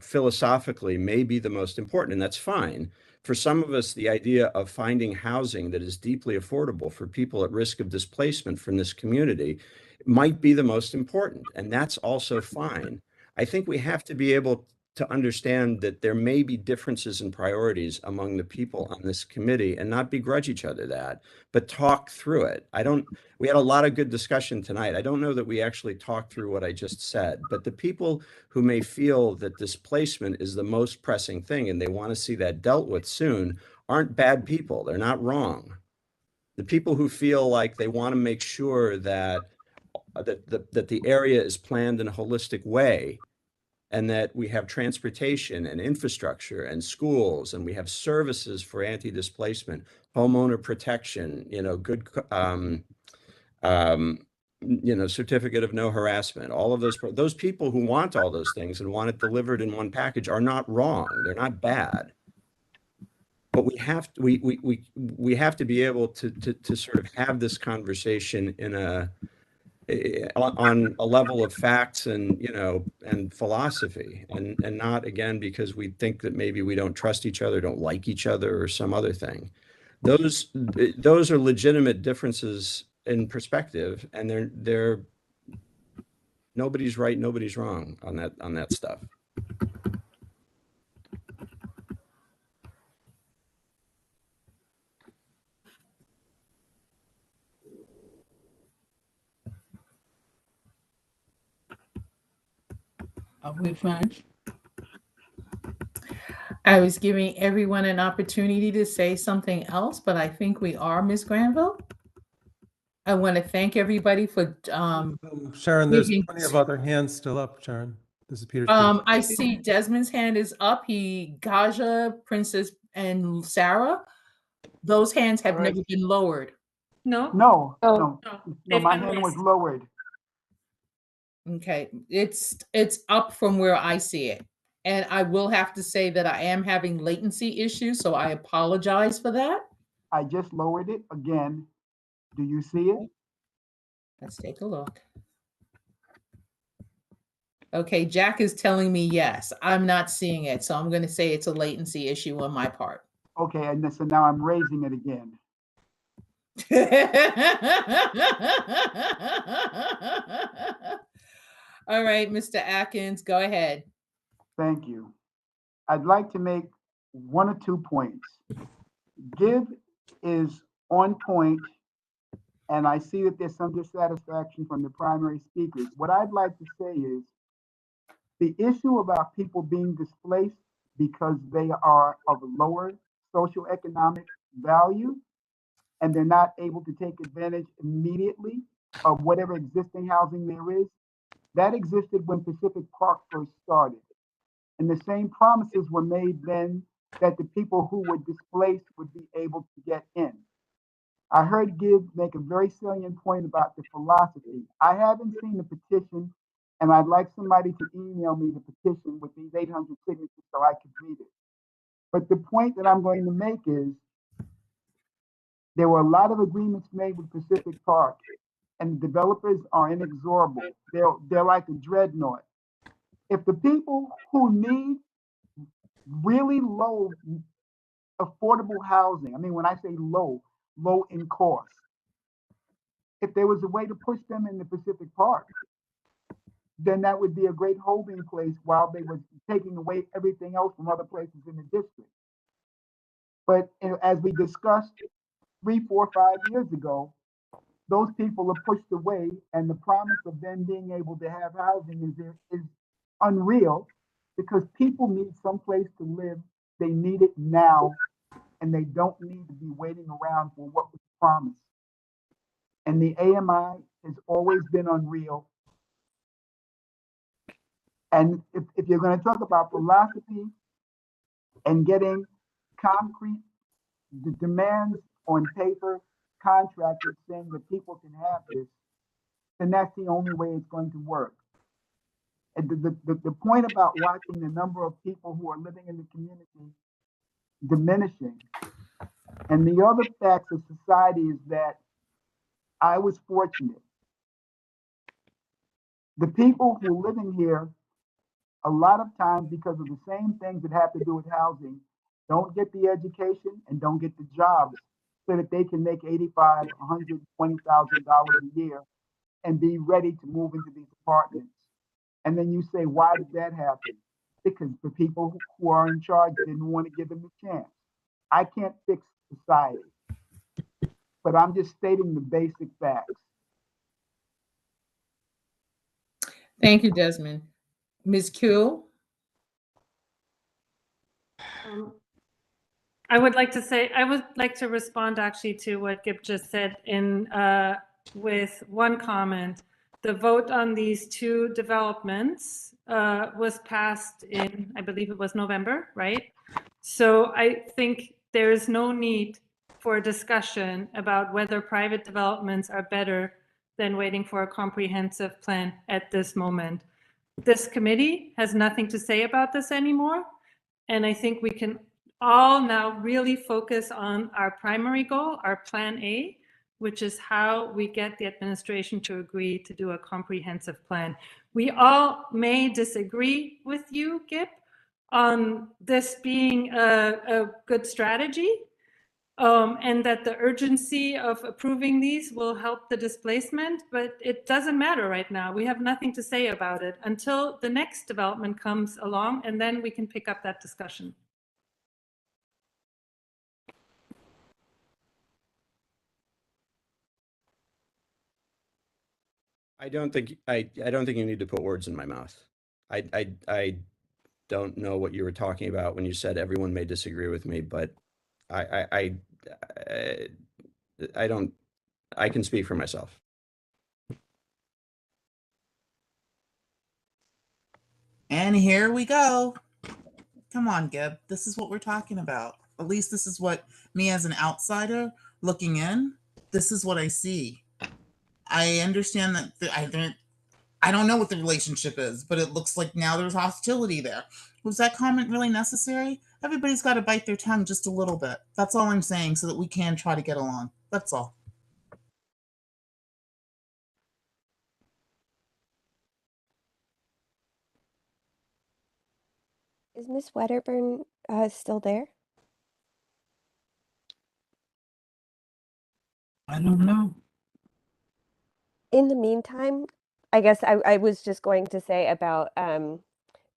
philosophically may be the most important, and that's fine. For some of us, the idea of finding housing that is deeply affordable for people at risk of displacement from this community might be the most important, and that's also fine. I think we have to be able to understand that there may be differences in priorities among the people on this committee and not begrudge each other that, but talk through it. We had a lot of good discussion tonight. I don't know that we actually talked through what I just said, but the people who may feel that displacement is the most pressing thing and they want to see that dealt with soon aren't bad people. They're not wrong. The people who feel like they want to make sure that the area is planned in a holistic way, and that we have transportation and infrastructure and schools, and we have services for anti-displacement, homeowner protection, good, certificate of no harassment, all of those people who want all those things and want it delivered in one package are not wrong. They're not bad. But we have to be able to sort of have this conversation on a level of facts and philosophy, and not, again, because we think that maybe we don't trust each other, don't like each other, or some other thing. Those are legitimate differences in perspective, and they're nobody's right, nobody's wrong on that stuff. Are we finished? I was giving everyone an opportunity to say something else, but I think we are, Ms. Granville. I want to thank everybody for Sharon, there's giving- plenty of other hands still up, Sharon. This is Peter. I see Desmond's hand is up. Gaja, Princess, and Sarah. Those hands have never been lowered. No? No, Oh, no, no. no, They've my been hand was raised. lowered. Okay, it's up from where I see it. And I will have to say that I am having latency issues, so I apologize for that. I just lowered it again. Do you see it? Let's take a look. Okay, Jack is telling me yes. I'm not seeing it, so I'm going to say it's a latency issue on my part. Okay, and so now I'm raising it again. All right, Mr. Atkins, go ahead. Thank you. I'd like to make 1 or 2 points. Give is on point, and I see that there's some dissatisfaction from the primary speakers. What I'd like to say is the issue about people being displaced because they are of lower socioeconomic value and they're not able to take advantage immediately of whatever existing housing there is, that existed when Pacific Park first started. And the same promises were made then that the people who were displaced would be able to get in. I heard Gibbs make a very salient point about the philosophy. I haven't seen the petition, and I'd like somebody to email me the petition with these 800 signatures so I could read it. But the point that I'm going to make is there were a lot of agreements made with Pacific Park, and the developers are inexorable. They're like a dreadnought. If the people who need really low affordable housing, I mean, when I say low in cost, If there was a way to push them in the Pacific Park, then that would be a great holding place while they were taking away everything else from other places in the district. But as we discussed 3, 4, 5 years ago, those people are pushed away, and the promise of them being able to have housing is unreal, because people need someplace to live. They need it now, and they don't need to be waiting around for what was promised. And the AMI has always been unreal. And if you're going to talk about philosophy and getting concrete demands on paper, contractors saying that people can have this, then that's the only way it's going to work. And the point about watching the number of people who are living in the community diminishing, and the other facts of society is that I was fortunate. The people who are living here, a lot of times because of the same things that have to do with housing, don't get the education and don't get the jobs so that they can make $85,000, $120,000 a year and be ready to move into these apartments. And then you say, why did that happen? Because the people who are in charge didn't want to give them a chance. I can't fix society, but I'm just stating the basic facts. Thank you, Desmond. Ms. Kuehl? I would like to respond actually to what Gib just said with one comment. The vote on these two developments was passed in, I believe it was November, right? So I think there is no need for a discussion about whether private developments are better than waiting for a comprehensive plan at this moment. This committee has nothing to say about this anymore. And I think we can all now really focus on our primary goal, our plan A, which is how we get the administration to agree to do a comprehensive plan. We all may disagree with you, Gib, on this being a good strategy, and that the urgency of approving these will help the displacement, but it doesn't matter right now. We have nothing to say about it until the next development comes along, and then we can pick up that discussion. I don't think you need to put words in my mouth. I don't know what you were talking about when you said everyone may disagree with me, but I can speak for myself. And here we go. Come on, Gib. This is what we're talking about. At least this is what me as an outsider looking in, this is what I see. I understand that I don't know what the relationship is, but it looks like now there's hostility there. Was that comment really necessary? Everybody's got to bite their tongue just a little bit. That's all I'm saying, so that we can try to get along. That's all. Is Miss Wedderburn still there? I don't know. In the meantime, I guess I was just going to say about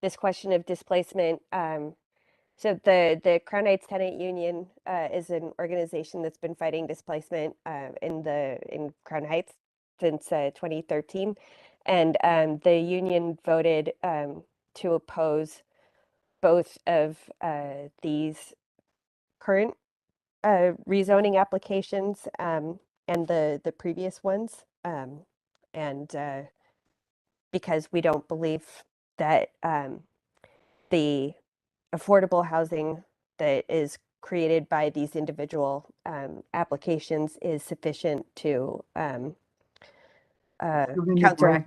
this question of displacement. So the Crown Heights Tenant Union is an organization that's been fighting displacement in Crown Heights since 2013, and the union voted to oppose both of these current rezoning applications and the previous ones, and because we don't believe that the affordable housing that is created by these individual applications is sufficient to counteract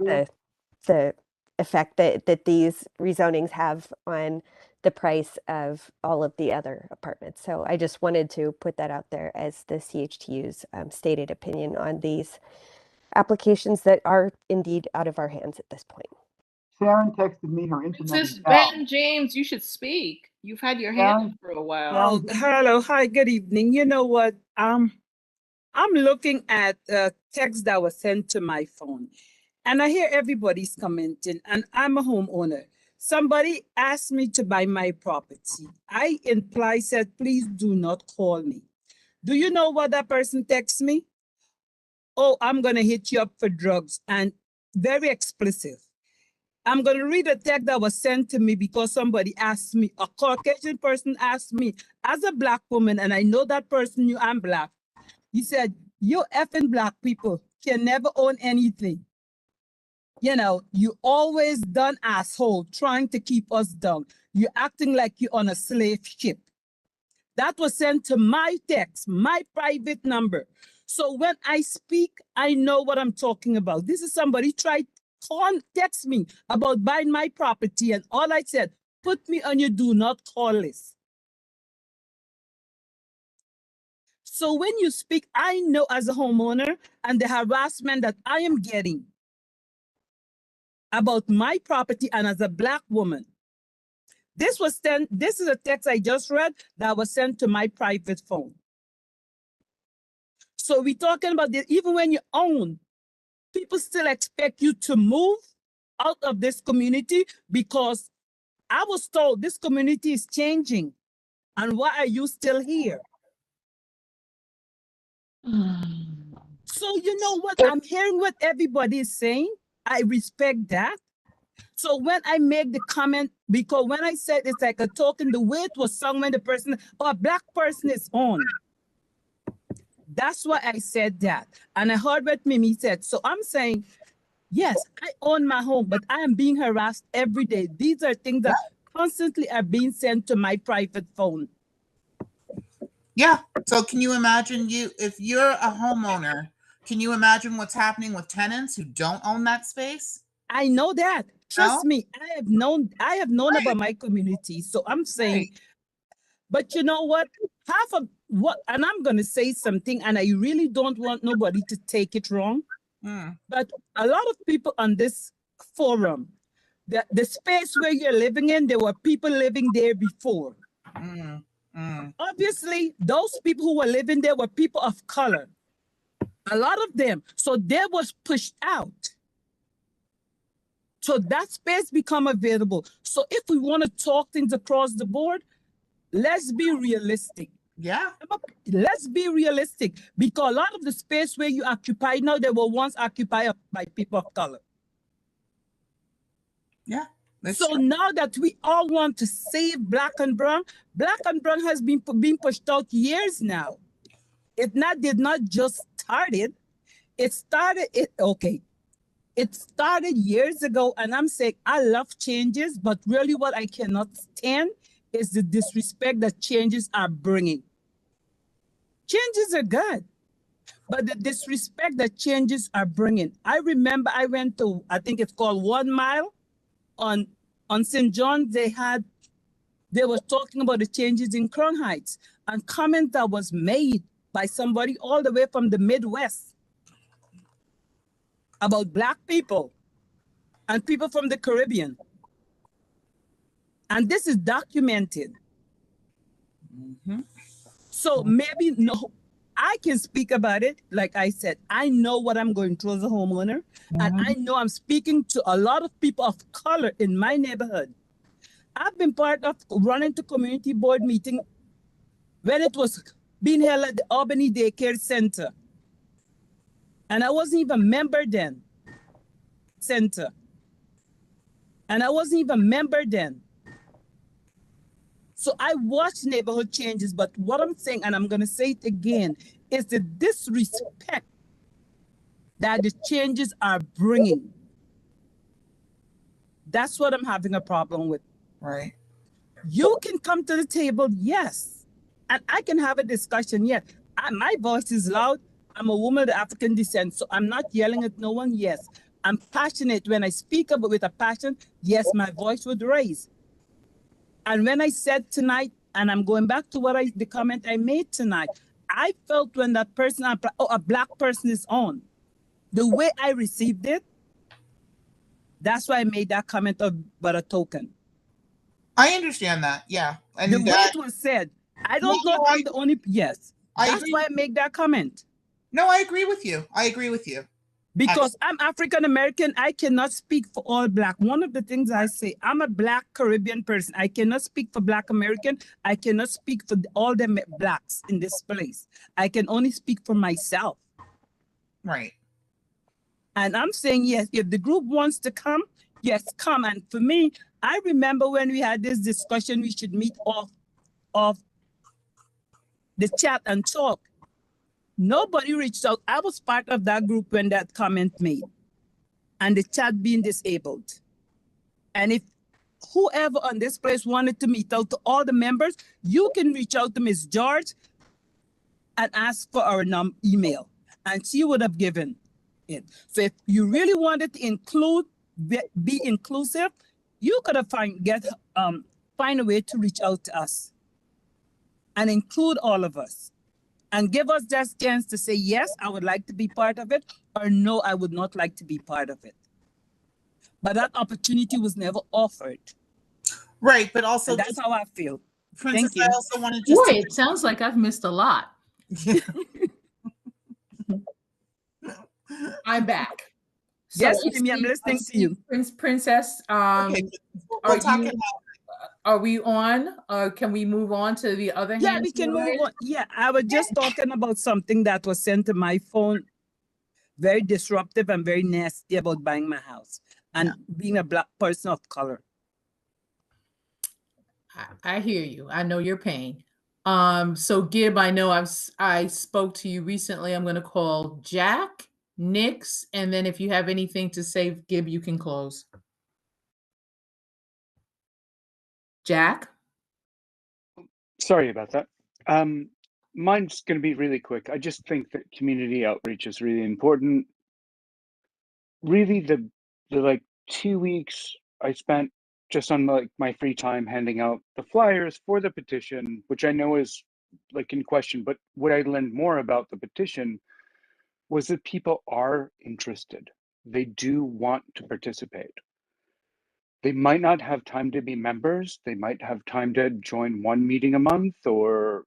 the effect that these rezonings have on the price of all of the other apartments. So I just wanted to put that out there as the CHTU's stated opinion on these applications that are indeed out of our hands at this point. Sharon texted me her internet. Princess Ben James, you should speak. You've had your hand up for a while. Oh, hello. Hi, good evening. You know what? I'm looking at a text that was sent to my phone, and I hear everybody's commenting, and I'm a homeowner. Somebody asked me to buy my property. I imply said, please do not call me. Do you know what that person texts me? Oh, I'm going to hit you up for drugs, and very explicit. I'm going to read a text that was sent to me because somebody asked me, a Caucasian person asked me, as a Black woman, and I know that person knew I'm Black. He said, you effing Black people can never own anything. You know, you always done asshole trying to keep us down. You're acting like you're on a slave ship. That was sent to my text, my private number. So when I speak, I know what I'm talking about. This is somebody tried to text me about buying my property, and all I said, put me on your do not call list. So when you speak, I know as a homeowner and the harassment that I am getting about my property, and as a Black woman. This was sent, this is a text I just read that was sent to my private phone. So we're talking about this, even when you own, people still expect you to move out of this community because I was told this community is changing. And why are you still here? So you know what? I'm hearing what everybody is saying. I respect that. So when I make the comment, because when I said it's like a token, the way it was sung when the person, or a Black person is on. That's why I said that. And I heard what Mimi said. So I'm saying, yes, I own my home, but I am being harassed every day. These are things that constantly are being sent to my private phone. Yeah. So can you imagine if you're a homeowner, can you imagine what's happening with tenants who don't own that space? I know that. Trust me, I have known about my community. So I'm saying, but you know what? Half of what, and I'm going to say something, and I really don't want nobody to take it wrong. But a lot of people on this forum, the space where you're living in, there were people living there before. Obviously, those people who were living there were people of color. A lot of them. So they was pushed out. So that space become available. So if we want to talk things across the board, let's be realistic. Yeah. Let's be realistic, because a lot of the space where you occupy now, they were once occupied by people of color. Yeah. So now that we all want to save Black and Brown has been pushed out years now. It did not just started. It started years ago, and I'm saying I love changes, but really what I cannot stand is the disrespect that changes are bringing. Changes are good, but the disrespect that changes are bringing. I remember I went to, I think it's called 1 Mile on St. John. They were talking about the changes in Crown Heights, and comment that was made by somebody all the way from the Midwest about Black people and people from the Caribbean. And this is documented. So maybe I can speak about it. Like I said, I know what I'm going through as a homeowner, and I know I'm speaking to a lot of people of color in my neighborhood. I've been part of running the community board meeting when it was being held at the Albany Daycare Center. And I wasn't even a member then. Center. And I wasn't even a member then. So I watched neighborhood changes, but what I'm saying, and I'm going to say it again, is the disrespect that the changes are bringing. That's what I'm having a problem with. Right. You can come to the table, yes, and I can have a discussion, yes. My voice is loud. I'm a woman of African descent, so I'm not yelling at no one, yes. I'm passionate. When I speak about with a passion, yes, my voice would raise. And when I said tonight, and I'm going back to the comment I made tonight, I felt when that person, a Black person is on, the way I received it, that's why I made that comment about a token. I understand that, yeah. And the way it was said, I don't know if I'm the only, yes. That's why I make that comment. No, I agree with you. I agree with you. Because I'm African American, I cannot speak for all Black. One of the things I say, I'm a Black Caribbean person. I cannot speak for Black American. I cannot speak for all the Blacks in this place. I can only speak for myself. Right. And I'm saying, yes, if the group wants to come, yes, come. And for me, I remember when we had this discussion, we should meet off the chat and talk. Nobody reached out. I was part of that group when that comment made and the chat being disabled. And if whoever on this place wanted to meet out to all the members, you can reach out to Ms. George and ask for our email, and she would have given it. So if you really wanted to include, be inclusive, you could have find a way to reach out to us and include all of us. And give us that chance to say, yes, I would like to be part of it, or no, I would not like to be part of it. But that opportunity was never offered. Right, but also and that's how I feel. Princess, Thank you. I also wanted just Boy, it sounds like I've missed a lot. I'm back. Yes, I Mimi, I'm see- listening I to see you. Princess, Okay, we'll talk you, are we on? Can we move on to the other Yeah, hands we can move raised? on. Yeah, I was just talking about something that was sent to my phone, very disruptive and very nasty about buying my house and being a Black person of color. I hear you. I know your pain. So Gib, I know I spoke to you recently. I'm going to call Jack, Nix, and then if you have anything to say, Gib, you can close. Jack? Sorry about that. Mine's going to be really quick. I just think that community outreach is really important. Really, the like 2 weeks I spent just on like my free time handing out the flyers for the petition, which I know is like in question, but what I learned more about the petition was that people are interested. They do want to participate. They might not have time to be members. They might have time to join one meeting a month or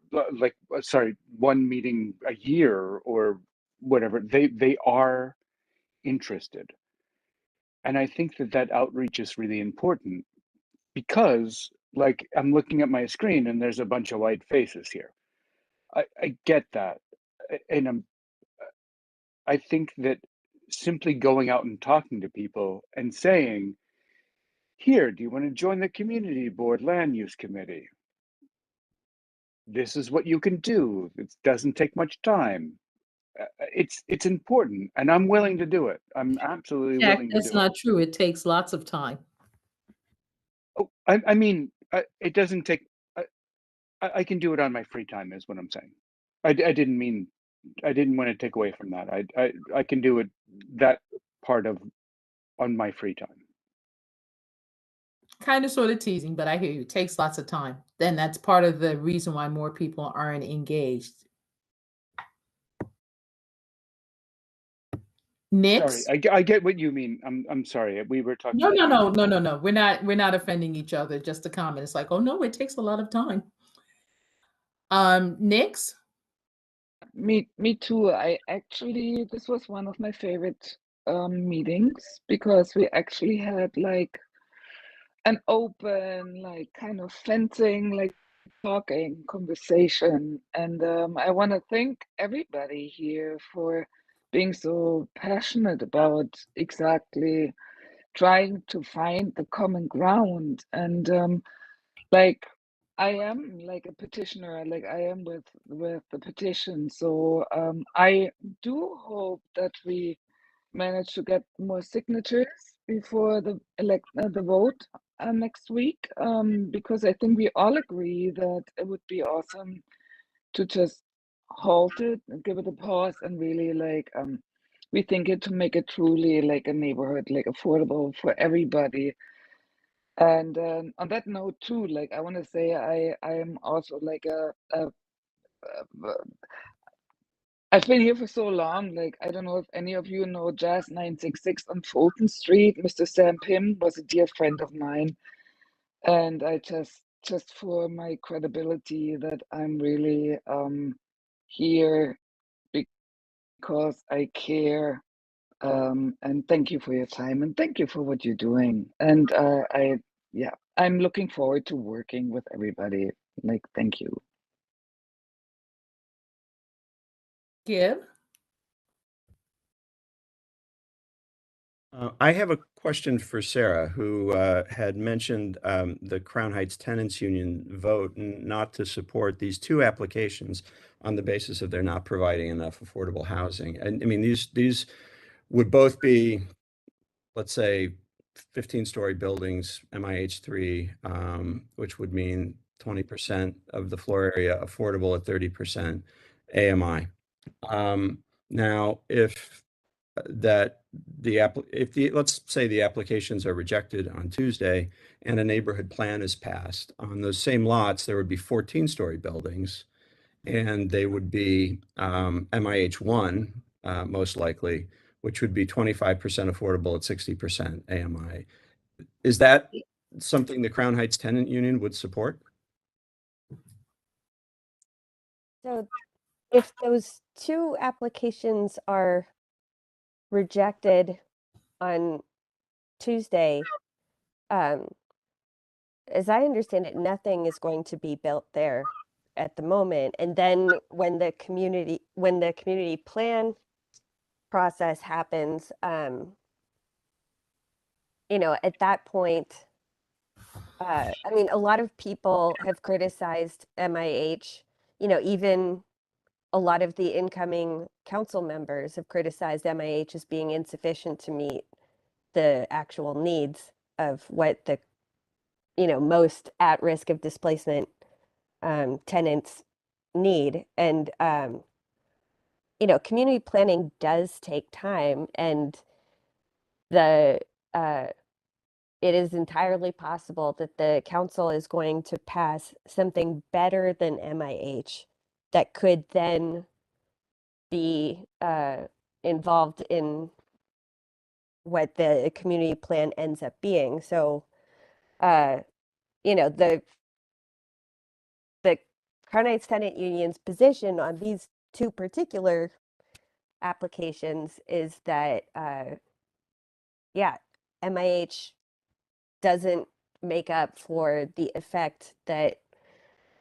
one meeting a year or whatever. They are interested. And I think that outreach is really important because like I'm looking at my screen and there's a bunch of white faces here. I get that. And I think that simply going out and talking to people and saying, here, do you want to join the community board land use committee? This is what you can do. It doesn't take much time. It's important, and I'm willing to do it. I'm absolutely Jack, willing to that's do it. not true. It takes lots of time. Oh, I mean, it doesn't take. I can do it on my free time, is what I'm saying. I didn't mean. I didn't want to take away from that. I can do it that part of on my free time. Kind of sort of teasing, but I hear you. It takes lots of time. Then that's part of the reason why more people aren't engaged. Nix? Sorry, I get what you mean. I'm sorry. We were talking. No. We're not offending each other. Just a comment. It's like, oh no, it takes a lot of time. Nix? Me too. This was one of my favorite meetings because we actually had like an open, like kind of fencing, like talking conversation. And I want to thank everybody here for being so passionate about exactly trying to find the common ground. And like I am like a petitioner, like I am with the petition. So I do hope that we manage to get more signatures before the vote next week, because I think we all agree that it would be awesome to just halt it and give it a pause and really like rethink it to make it truly like a neighborhood, like affordable for everybody. And on that note too, like I want to say I am also like I've been here for so long. Like I don't know if any of you know Jazz 966 on Fulton Street. Mr. Sam Pym was a dear friend of mine, and I just for my credibility that I'm really here because I care. And thank you for your time and thank you for what you're doing. And I'm looking forward to working with everybody. Like, thank you. Gib? I have a question for Sarah, who had mentioned the Crown Heights Tenants Union vote not to support these two applications on the basis of they're not providing enough affordable housing. And I mean, these would both be, let's say, 15-story buildings, MIH3, which would mean 20% of the floor area affordable at 30% AMI. Now, if let's say the applications are rejected on Tuesday and a neighborhood plan is passed, on those same lots, there would be 14-story buildings, and they would be MIH1, most likely, which would be 25% affordable at 60% AMI. Is that something the Crown Heights Tenant Union would support? So if those two applications are rejected on Tuesday, as I understand it, nothing is going to be built there at the moment. And then when the community plan process happens, at that point, I mean, a lot of people have criticized MIH, even a lot of the incoming council members have criticized MIH as being insufficient to meet the actual needs of what the most at risk of displacement tenants need. And community planning does take time, and it is entirely possible that the council is going to pass something better than MIH that could then be involved in what the community plan ends up being. So, the Crown Heights Tenant Union's position on these two particular applications is that, MIH doesn't make up for the effect that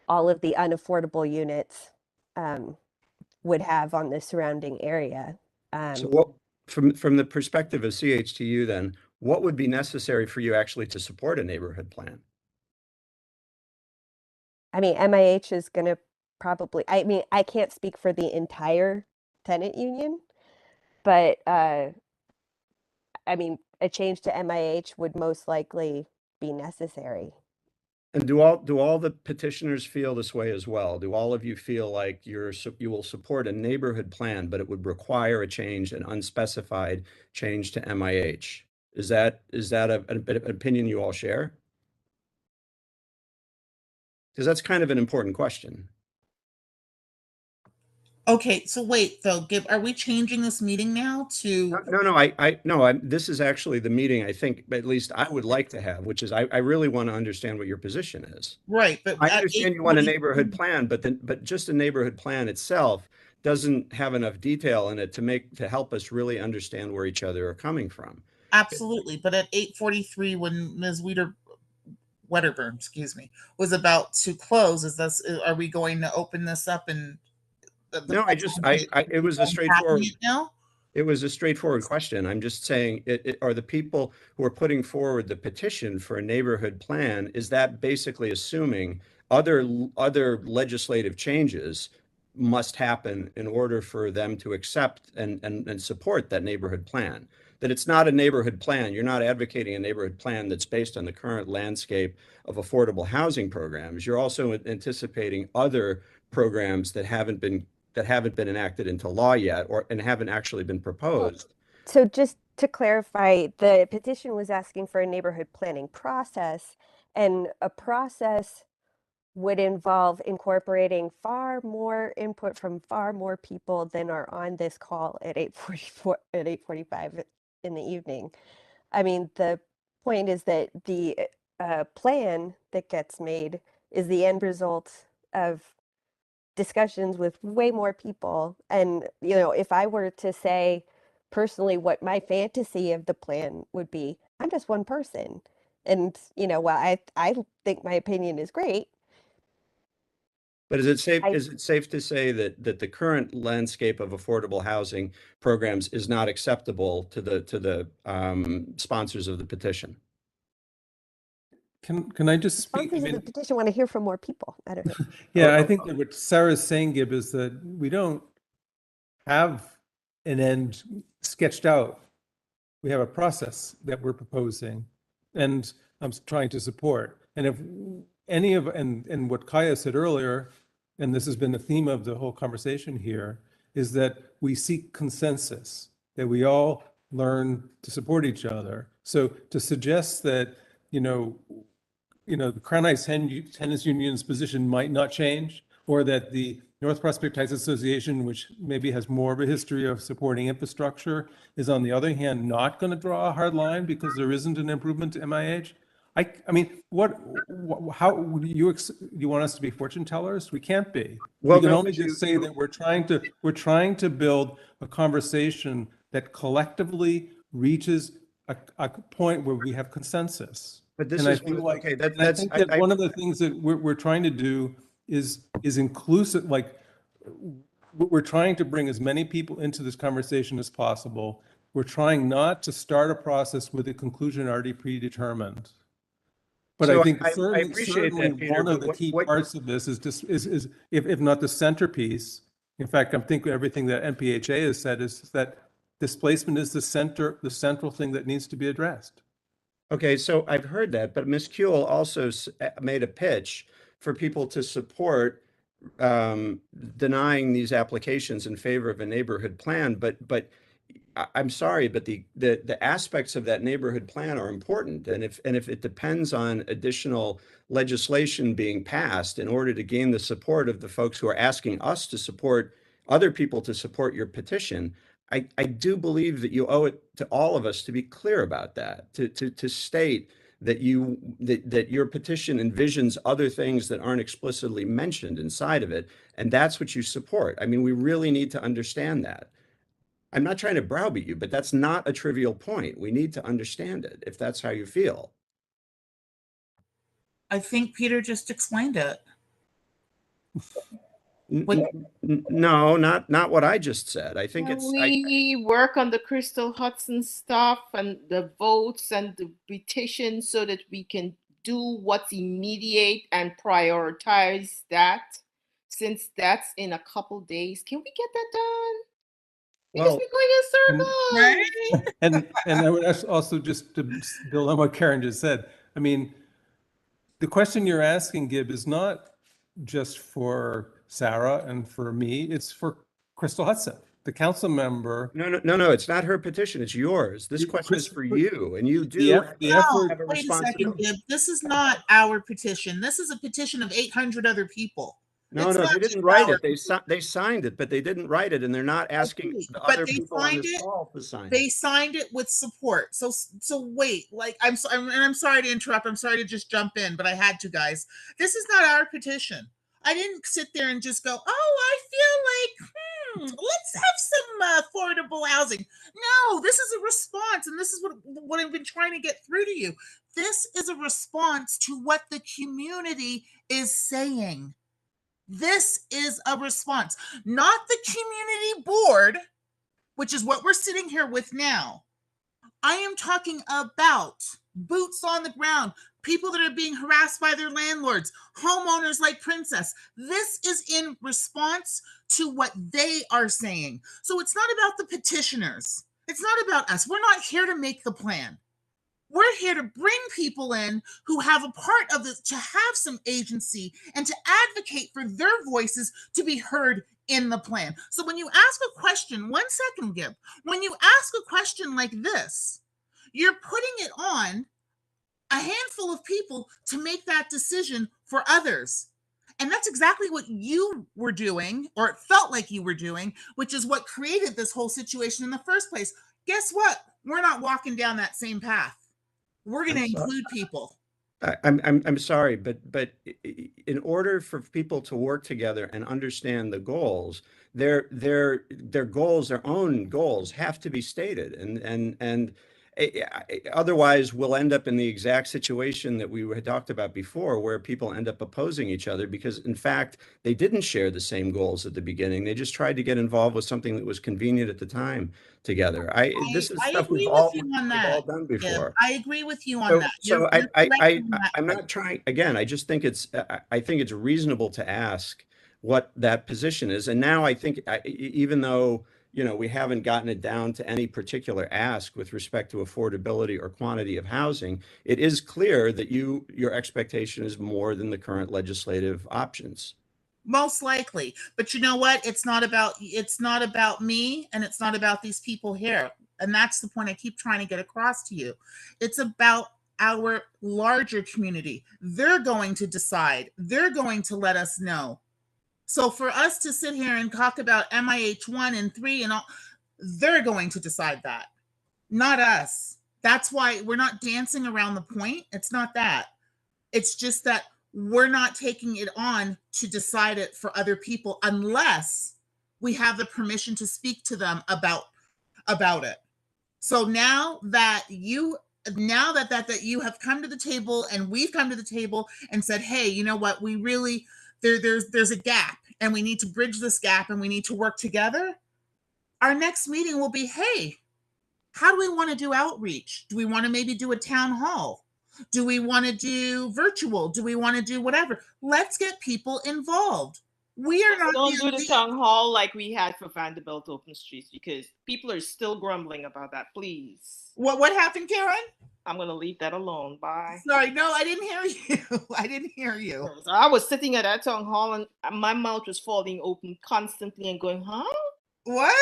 all of the unaffordable units would have on the surrounding area. So what, from the perspective of CHTU then, what would be necessary for you actually to support a neighborhood plan? I mean, MIH is going to probably, I can't speak for the entire tenant union, but a change to MIH would most likely be necessary. And do all the petitioners feel this way as well? Do all of you feel like you will support a neighborhood plan, but it would require a change, an unspecified change to MIH? Is that an opinion you all share? Because that's kind of an important question. Okay, so wait, though, Gib, are we changing this meeting now to? No, this is actually the meeting I think, at least I would like to have, which is I really want to understand what your position is. Right, but I understand you want a neighborhood plan, but just a neighborhood plan itself doesn't have enough detail in it to help us really understand where each other are coming from. Absolutely, but at 8:43, when Ms. Wedderburn, was about to close, are we going to open this up and? No, it was a straightforward. It was a straightforward question. I'm just saying, are the people who are putting forward the petition for a neighborhood plan, is that basically assuming other legislative changes must happen in order for them to accept and support that neighborhood plan? That it's not a neighborhood plan. You're not advocating a neighborhood plan that's based on the current landscape of affordable housing programs. You're also anticipating other programs that haven't been enacted into law yet and haven't actually been proposed. So just to clarify, the petition was asking for a neighborhood planning process, and a process would involve incorporating far more input from far more people than are on this call at 8:45 in the evening. I mean, the point is that the plan that gets made is the end result of discussions with way more people. And, you know, if I were to say personally what my fantasy of the plan would be, I'm just one person. And, you know, while I think my opinion is great, But is it safe, I is it safe to say that the current landscape of affordable housing programs is not acceptable to the sponsors of the petition? Can I just speak? I sponsors of the mean, petition want to hear from more people. I don't know. yeah, I think that what Sarah's saying, Gib, is that we don't have an end sketched out. We have a process that we're proposing, and I'm trying to support. And if any of, and what Kaya said earlier, and this has been the theme of the whole conversation here, is that we seek consensus, that we all learn to support each other. So to suggest that, the Crown Heights Tenants Union's position might not change, or that the North Prospect Heights Association, which maybe has more of a history of supporting infrastructure, is on the other hand not going to draw a hard line because there isn't an improvement to MIH. I mean, how do you want us to be fortune tellers? We can't be. Well, we can no, only just say that we're trying to build a conversation that collectively reaches a point where we have consensus. But this And I is feel one- like, okay. and I think that one of the things that we're trying to do is inclusive. Like, we're trying to bring as many people into this conversation as possible. We're trying not to start a process with a conclusion already predetermined. But So I think I certainly, appreciate that, Peter, one of but the key what parts of this is just is if not the centerpiece. In fact, I'm thinking everything that MPHA has said is that displacement is the central thing that needs to be addressed. Okay, so I've heard that, but Ms. Kuehl also made a pitch for people to support denying these applications in favor of a neighborhood plan. But I'm sorry, but the aspects of that neighborhood plan are important. And if it depends on additional legislation being passed in order to gain the support of the folks who are asking us to support other people to support your petition, I do believe that you owe it to all of us to be clear about that, to state that that your petition envisions other things that aren't explicitly mentioned inside of it, and that's what you support. I mean, we really need to understand that. I'm not trying to browbeat you, but that's not a trivial point. We need to understand it if that's how you feel. I think Peter just explained it. No, not what I just said. I think Can it's we work on the Crystal Hudson stuff and the votes and the petition so that we can do what's immediate and prioritize that, since that's in a couple days? Can we get that done? Because well, we're going in circles. And I would also, just to build on what Karen just said, I mean, the question you're asking, Gib, is not just for Sarah and for me, it's for Crystal Hudson, the council member. No, it's not her petition, it's yours. This question is for you, and you do have a Wait a second, responsibility. Gib. This is not our petition. This is a petition of 800 other people. No, It's they not didn't just write our it. They signed it, but they didn't write it, and they're not asking the But other they people on signed this it. call to sign it. They signed it with support. So wait, like I'm sorry to interrupt. I'm sorry to just jump in, but I had to, guys. This is not our petition. I didn't sit there and just go, oh, I feel like, let's have some affordable housing. No, this is a response, and this is what I've been trying to get through to you. This is a response to what the community is saying. This is a response, not the community board, which is what we're sitting here with now. I am talking about boots on the ground, people that are being harassed by their landlords, homeowners like Princess. This is in response to what they are saying. So it's not about the petitioners. It's not about us. We're not here to make the plan. We're here to bring people in who have a part of this, to have some agency and to advocate for their voices to be heard in the plan. So when you ask a question, 1 second, Gib, when you ask a question like this, you're putting it on a handful of people to make that decision for others. And that's exactly what you were doing, or it felt like you were doing, which is what created this whole situation in the first place. Guess what? We're not walking down that same path. We're going to include people. I'm sorry, but in order for people to work together and understand the goals, their goals, their own goals, have to be stated, and otherwise we'll end up in the exact situation that we had talked about before, where people end up opposing each other because, in fact, they didn't share the same goals at the beginning. They just tried to get involved with something that was convenient at the time together. This is I stuff agree with you on we've all that. done Yeah, before. I agree with you on that. So You're correct on that I'm part. not trying, again, I just think I think it's reasonable to ask what that position is. And now I think, even though, we haven't gotten it down to any particular ask with respect to affordability or quantity of housing, it is clear that your expectation is more than the current legislative options. Most likely. But you know what? It's not about me, and it's not about these people here. And that's the point I keep trying to get across to you. It's about our larger community. They're going to decide. They're going to let us know. So for us to sit here and talk about MIH 1 and 3 and all, they're going to decide that, not us. That's why we're not dancing around the point. It's not that. It's just that we're not taking it on to decide it for other people unless we have the permission to speak to them about it. So now that you have come to the table and we've come to the table and said, hey, you know what, we really, there's a gap and we need to bridge this gap and we need to work together. Our next meeting will be, hey, how do we want to do outreach? Do we want to maybe do a town hall? Do we want to do virtual? Do we want to do whatever? Let's get people involved. We are not. Don't do the town hall like we had for Vanderbilt Open Streets, because people are still grumbling about that. Please. What happened, Karen? I'm gonna leave that alone. Bye. Sorry, no, I didn't hear you. I didn't hear you. So I was sitting at that town hall and my mouth was falling open constantly and going, huh? What?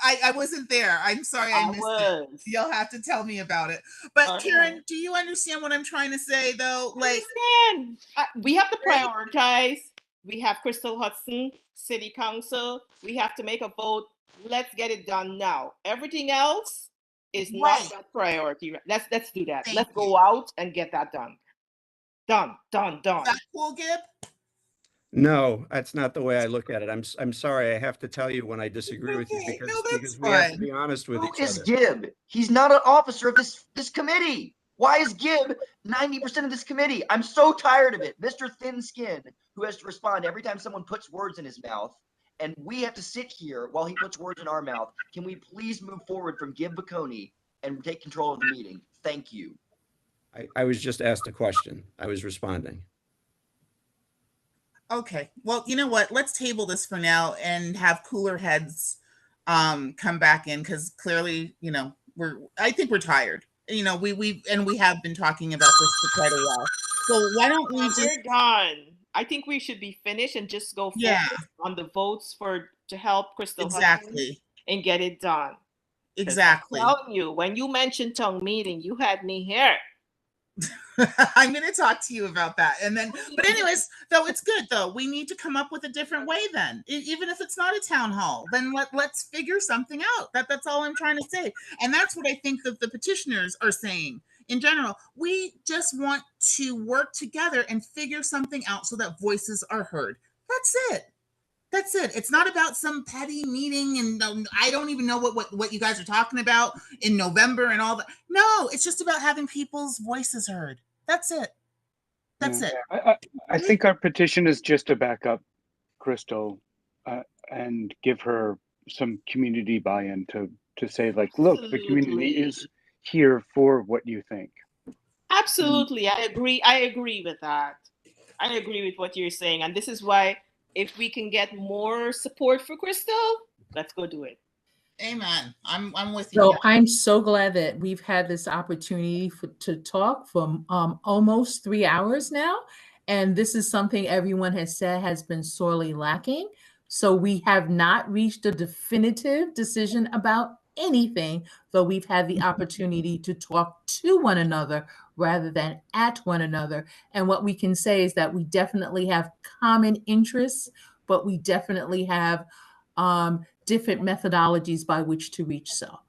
I wasn't there. I'm sorry I missed it. You'll have to tell me about it. But Karen, do you understand what I'm trying to say though? Like, we have to prioritize. We have Crystal Hudson, City Council. We have to make a vote. Let's get it done now. Everything else is not that priority. Let's do that. Let's go out and get that done. Done. Is that cool, Gib? No, that's not the way I look at it. I'm sorry. I have to tell you when I disagree with you because we have to be honest with each other. Who is Gib? He's not an officer of this committee. Why is Gib 90% of this committee? I'm so tired of it. Mr. Thin Skin, who has to respond every time someone puts words in his mouth, and we have to sit here while he puts words in our mouth. Can we please move forward from Gib Baconi and take control of the meeting? Thank you. I was just asked a question. I was responding. Okay. Well, you know what? Let's table this for now and have cooler heads come back in, because clearly, I think we're tired. We have been talking about this for quite a while. So why don't we just... We're done. I think we should be finished and just go focus on the votes to help Crystal Hudson and get it done. Exactly. I'm telling you, when you mentioned town meeting, you had me here. I'm going to talk to you about that. And then, but anyways, though, it's good though. We need to come up with a different way then. Even if it's not a town hall, then let's figure something out. That's all I'm trying to say. And that's what I think that the petitioners are saying in general. We just want to work together and figure something out so that voices are heard. That's it. That's it. It's not about some petty meeting, and I don't even know what you guys are talking about in November and all that. No, it's just about having people's voices heard. That's it. That's it. I think our petition is just to back up Crystal and give her some community buy-in to say, like, look, the community is here for what you think. Absolutely. I agree with that. I agree with what you're saying. And this is why, if we can get more support for Crystal, let's go do it. Amen. I'm with you. So I'm so glad that we've had this opportunity to talk for almost 3 hours now. And this is something everyone has said has been sorely lacking. So we have not reached a definitive decision about anything, though we've had the opportunity to talk to one another rather than at one another. And what we can say is that we definitely have common interests, but we definitely have different methodologies by which to reach so.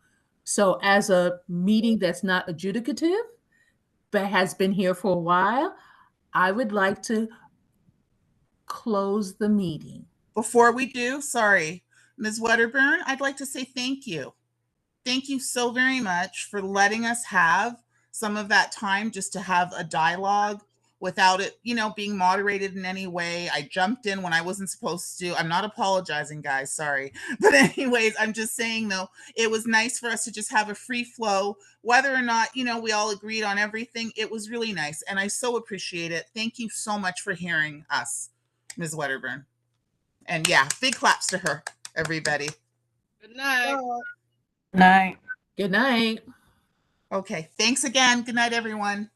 So as a meeting that's not adjudicative, has been here for a while, I would like to close the meeting. Before we do, sorry, Ms. Wedderburn, I'd like to say thank you. Thank you so very much for letting us have some of that time just to have a dialogue without it, being moderated in any way. I jumped in when I wasn't supposed to. I'm not apologizing, guys. Sorry. But anyways, I'm just saying, though, it was nice for us to just have a free flow, whether or not, we all agreed on everything. It was really nice. And I so appreciate it. Thank you so much for hearing us, Ms. Wedderburn. And yeah, big claps to her, everybody. Good night. Night. Good night. Okay. Thanks again. Good night, everyone.